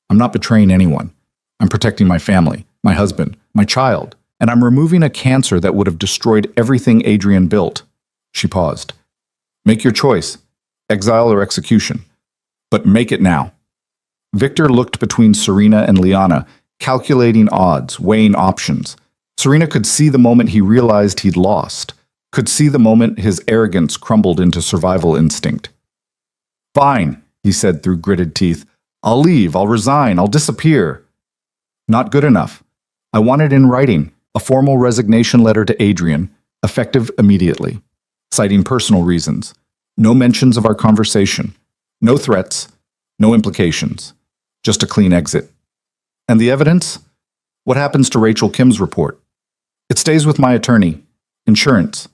I'm not betraying anyone. I'm protecting my family, my husband, my child, and I'm removing a cancer that would have destroyed everything Adrian built." She paused. "Make your choice, exile or execution. But make it now." Victor looked between Serena and Liana, calculating odds, weighing options. Serena could see the moment he realized he'd lost, could see the moment his arrogance crumbled into survival instinct. Fine, he said through gritted teeth. I'll leave, I'll resign, I'll disappear. Not good enough. I want it in writing, a formal resignation letter to Adrian, effective immediately, citing personal reasons. No mentions of our conversation. No threats. No implications. Just a clean exit. And the evidence? What happens to Rachel Kim's report? It stays with my attorney. Insurance.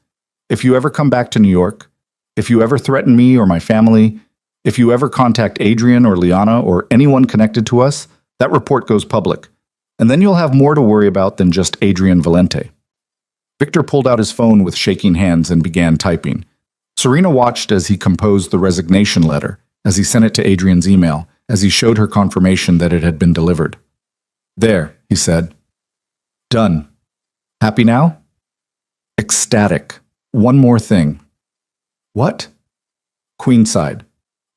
If you ever come back to New York, if you ever threaten me or my family, if you ever contact Adrian or Liana or anyone connected to us, that report goes public. And then you'll have more to worry about than just Adrian Valente. Victor pulled out his phone with shaking hands and began typing. Serena watched as he composed the resignation letter, as he sent it to Adrian's email, as he showed her confirmation that it had been delivered. There, he said. Done. Happy now? Ecstatic. One more thing. What? Queenside.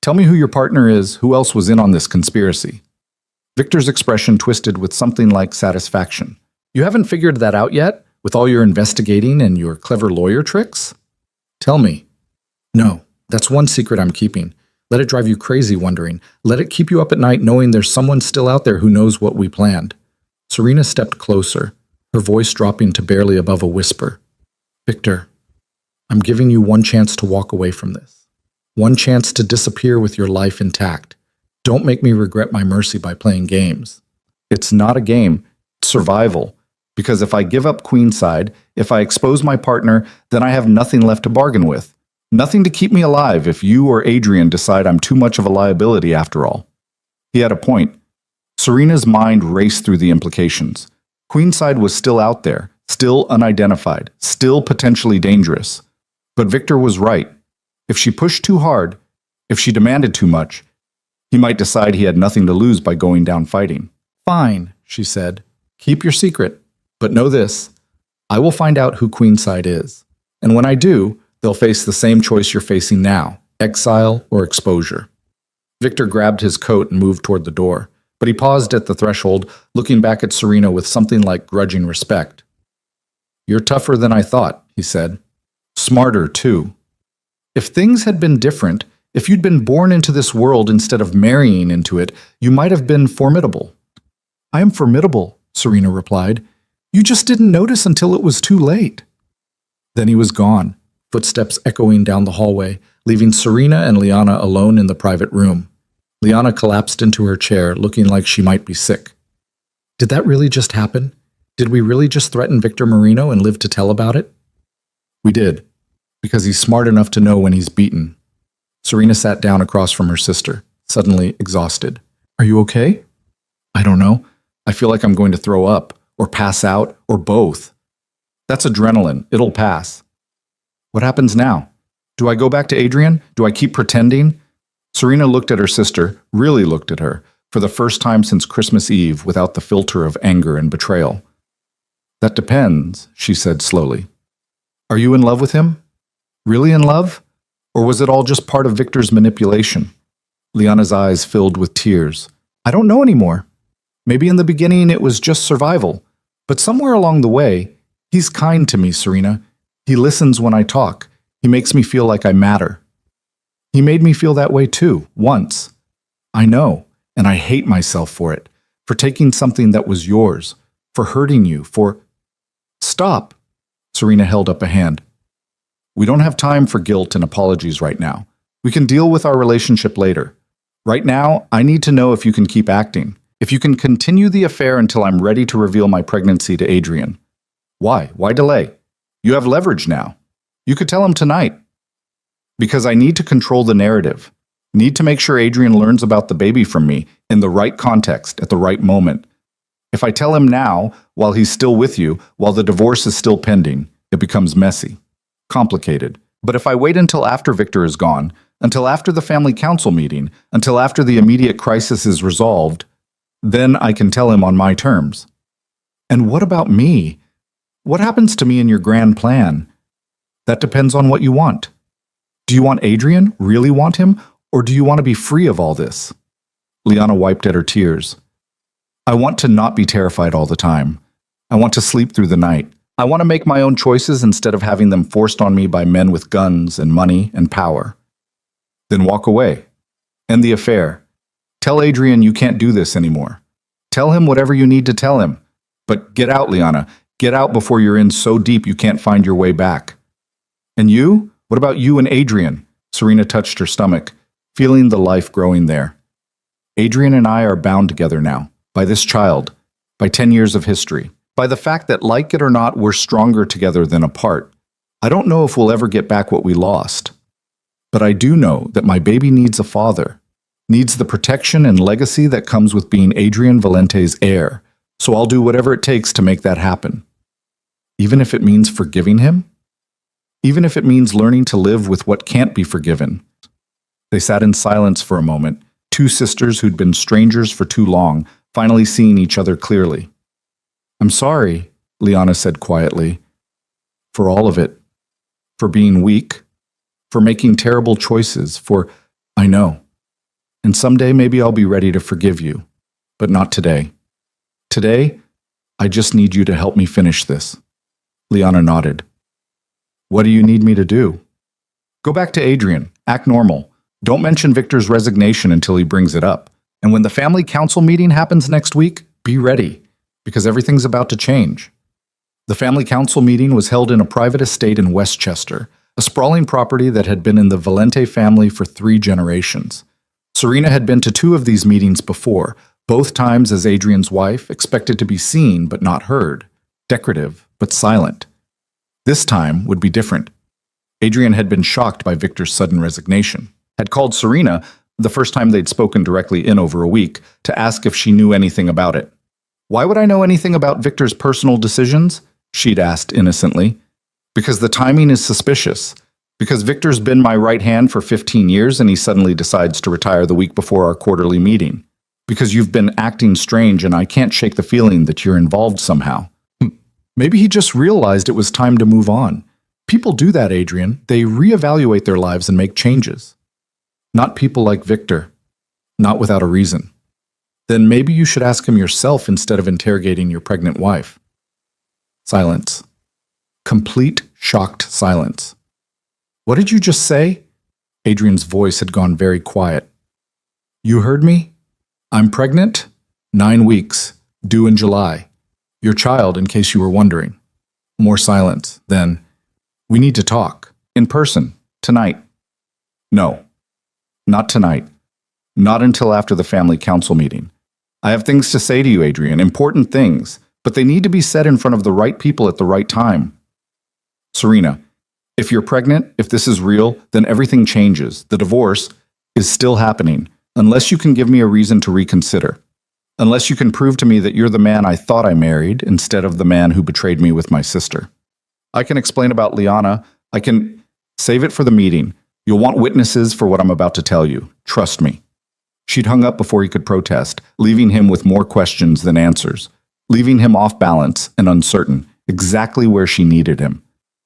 Tell me who your partner is, who else was in on this conspiracy. Victor's expression twisted with something like satisfaction. You haven't figured that out yet, with all your investigating and your clever lawyer tricks? Tell me. No, that's one secret I'm keeping. Let it drive you crazy wondering. Let it keep you up at night knowing there's someone still out there who knows what we planned. Serena stepped closer, her voice dropping to barely above a whisper. Victor, I'm giving you one chance to walk away from this. One chance to disappear with your life intact. Don't make me regret my mercy by playing games. It's not a game. It's survival. Because if I give up Queenside, if I expose my partner, then I have nothing left to bargain with. Nothing to keep me alive if you or Adrian decide I'm too much of a liability after all. He had a point. Serena's mind raced through the implications. Queenside was still out there, still unidentified, still potentially dangerous. But Victor was right. If she pushed too hard, if she demanded too much, he might decide he had nothing to lose by going down fighting. Fine, she said. Keep your secret. But know this, I will find out who Queenside is. And when I do, they'll face the same choice you're facing now, exile or exposure. Victor grabbed his coat and moved toward the door, but he paused at the threshold, looking back at Serena with something like grudging respect. You're tougher than I thought, he said. Smarter, too. If things had been different, if you'd been born into this world instead of marrying into it, you might have been formidable. I am formidable, Serena replied. You just didn't notice until it was too late. Then he was gone, footsteps echoing down the hallway, leaving Serena and Liana alone in the private room. Liana collapsed into her chair, looking like she might be sick. Did that really just happen? Did we really just threaten Victor Marino and live to tell about it? We did, because he's smart enough to know when he's beaten. Serena sat down across from her sister, suddenly exhausted. Are you okay? I don't know. I feel like I'm going to throw up. Or pass out, or both. That's adrenaline. It'll pass. What happens now? Do I go back to Adrian? Do I keep pretending? Serena looked at her sister, really looked at her, for the first time since Christmas Eve without the filter of anger and betrayal. That depends, she said slowly. Are you in love with him? Really in love? Or was it all just part of Victor's manipulation? Liana's eyes filled with tears. I don't know anymore. Maybe in the beginning it was just survival. But somewhere along the way, he's kind to me, Serena. He listens when I talk. He makes me feel like I matter. He made me feel that way too, once. I know, and I hate myself for it, for taking something that was yours, for hurting you, for... Stop! Serena held up a hand. We don't have time for guilt and apologies right now. We can deal with our relationship later. Right now, I need to know if you can keep acting. If you can continue the affair until I'm ready to reveal my pregnancy to Adrian. Why? Why delay? You have leverage now. You could tell him tonight. Because I need to control the narrative. Need to make sure Adrian learns about the baby from me in the right context at the right moment. If I tell him now, while he's still with you, while the divorce is still pending, it becomes messy, complicated. But if I wait until after Victor is gone, until after the family council meeting, until after the immediate crisis is resolved, then I can tell him on my terms. And what about me? What happens to me in your grand plan? That depends on what you want. Do you want Adrian, really want him, or do you want to be free of all this? Liana wiped at her tears. I want to not be terrified all the time. I want to sleep through the night. I want to make my own choices instead of having them forced on me by men with guns and money and power. Then walk away. End the affair. Tell Adrian you can't do this anymore. Tell him whatever you need to tell him. But get out, Liana. Get out before you're in so deep you can't find your way back. And you? What about you and Adrian? Serena touched her stomach, feeling the life growing there. Adrian and I are bound together now, by this child, by 10 years of history, by the fact that, like it or not, we're stronger together than apart. I don't know if we'll ever get back what we lost. But I do know that my baby needs a father, needs the protection and legacy that comes with being Adrian Valente's heir, so I'll do whatever it takes to make that happen. Even if it means forgiving him? Even if it means learning to live with what can't be forgiven. They sat in silence for a moment, two sisters who'd been strangers for too long, finally seeing each other clearly. I'm sorry, Liana said quietly, for all of it, for being weak, for making terrible choices, I know. And someday maybe I'll be ready to forgive you, but not today. Today, I just need you to help me finish this. Liana nodded. What do you need me to do? Go back to Adrian. Act normal. Don't mention Victor's resignation until he brings it up. And when the family council meeting happens next week, be ready, because everything's about to change. The family council meeting was held in a private estate in Westchester, a sprawling property that had been in the Valente family for 3 generations. Serena had been to 2 of these meetings before, both times as Adrian's wife, expected to be seen but not heard, decorative but silent. This time would be different. Adrian had been shocked by Victor's sudden resignation, had called Serena, the first time they'd spoken directly in over a week, to ask if she knew anything about it. Why would I know anything about Victor's personal decisions? She'd asked innocently. Because the timing is suspicious. Because Victor's been my right hand for 15 years and he suddenly decides to retire the week before our quarterly meeting. Because you've been acting strange and I can't shake the feeling that you're involved somehow. Maybe he just realized it was time to move on. People do that, Adrian. They reevaluate their lives and make changes. Not people like Victor. Not without a reason. Then maybe you should ask him yourself instead of interrogating your pregnant wife. Silence. Complete, shocked silence. What did you just say? Adrian's voice had gone very quiet. You heard me? I'm pregnant? 9 weeks. Due in July. Your child, in case you were wondering. More silence. Then, we need to talk. In person. Tonight. No. Not tonight. Not until after the family council meeting. I have things to say to you, Adrian. Important things. But they need to be said in front of the right people at the right time. Serena, if you're pregnant, if this is real, then everything changes. The divorce is still happening, unless you can give me a reason to reconsider. Unless you can prove to me that you're the man I thought I married instead of the man who betrayed me with my sister. I can explain about Liana. I can save it for the meeting. You'll want witnesses for what I'm about to tell you. Trust me. She'd hung up before he could protest, leaving him with more questions than answers, leaving him off balance and uncertain, exactly where she needed him.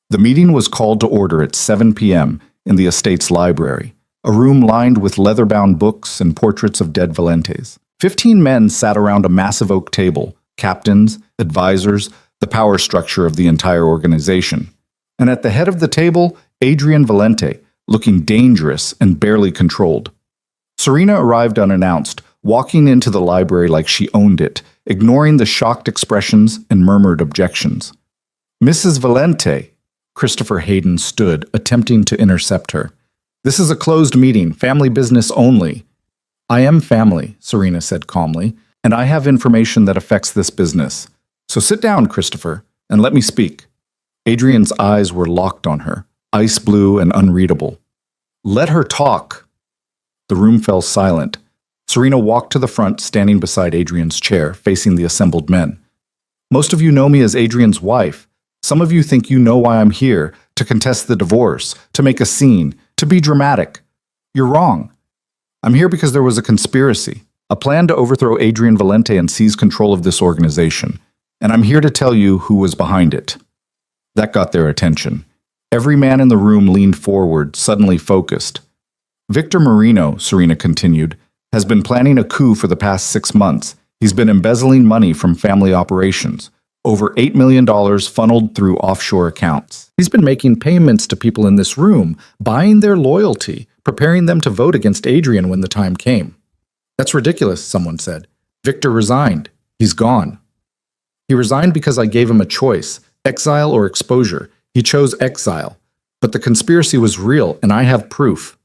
The meeting was called to order at 7 p.m. in the estate's library, a room lined with leather-bound books and portraits of dead Valentes. 15 men sat around a massive oak table, captains, advisors, the power structure of the entire organization. And at the head of the table, Adrian Valente, looking dangerous and barely controlled. Serena arrived unannounced, walking into the library like she owned it, ignoring the shocked expressions and murmured objections. Mrs. Valente, Christopher Hayden stood, attempting to intercept her. This is a closed meeting, family business only. I am family, Serena said calmly, and I have information that affects this business. So sit down, Christopher, and let me speak. Adrian's eyes were locked on her, ice blue and unreadable. Let her talk. The room fell silent. Serena walked to the front, standing beside Adrian's chair, facing the assembled men. Most of you know me as Adrian's wife. Some of you think you know why I'm here, to contest the divorce, to make a scene, to be dramatic. You're wrong. I'm here because there was a conspiracy, a plan to overthrow Adrian Valente and seize control of this organization. And I'm here to tell you who was behind it. That got their attention. Every man in the room leaned forward, suddenly focused. Victor Marino, Serena continued, has been planning a coup for the past 6 months. He's been embezzling money from family operations. Over $8 million funneled through offshore accounts. He's been making payments to people in this room, buying their loyalty, preparing them to vote against Adrian when the time came. That's ridiculous, someone said. Victor resigned. He's gone. He resigned because I gave him a choice, exile or exposure. He chose exile. But the conspiracy was real, and I have proof.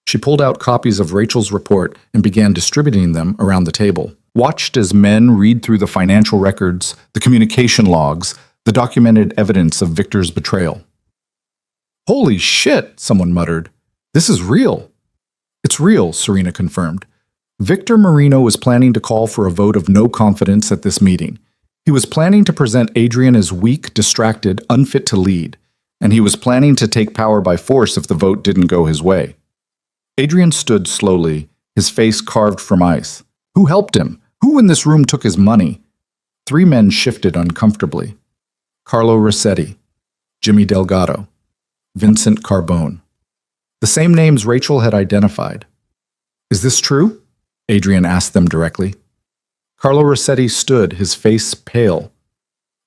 She pulled out copies of Rachel's report and began distributing them around the table. Watched as men read through the financial records, the communication logs, the documented evidence of Victor's betrayal. Holy shit, someone muttered. This is real. It's real, Serena confirmed. Victor Marino was planning to call for a vote of no confidence at this meeting. He was planning to present Adrian as weak, distracted, unfit to lead, and he was planning to take power by force if the vote didn't go his way. Adrian stood slowly, his face carved from ice. Who helped him? Who in this room took his money? 3 men shifted uncomfortably. Carlo Rossetti, Jimmy Delgado, Vincent Carbone. The same names Rachel had identified. Is this true? Adrian asked them directly. Carlo Rossetti stood, his face pale.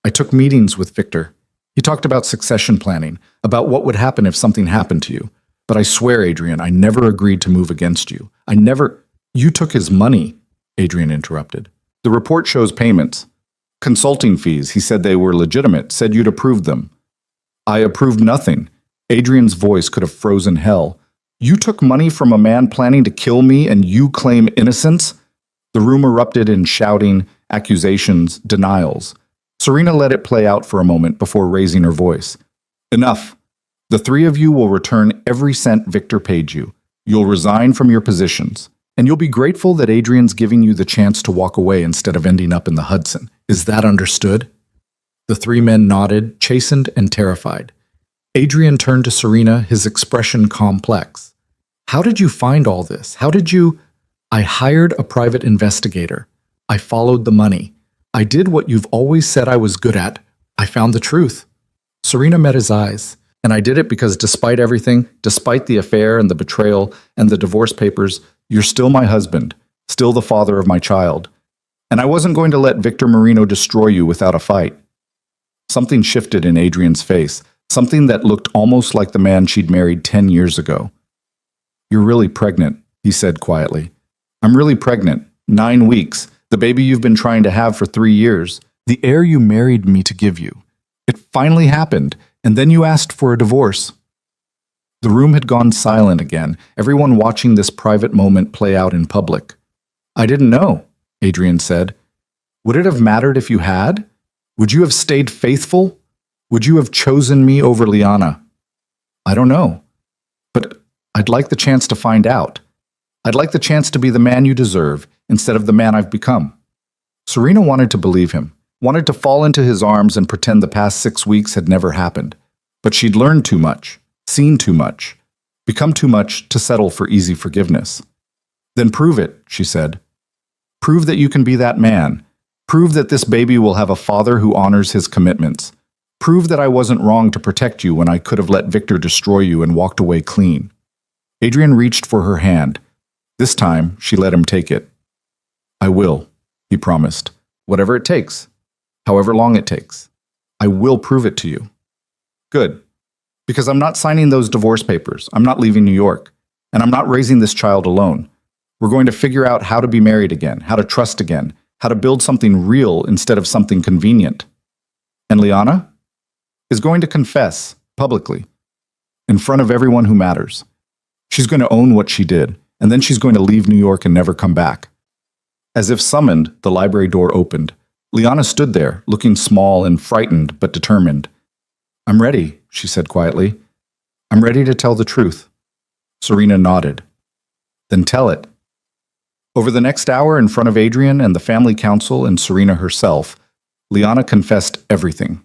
I took meetings with Victor. He talked about succession planning, about what would happen if something happened to you. But I swear, Adrian, I never agreed to move against you. You took his money, Adrian interrupted. The report shows payments. Consulting fees, he said they were legitimate, said you'd approved them. I approved nothing. Adrian's voice could have frozen hell. You took money from a man planning to kill me and you claim innocence? The room erupted in shouting, accusations, denials. Serena let it play out for a moment before raising her voice. Enough. The 3 of you will return every cent Victor paid you. You'll resign from your positions. And you'll be grateful that Adrian's giving you the chance to walk away instead of ending up in the Hudson. Is that understood? The 3 men nodded, chastened and terrified. Adrian turned to Serena, his expression complex. How did you find all this? I hired a private investigator. I followed the money. I did what you've always said I was good at. I found the truth. Serena met his eyes. And I did it because despite everything, despite the affair and the betrayal and the divorce papers, you're still my husband, still the father of my child. And I wasn't going to let Victor Marino destroy you without a fight. Something shifted in Adrian's face, something that looked almost like the man she'd married 10 years ago. You're really pregnant, he said quietly. I'm really pregnant. 9 weeks. The baby you've been trying to have for 3 years. The heir you married me to give you. It finally happened, and then you asked for a divorce. The room had gone silent again, everyone watching this private moment play out in public. I didn't know, Adrian said. Would it have mattered if you had? Would you have stayed faithful? Would you have chosen me over Liana? I don't know. But I'd like the chance to find out. I'd like the chance to be the man you deserve instead of the man I've become. Serena wanted to believe him, wanted to fall into his arms and pretend the past 6 weeks had never happened. But she'd learned too much, seen too much, become too much to settle for easy forgiveness. Then prove it, she said. Prove that you can be that man. Prove that this baby will have a father who honors his commitments. Prove that I wasn't wrong to protect you when I could have let Victor destroy you and walked away clean. Adrian reached for her hand. This time, she let him take it. I will, he promised. Whatever it takes. However long it takes. I will prove it to you. Good. Because I'm not signing those divorce papers. I'm not leaving New York. And I'm not raising this child alone. We're going to figure out how to be married again, how to trust again, how to build something real instead of something convenient. And Liana is going to confess, publicly, in front of everyone who matters. She's going to own what she did, and then she's going to leave New York and never come back. As if summoned, the library door opened. Liana stood there, looking small and frightened but determined. I'm ready, she said quietly. I'm ready to tell the truth. Serena nodded. Then tell it. Over the next hour, in front of Adrian and the family council and Serena herself, Liana confessed everything.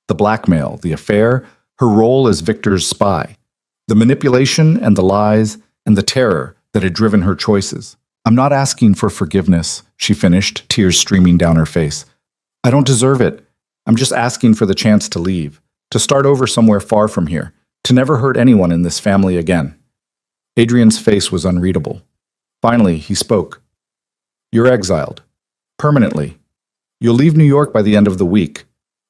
The blackmail, the affair, her role as Victor's spy, the manipulation and the lies and the terror that had driven her choices. I'm not asking for forgiveness, she finished, tears streaming down her face. I don't deserve it. I'm just asking for the chance to leave, to start over somewhere far from here, to never hurt anyone in this family again. Adrian's face was unreadable. Finally, he spoke. You're exiled. Permanently. You'll leave New York by the end of the week.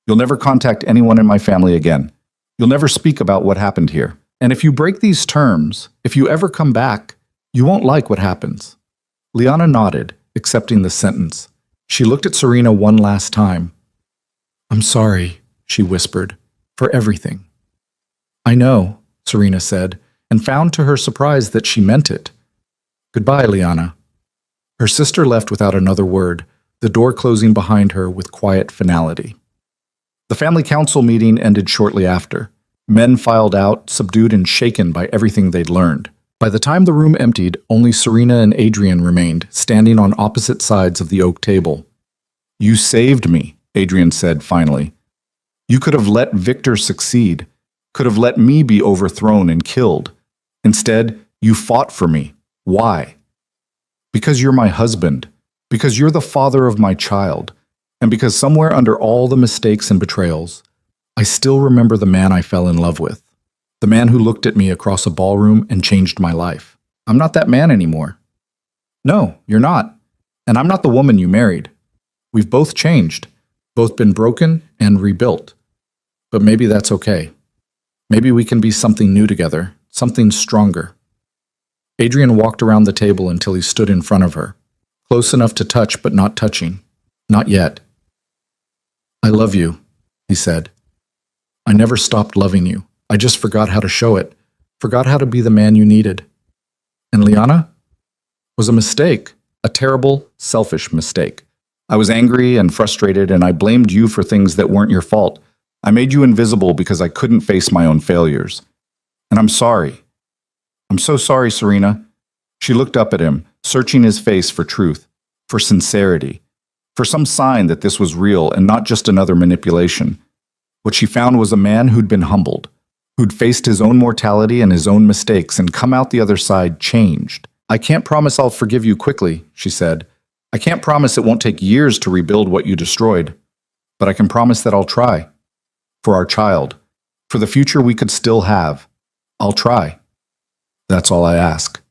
You'll never contact anyone in my family again. You'll never speak about what happened here. And if you break these terms, if you ever come back, you won't like what happens." Liana nodded, accepting the sentence. She looked at Serena one last time. "I'm sorry," she whispered, "for everything." "I know," Serena said, and found to her surprise that she meant it. "Goodbye, Liana." Her sister left without another word, the door closing behind her with quiet finality. The family council meeting ended shortly after. Men filed out, subdued and shaken by everything they'd learned. By the time the room emptied, only Serena and Adrian remained, standing on opposite sides of the oak table. "You saved me," Adrian said finally. "You could have let Victor succeed, could have let me be overthrown and killed. Instead, you fought for me. Why?" "Because you're my husband, because you're the father of my child, and because somewhere under all the mistakes and betrayals, I still remember the man I fell in love with. The man who looked at me across a ballroom and changed my life. I'm not that man anymore." "No, you're not. And I'm not the woman you married. We've both changed, both been broken and rebuilt. But maybe that's okay. Maybe we can be something new together, something stronger." Adrian walked around the table until he stood in front of her, close enough to touch but not touching. Not yet. "I love you," he said. "I never stopped loving you. I just forgot how to show it, forgot how to be the man you needed. And Liana was a mistake, a terrible, selfish mistake. I was angry and frustrated, and I blamed you for things that weren't your fault. I made you invisible because I couldn't face my own failures. And I'm sorry. I'm so sorry, Serena." She looked up at him, searching his face for truth, for sincerity, for some sign that this was real and not just another manipulation. What she found was a man who'd been humbled, who'd faced his own mortality and his own mistakes and come out the other side changed. "I can't promise I'll forgive you quickly," she said. "I can't promise it won't take years to rebuild what you destroyed. But I can promise that I'll try. For our child. For the future we could still have. I'll try. That's all I ask."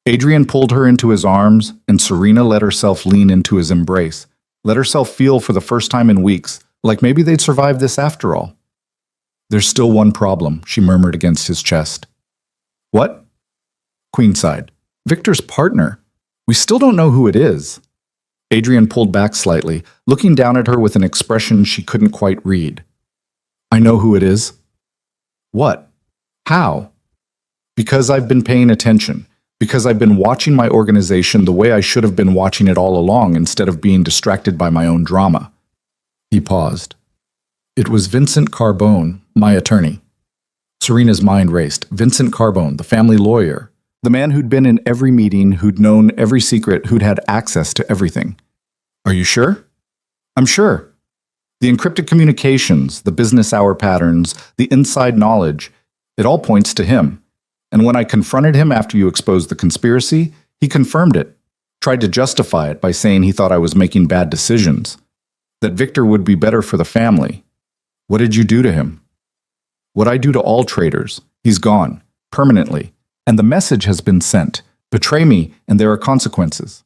Adrian pulled her into his arms, and Serena let herself lean into his embrace, let herself feel for the first time in weeks, like maybe they'd survive this after all. "There's still one problem," she murmured against his chest. "What?" Queen sighed. "Victor's partner. We still don't know who it is." Adrian pulled back slightly, looking down at her with an expression she couldn't quite read. "I know who it is." "What? How?" "Because I've been paying attention. Because I've been watching my organization the way I should have been watching it all along instead of being distracted by my own drama." He paused. "It was Vincent Carbone, my attorney." Serena's mind raced. Vincent Carbone, the family lawyer. The man who'd been in every meeting, who'd known every secret, who'd had access to everything. "Are you sure?" "I'm sure. The encrypted communications, the business hour patterns, the inside knowledge, it all points to him. And when I confronted him after you exposed the conspiracy, he confirmed it, tried to justify it by saying he thought I was making bad decisions, that Victor would be better for the family. What did you do to him?" "What I do to all traitors. He's gone, permanently. And the message has been sent. Betray me, and there are consequences."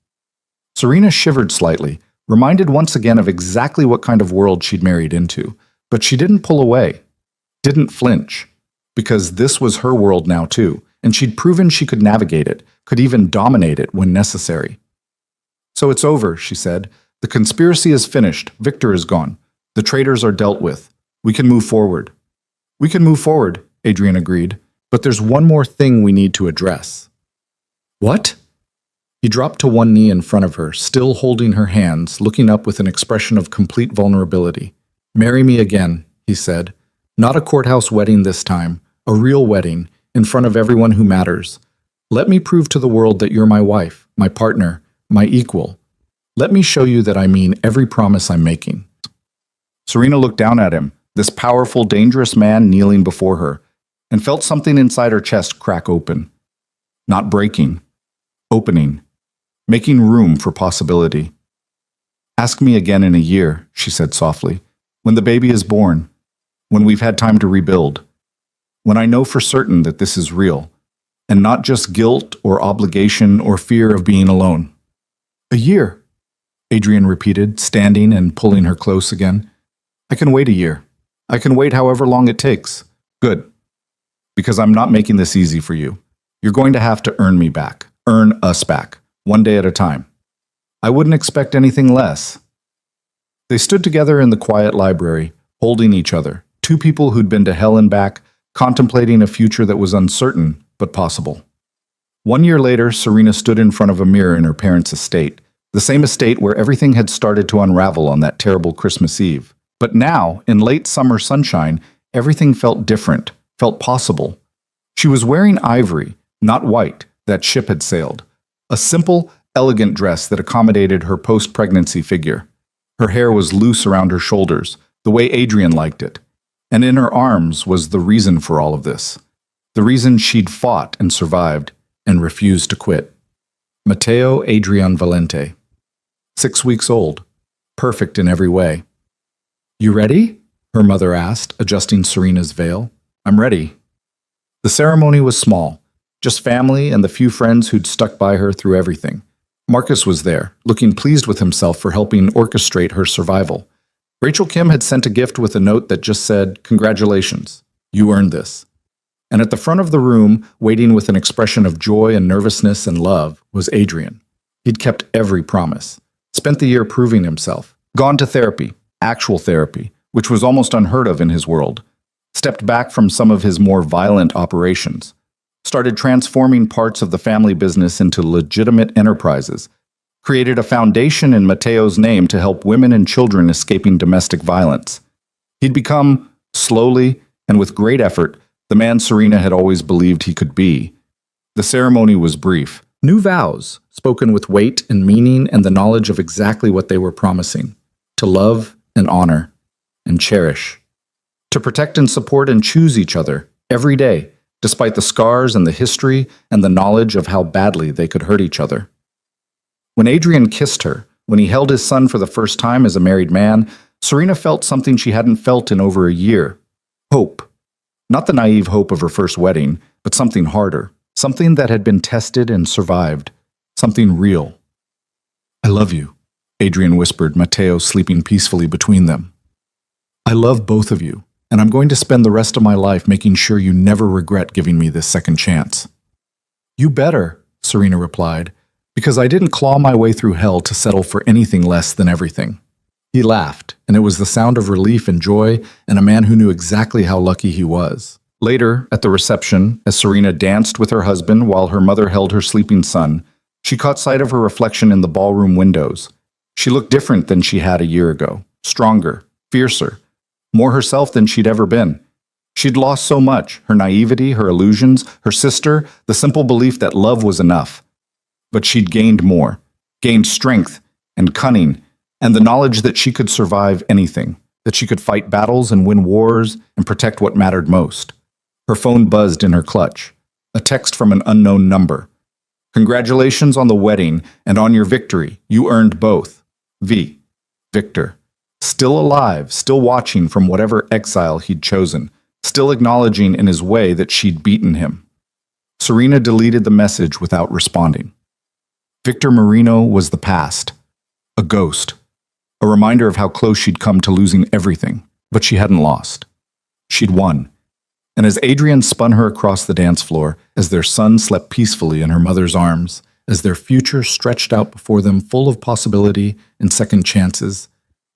Serena shivered slightly, reminded once again of exactly what kind of world she'd married into. But she didn't pull away, didn't flinch, because this was her world now too, and she'd proven she could navigate it, could even dominate it when necessary. "So it's over," she said. "The conspiracy is finished. Victor is gone. The traitors are dealt with. We can move forward." "We can move forward," Adrian agreed. "But there's one more thing we need to address." "What?" He dropped to one knee in front of her, still holding her hands, looking up with an expression of complete vulnerability. "Marry me again," he said. "Not a courthouse wedding this time, a real wedding, in front of everyone who matters. Let me prove to the world that you're my wife, my partner, my equal. Let me show you that I mean every promise I'm making." Serena looked down at him, this powerful, dangerous man kneeling before her, and felt something inside her chest crack open. Not breaking, opening, making room for possibility. "Ask me again in a year," she said softly, "when the baby is born, when we've had time to rebuild, when I know for certain that this is real, and not just guilt or obligation or fear of being alone." "A year," Adrian repeated, standing and pulling her close again. "I can wait a year. I can wait however long it takes." "Good. Because I'm not making this easy for you. You're going to have to earn me back. Earn us back. One day at a time. I wouldn't expect anything less. They stood together in the quiet library, holding each other. Two people who'd been to hell and back, contemplating a future that was uncertain, but possible. 1 year later, Serena stood in front of a mirror in her parents' estate. The same estate where everything had started to unravel on that terrible Christmas Eve. But now, in late summer sunshine, everything felt different, felt possible. She was wearing ivory, not white, that ship had sailed. A simple, elegant dress that accommodated her post-pregnancy figure. Her hair was loose around her shoulders, the way Adrian liked it. And in her arms was the reason for all of this. The reason she'd fought and survived and refused to quit. Matteo Adrian Valente. 6 weeks old. Perfect in every way. You ready? Her mother asked, adjusting Serena's veil. I'm ready. The ceremony was small. Just family and the few friends who'd stuck by her through everything. Marcus was there, looking pleased with himself for helping orchestrate her survival. Rachel Kim had sent a gift with a note that just said, "Congratulations, you earned this." And at the front of the room, waiting with an expression of joy and nervousness and love, was Adrian. He'd kept every promise. Spent the year proving himself. Gone to therapy, actual therapy, which was almost unheard of in his world. Stepped back from some of his more violent operations. Started transforming parts of the family business into legitimate enterprises. Created a foundation in Matteo's name to help women and children escaping domestic violence. He'd become, slowly and with great effort, the man Serena had always believed he could be. The ceremony was brief. New vows, spoken with weight and meaning and the knowledge of exactly what they were promising. To love and honor and cherish. To protect and support and choose each other every day, despite the scars and the history and the knowledge of how badly they could hurt each other. When Adrian kissed her, when he held his son for the first time as a married man, Serena felt something she hadn't felt in over a year. Hope. Not the naive hope of her first wedding, but something harder. Something that had been tested and survived. Something real. I love you, Adrian whispered, Matteo sleeping peacefully between them. I love both of you, and I'm going to spend the rest of my life making sure you never regret giving me this second chance. You better, Serena replied, because I didn't claw my way through hell to settle for anything less than everything. He laughed, and it was the sound of relief and joy and a man who knew exactly how lucky he was. Later, at the reception, as Serena danced with her husband while her mother held her sleeping son, she caught sight of her reflection in the ballroom windows. She looked different than she had a year ago, stronger, fiercer, more herself than she'd ever been. She'd lost so much, her naivety, her illusions, her sister, the simple belief that love was enough. But she'd gained more, gained strength and cunning, and the knowledge that she could survive anything, that she could fight battles and win wars and protect what mattered most. Her phone buzzed in her clutch, a text from an unknown number. Congratulations on the wedding and on your victory. You earned both. V. Victor. Still alive, still watching from whatever exile he'd chosen, still acknowledging in his way that she'd beaten him. Serena deleted the message without responding. Victor Marino was the past. A ghost. A reminder of how close she'd come to losing everything, but she hadn't lost. She'd won. And as Adrian spun her across the dance floor, as their son slept peacefully in her mother's arms, as their future stretched out before them full of possibility and second chances,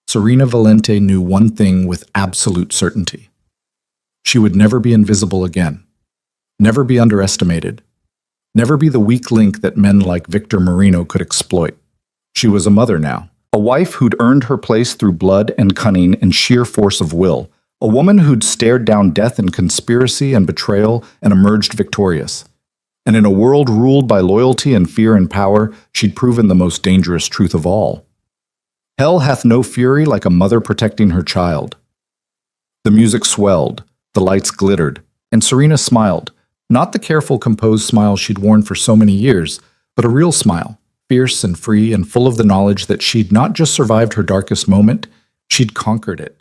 Serena Valente knew one thing with absolute certainty. She would never be invisible again, never be underestimated, never be the weak link that men like Victor Marino could exploit. She was a mother now, a wife who'd earned her place through blood and cunning and sheer force of will, a woman who'd stared down death and conspiracy and betrayal and emerged victorious. And in a world ruled by loyalty and fear and power, she'd proven the most dangerous truth of all. Hell hath no fury like a mother protecting her child. The music swelled, the lights glittered, and Serena smiled, not the careful, composed smile she'd worn for so many years, but a real smile, fierce and free and full of the knowledge that she'd not just survived her darkest moment, she'd conquered it.